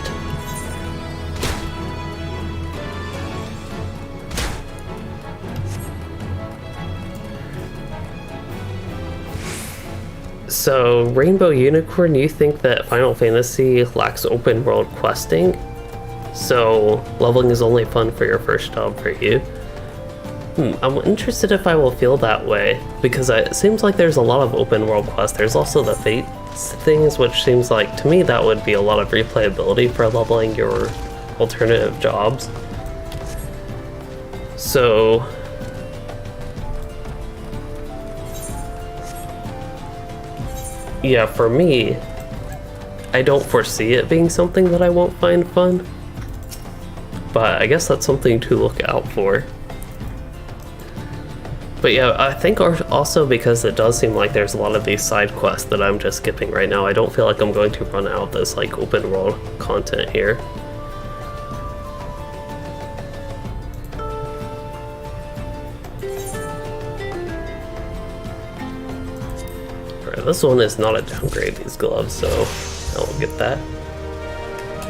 So, Rainbow Unicorn, you think that Final Fantasy lacks open world questing? So, leveling is only fun for your first job for you? I'm interested if I will feel that way, because it seems like there's a lot of open world quests. There's also the fate things, which seems like, to me, that would be a lot of replayability for leveling your alternative jobs. So, yeah, for me, I don't foresee it being something that I won't find fun, but I guess that's something to look out for. But yeah, I think also because it does seem like there's a lot of these side quests that I'm just skipping right now, I don't feel like I'm going to run out of this like open world content here. Alright, this one is not a downgrade, these gloves, so I will get that.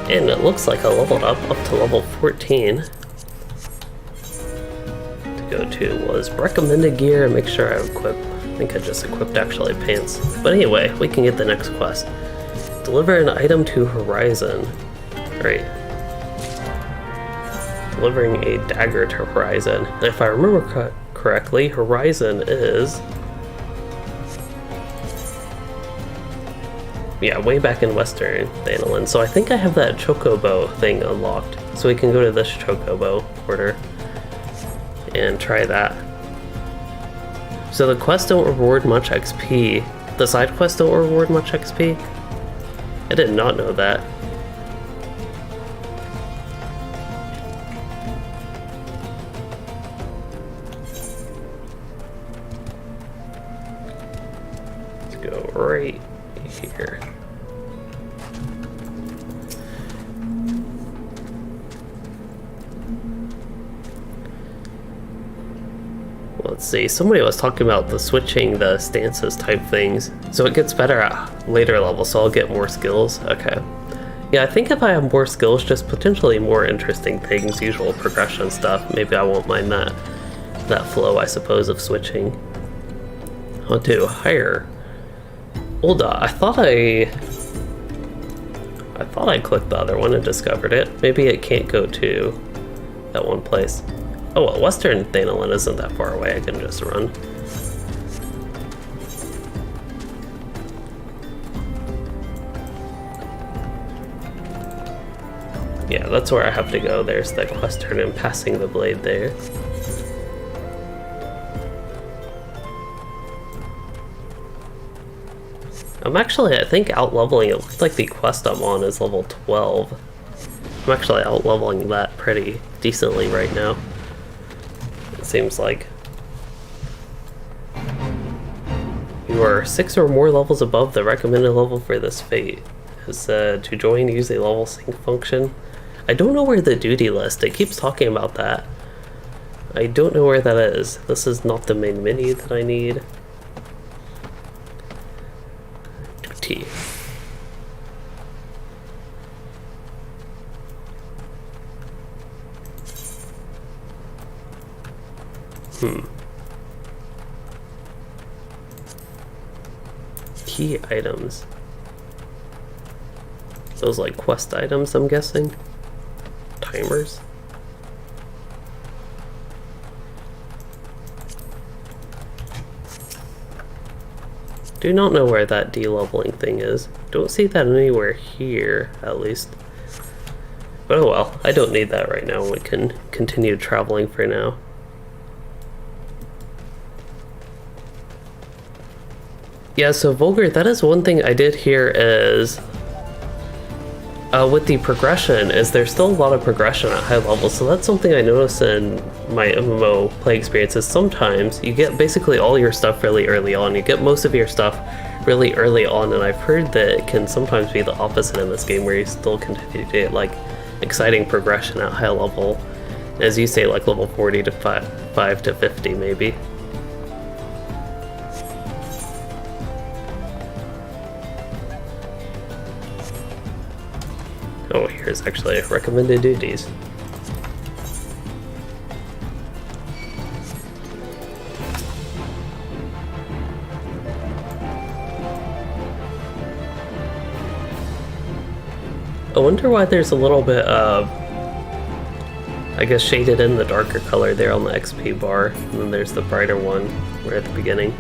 And it looks like I leveled up to level 14. Go to was recommended gear and make sure I equip. I think I just equipped actually pants. But anyway, we can get the next quest. Deliver an item to Horizon. Right. Delivering a dagger to Horizon. And if I remember correctly, Horizon is... yeah, way back in Western Thanalan. So I think I have that Chocobo thing unlocked. So we can go to this Chocobo order and try that. So the quests don't reward much XP. The side quests don't reward much XP? I did not know that. Let's go right here. Let's see, somebody was talking about the switching the stances type things. So it gets better at later levels, so I'll get more skills. Okay. Yeah, I think if I have more skills, just potentially more interesting things, usual progression stuff, maybe I won't mind that flow, I suppose, of switching. I'll do higher. Hold on, I thought I clicked the other one and discovered it. Maybe it can't go to that one place. Oh well, Western Thanalan isn't that far away, I can just run. Yeah, that's where I have to go. There's the quest turn and passing the blade there. I'm actually, I think, out-leveling. It looks like the quest I'm on is level 12. I'm actually out-leveling that pretty decently right now. It seems like. You are 6 or more levels above the recommended level for this fate. It said to join, use a level sync function. I don't know where the duty list, it keeps talking about that. I don't know where that is. This is not the main menu that I need. Duty. Key items. Those like quest items, I'm guessing. Timers. Do not know where that de-leveling thing is. Don't see that anywhere here, at least. But oh well, I don't need that right now. We can continue traveling for now. Yeah, so Vulgar, that is one thing I did hear is, with the progression, is there's still a lot of progression at high levels, so that's something I noticed in my MMO play experiences. Sometimes you get basically all your stuff really early on, you get most of your stuff really early on, and I've heard that it can sometimes be the opposite in this game, where you still continue to get like exciting progression at high level As you say, like level 40 to 5 to 50 maybe. Oh, here's actually recommended duties. I wonder why there's a little bit of, I guess, shaded in the darker color there on the XP bar, and then there's the brighter one right at the beginning.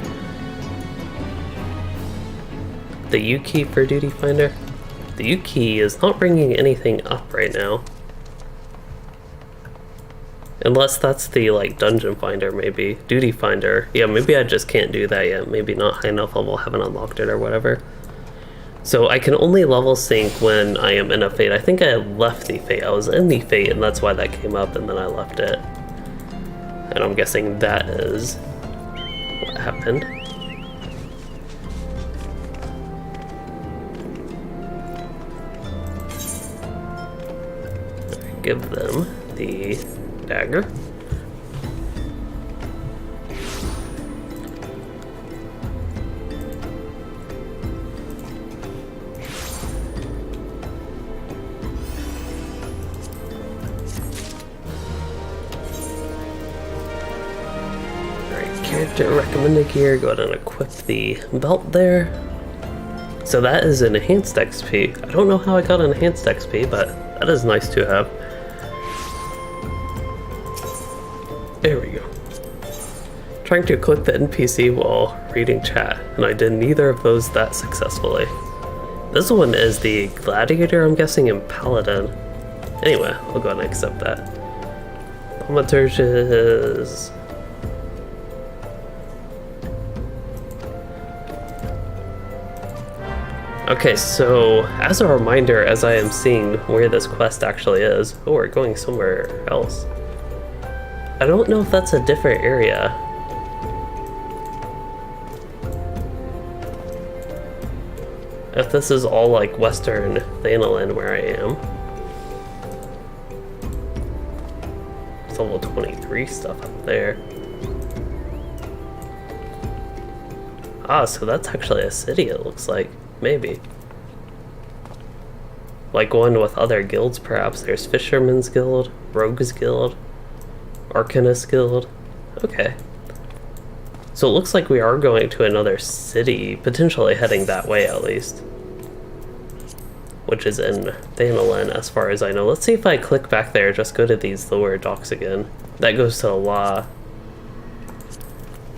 The U key for Duty Finder? The U key is not bringing anything up right now. Unless that's the, like, Dungeon Finder, maybe. Duty Finder. Yeah, maybe I just can't do that yet. Maybe not high enough level, haven't unlocked it or whatever. So I can only level sync when I am in a fate. I think I left the fate. I was in the fate, and that's why that came up, and then I left it. And I'm guessing that is what happened. Give them the dagger. Character recommended gear, go ahead and equip the belt there. So that is enhanced XP. I don't know how I got enhanced XP, but that is nice to have. There we go. Trying to click the NPC while reading chat, and I did neither of those that successfully. This one is the Gladiator, I'm guessing, and Paladin. Anyway, I'll go ahead and accept that. Thaumaturge is... Okay, so as a reminder, as I am seeing where this quest actually is... Oh, we're going somewhere else. I don't know if that's a different area. If this is all like Western Thanalan where I am. It's level 23 stuff up there. Ah, so that's actually a city, it looks like. Maybe. Like one with other guilds, perhaps. There's Fisherman's Guild, Rogue's Guild, Arcanist Guild. Okay. So it looks like we are going to another city, potentially heading that way at least. Which is in Thanalan, as far as I know. Let's see if I click back there, just go to these lower docks again. That goes to La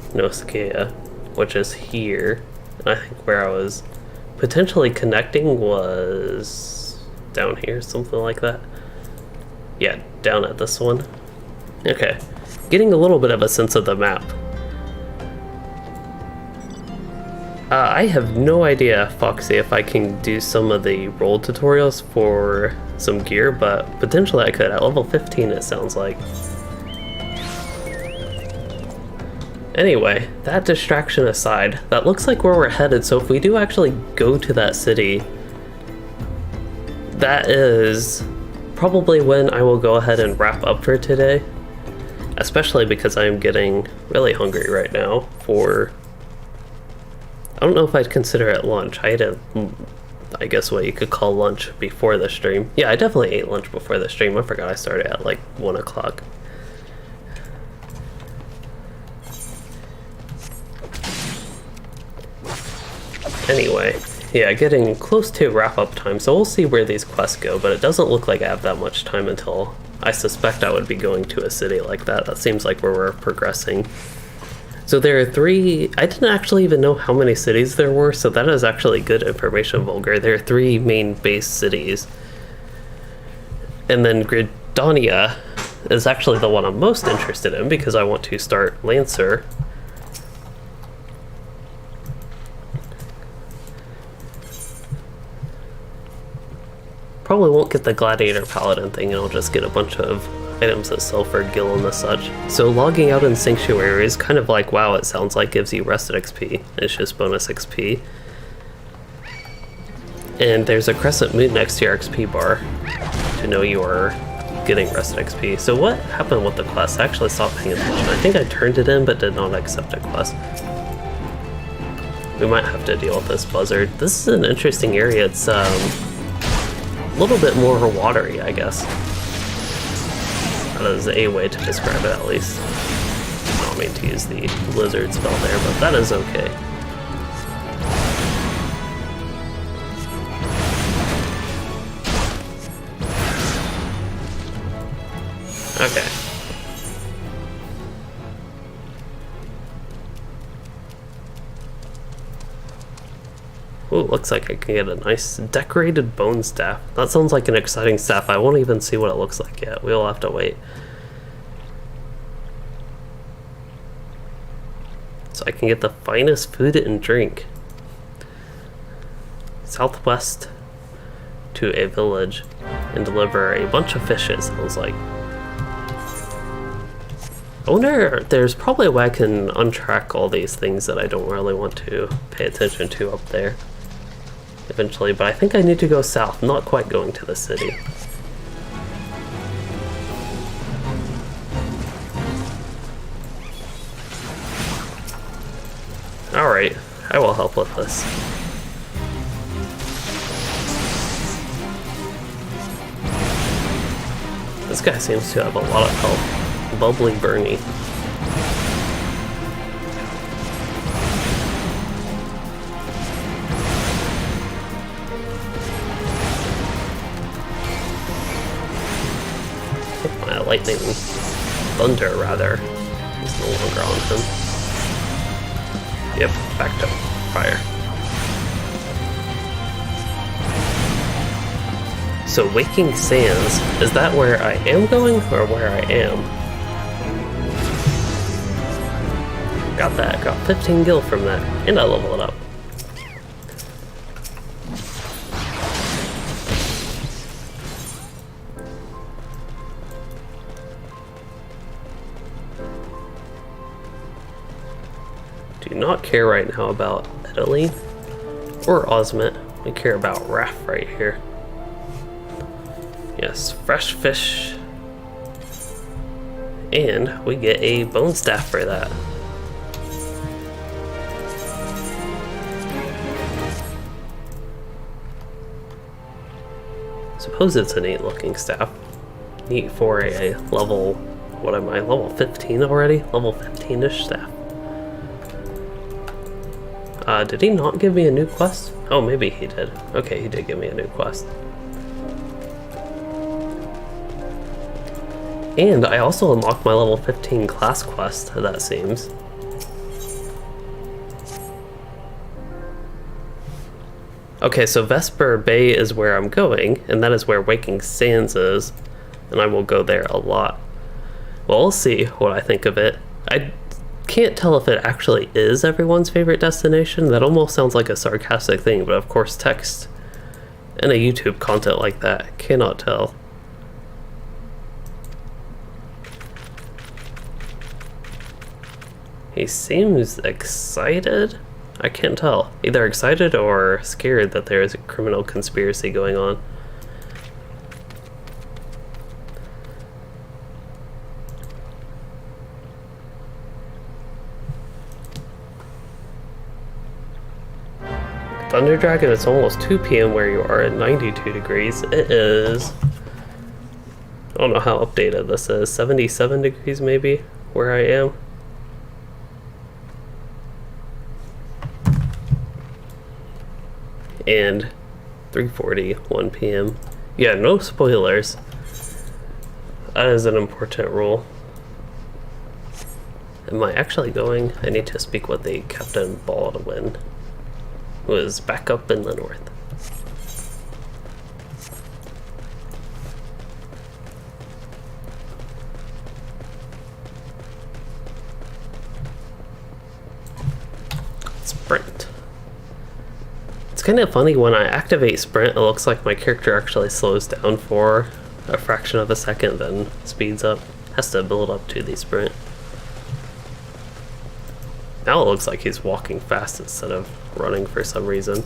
Noscea, which is here. And I think where I was potentially connecting was down here, something like that. Yeah, down at this one. Okay, getting a little bit of a sense of the map. I have no idea, Foxy, if I can do some of the role tutorials for some gear, but potentially I could. At level 15 it sounds like. Anyway, that distraction aside, that looks like where we're headed, so if we do actually go to that city, that is probably when I will go ahead and wrap up for today. Especially because I'm getting really hungry right now for... I don't know if I'd consider it lunch. I had I guess what you could call lunch before the stream. Yeah, I definitely ate lunch before the stream. I forgot I started at like 1 o'clock. Anyway, yeah, getting close to wrap-up time, so we'll see where these quests go, but it doesn't look like I have that much time until I suspect I would be going to a city like that. That seems like where we're progressing. So there are 3... I didn't actually even know how many cities there were, so that is actually good information, Vulgar. There are 3 main base cities. And then Gridania is actually the one I'm most interested in because I want to start Lancer. Probably won't get the Gladiator Paladin thing, and I'll just get a bunch of items that sell for Gil and the such. So logging out in Sanctuary is kind of like WoW, it sounds like, gives you rested XP. It's just bonus XP. And there's a crescent moon next to your XP bar to know you are getting rest XP. So what happened with the quest? I actually stopped paying attention. I think I turned it in but did not accept a quest. We might have to deal with this buzzard. This is an interesting area. It's a little bit more watery, I guess. That is a way to describe it, at least. I don't mean to use the lizard spell there, but that is okay. Okay. Ooh, looks like I can get a nice decorated bone staff. That sounds like an exciting staff. I won't even see what it looks like yet. We'll have to wait. So I can get the finest food and drink. Southwest to a village and deliver a bunch of fishes, sounds like. I wonder, there's probably a way I can untrack all these things that I don't really want to pay attention to up there eventually, but I think I need to go south, not quite going to the city. Alright, I will help with this. This guy seems to have a lot of health. Bubbly Bernie. My lightning, thunder rather, is no longer on him. Yep, back to fire. So Waking Sands, is that where I am going or where I am? Got that, got 15 gil from that, and I level it up. Do not care right now about Italy or Osmond. We care about Raff right here. Yes, fresh fish. And we get a bone staff for that. Suppose it's a neat looking staff. Neat for a level, what am I, level 15 already? Level 15-ish staff. Did he not give me a new quest? Oh, maybe he did. Okay, he did give me a new quest. And I also unlocked my level 15 class quest, that seems. Okay, so Vesper Bay is where I'm going, and that is where Waking Sands is, and I will go there a lot. Well, we'll see what I think of it. I can't tell if it actually is everyone's favorite destination. That almost sounds like a sarcastic thing, but of course text and a YouTube content like that cannot tell. He seems excited? I can't tell. Either excited or scared that there is a criminal conspiracy going on. Thunder Dragon, it's almost 2 p.m. where you are at 92 degrees. It is, I don't know how updated this is, 77 degrees maybe, where I am. And 3:40, 1 p.m. Yeah, no spoilers. That is an important rule. Am I actually going? I need to speak with the Captain Baldwin, who is back up in the north. Sprint. It's kind of funny, when I activate sprint, it looks like my character actually slows down for a fraction of a second, then speeds up. Has to build up to the sprint. Now it looks like he's walking fast instead of running for some reason.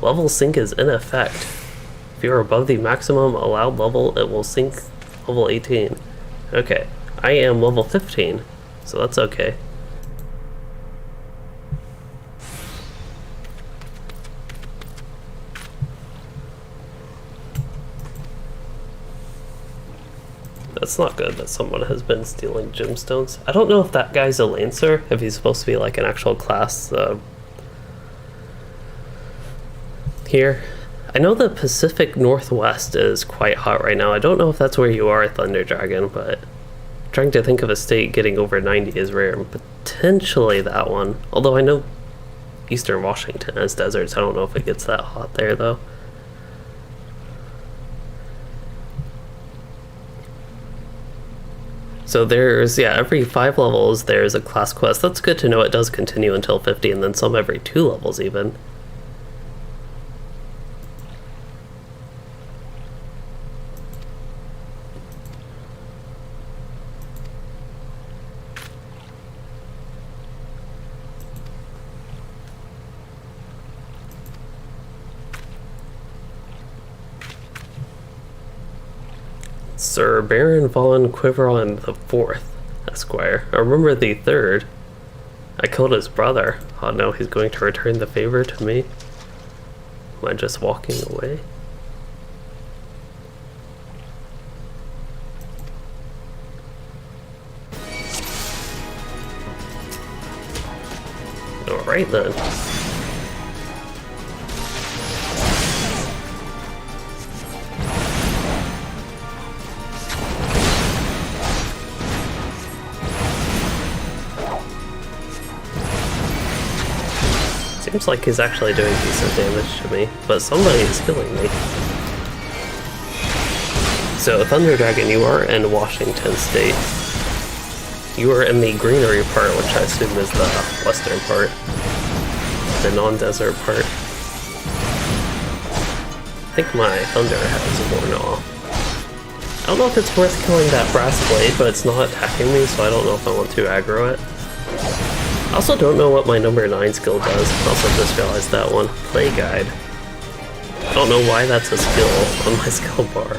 Level sync is in effect. If you're above the maximum allowed level, it will sink level 18. Okay, I am level 15, so that's okay. That's not good that someone has been stealing gemstones. I don't know if that guy's a Lancer, if he's supposed to be like an actual class here. I know the Pacific Northwest is quite hot right now. I don't know if that's where you are, Thunder Dragon, but trying to think of a state getting over 90 is rare. Potentially that one. Although I know Eastern Washington has deserts. I don't know if it gets that hot there, though. So there's, yeah, every 5 levels there's a class quest. That's good to know. It does continue until 50, and then some every 2 levels even. Sir Baron von Quiveron the Fourth, Esquire. I remember the third. I killed his brother. Oh no, he's going to return the favor to me. Am I just walking away? Alright then. Seems like he's actually doing decent damage to me, but somebody is killing me. So, Thunder Dragon, you are in Washington State. You are in the greenery part, which I assume is the western part. The non-desert part. I think my thunder has worn off. I don't know if it's worth killing that brass blade, but it's not attacking me, so I don't know if I want to aggro it. I also don't know what my number 9 skill does. Also just realized that one. Play Guide. I don't know why that's a skill on my skill bar.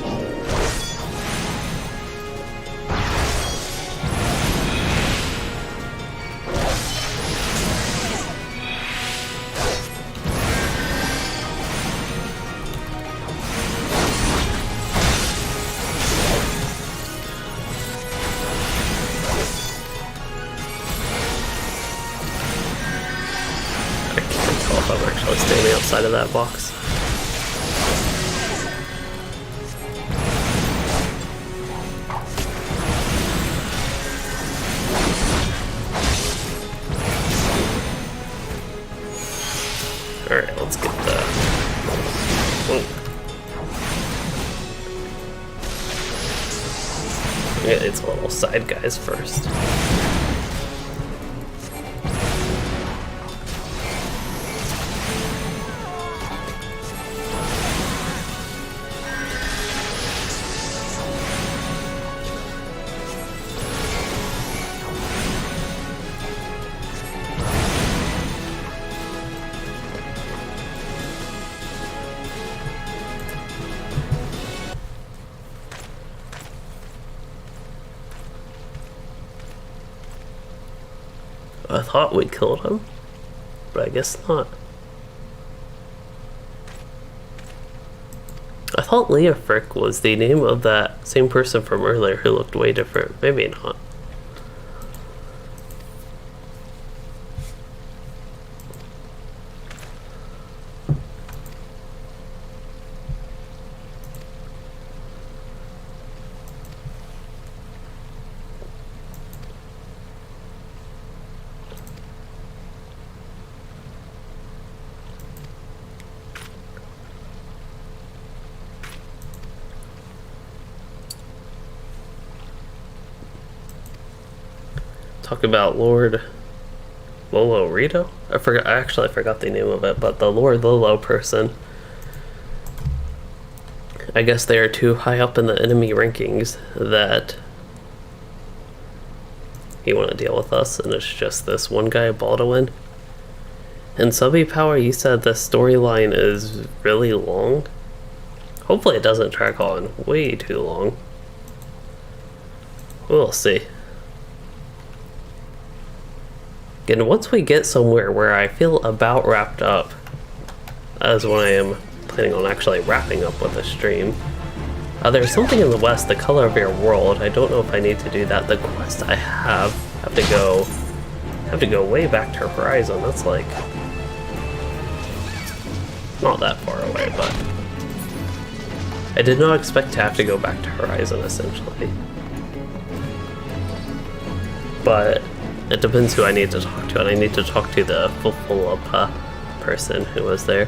I'm actually standing outside of that box. Alright, let's get the... Yeah, it's little side guys first. I thought we killed him, but I guess not. I thought Leofric was the name of that same person from earlier who looked way different. Maybe not. Talk about Lord Lolo Rito? I forgot the name of it, but the Lord Lolo person. I guess they are too high up in the enemy rankings that he want to deal with us, and it's just this one guy, Baldwin. And Subby Power, you said the storyline is really long. Hopefully it doesn't drag on way too long. We'll see. Again, once we get somewhere where I feel about wrapped up, that is when I am planning on actually wrapping up with the stream. There's something in the west, the color of your world. I don't know if I need to do that. The quest I have to go way back to Horizon. That's like not that far away, but I did not expect to have to go back to Horizon essentially. But it depends who I need to talk to, and I need to talk to the Fufulapa person who was there.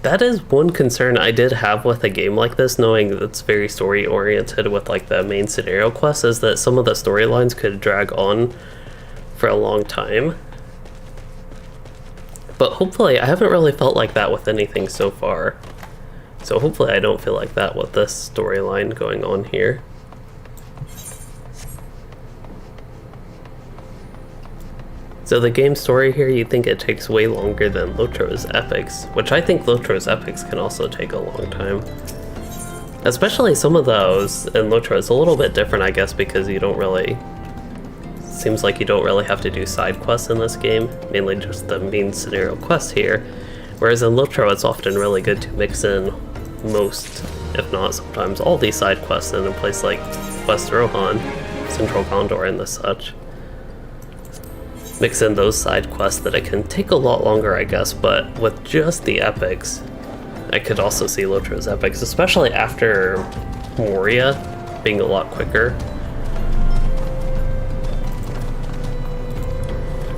That is one concern I did have with a game like this, knowing that it's very story oriented with like the main scenario quests, is that some of the storylines could drag on for a long time. But hopefully, I haven't really felt like that with anything so far. So hopefully I don't feel like that with this storyline going on here. So the game story here, you think it takes way longer than Lotro's Epics, which I think Lotro's Epics can also take a long time. Especially some of those in Lotro, it's a little bit different, I guess, because you don't really... Seems like you don't really have to do side quests in this game, mainly just the main scenario quests here. Whereas in Lotro, it's often really good to mix in most, if not sometimes, all these side quests in a place like West Rohan, Central Gondor, and the such. Mix in those side quests that it can take a lot longer, I guess, but with just the epics, I could also see Lotro's Epics, especially after Moria, being a lot quicker.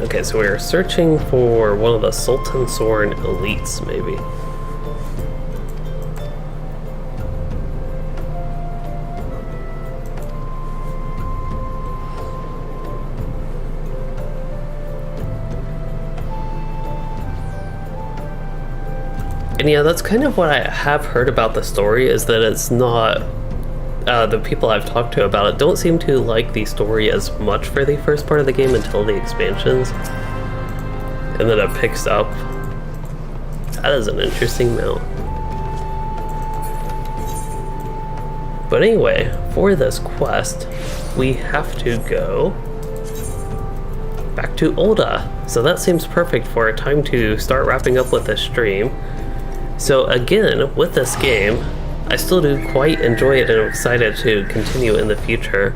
Okay, so we're searching for one of the Sultan Soren elites, maybe. And yeah, that's kind of what I have heard about the story, is that it's not... the people I've talked to about it don't seem to like the story as much for the first part of the game until the expansions. And then it picks up. That is an interesting mount. But anyway, for this quest, we have to go back to Ul'dah. So that seems perfect for a time to start wrapping up with this stream. So again, with this game, I still do quite enjoy it and I'm excited to continue in the future.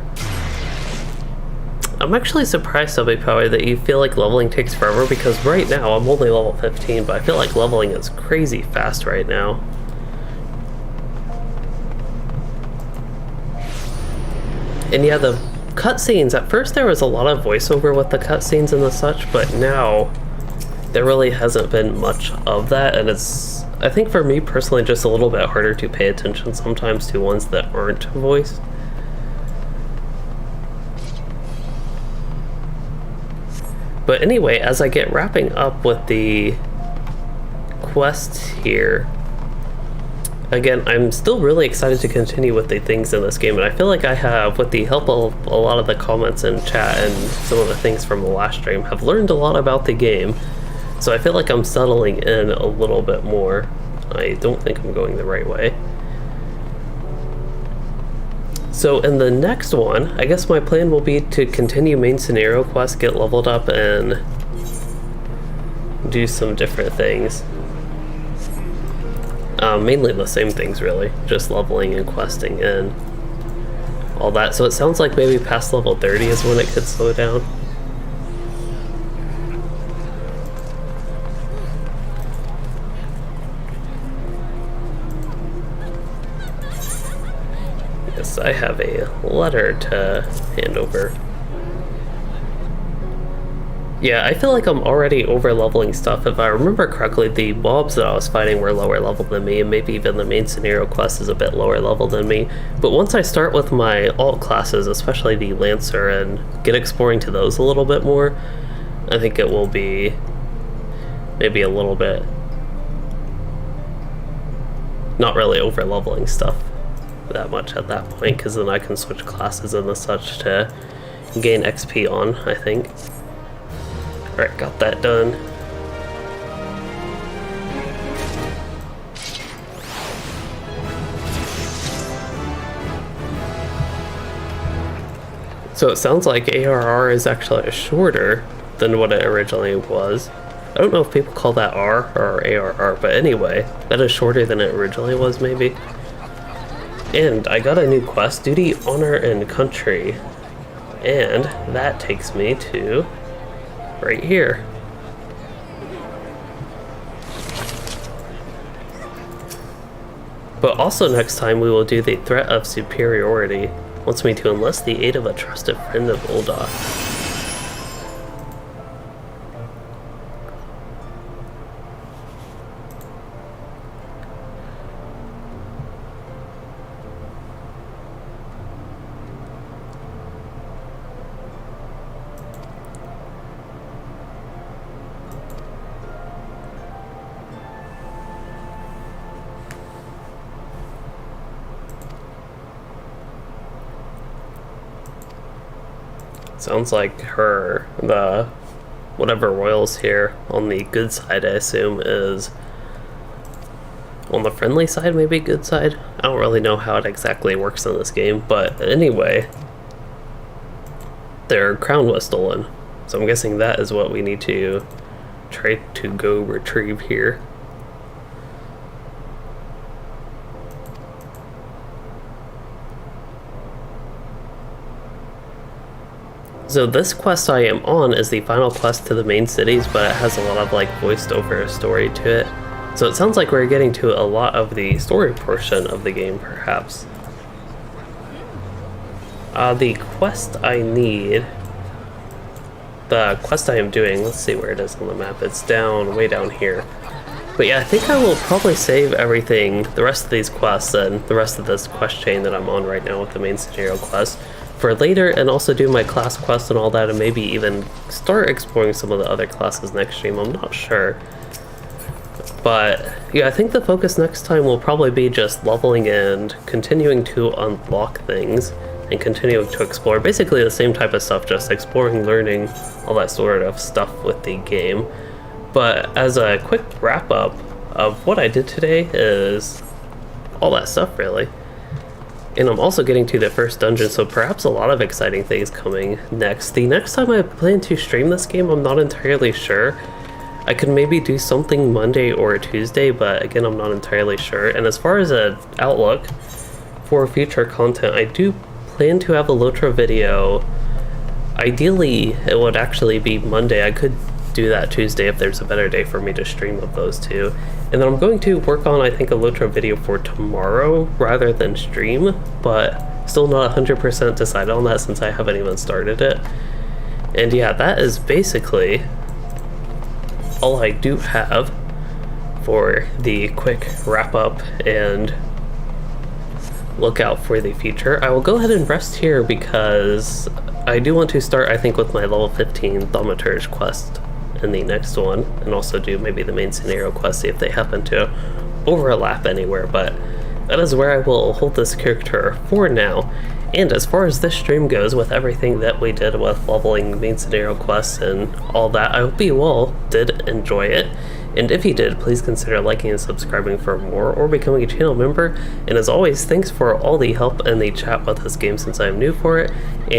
I'm actually surprised, Subby that you feel like leveling takes forever, because right now I'm only level 15, but I feel like leveling is crazy fast right now. And yeah, the cutscenes, at first there was a lot of voiceover with the cutscenes and the such, but now there really hasn't been much of that, and it's, I think for me personally, just a little bit harder to pay attention sometimes to ones that aren't voiced. But anyway, as I get wrapping up with the quests here, again, I'm still really excited to continue with the things in this game, and I feel like I have, with the help of a lot of the comments in chat and some of the things from the last stream, have learned a lot about the game. So I feel like I'm settling in a little bit more. I don't think I'm going the right way. So in the next one, I guess my plan will be to continue main scenario quests, get leveled up, and do some different things. Mainly the same things, really. Just leveling and questing and all that. So it sounds like maybe past level 30 is when it could slow down. Yes, I have a letter to hand over. Yeah, I feel like I'm already over-leveling stuff. If I remember correctly, the mobs that I was fighting were lower level than me, and maybe even the main scenario quest is a bit lower level than me. But once I start with my alt classes, especially the Lancer, and get exploring to those a little bit more, I think it will be maybe a little bit not really over-leveling stuff that much at that point, because then I can switch classes and the such to gain XP on, I think. Alright, got that done. So it sounds like ARR is actually shorter than what it originally was. I don't know if people call that R or ARR, but anyway, that is shorter than it originally was, maybe. And I got a new quest, Duty, Honor, and Country. And that takes me to right here. But also next time we will do the Threat of Superiority. Wants me to enlist the aid of a trusted friend of Ulda. Sounds like the whatever royals here on the good side, I assume, is on the friendly side, maybe good side? I don't really know how it exactly works in this game, but anyway, their crown was stolen. So I'm guessing that is what we need to try to go retrieve here. So this quest I am on is the final quest to the main cities, but it has a lot of like voiced over story to it. So it sounds like we're getting to a lot of the story portion of the game, perhaps. The quest I need, the quest I am doing, let's see where it is on the map. It's down, way down here. But yeah, I think I will probably save everything, the rest of these quests and the rest of this quest chain that I'm on right now with the main scenario quest, for later, and also do my class quest and all that, and maybe even start exploring some of the other classes next stream. I'm not sure. But yeah, I think the focus next time will probably be just leveling and continuing to unlock things and continuing to explore. Basically the same type of stuff, just exploring, learning, all that sort of stuff with the game. But as a quick wrap up of what I did today is all that stuff, really. And I'm also getting to the first dungeon, so perhaps a lot of exciting things coming next. The next time I plan to stream this game, I'm not entirely sure. I could maybe do something Monday or Tuesday, but again, I'm not entirely sure. And as far as an outlook for future content, I do plan to have a Lotra video. Ideally, it would actually be Monday. I could do that Tuesday if there's a better day for me to stream of those two. And then I'm going to work on, I think, a Lotra video for tomorrow rather than stream, but still not 100% decided on that since I haven't even started it. And yeah, that is basically all I do have for the quick wrap up and look out for the future. I will go ahead and rest here because I do want to start, I think, with my level 15 Thaumaturge quest in the next one, and also do maybe the main scenario quest, see if they happen to overlap anywhere. But that is where I will hold this character for now. And as far as this stream goes, with everything that we did with leveling, main scenario quests, and all that, I hope you all did enjoy it. And if you did, please consider liking and subscribing for more, or becoming a channel member. And as always, thanks for all the help and the chat with this game since I'm new for it. And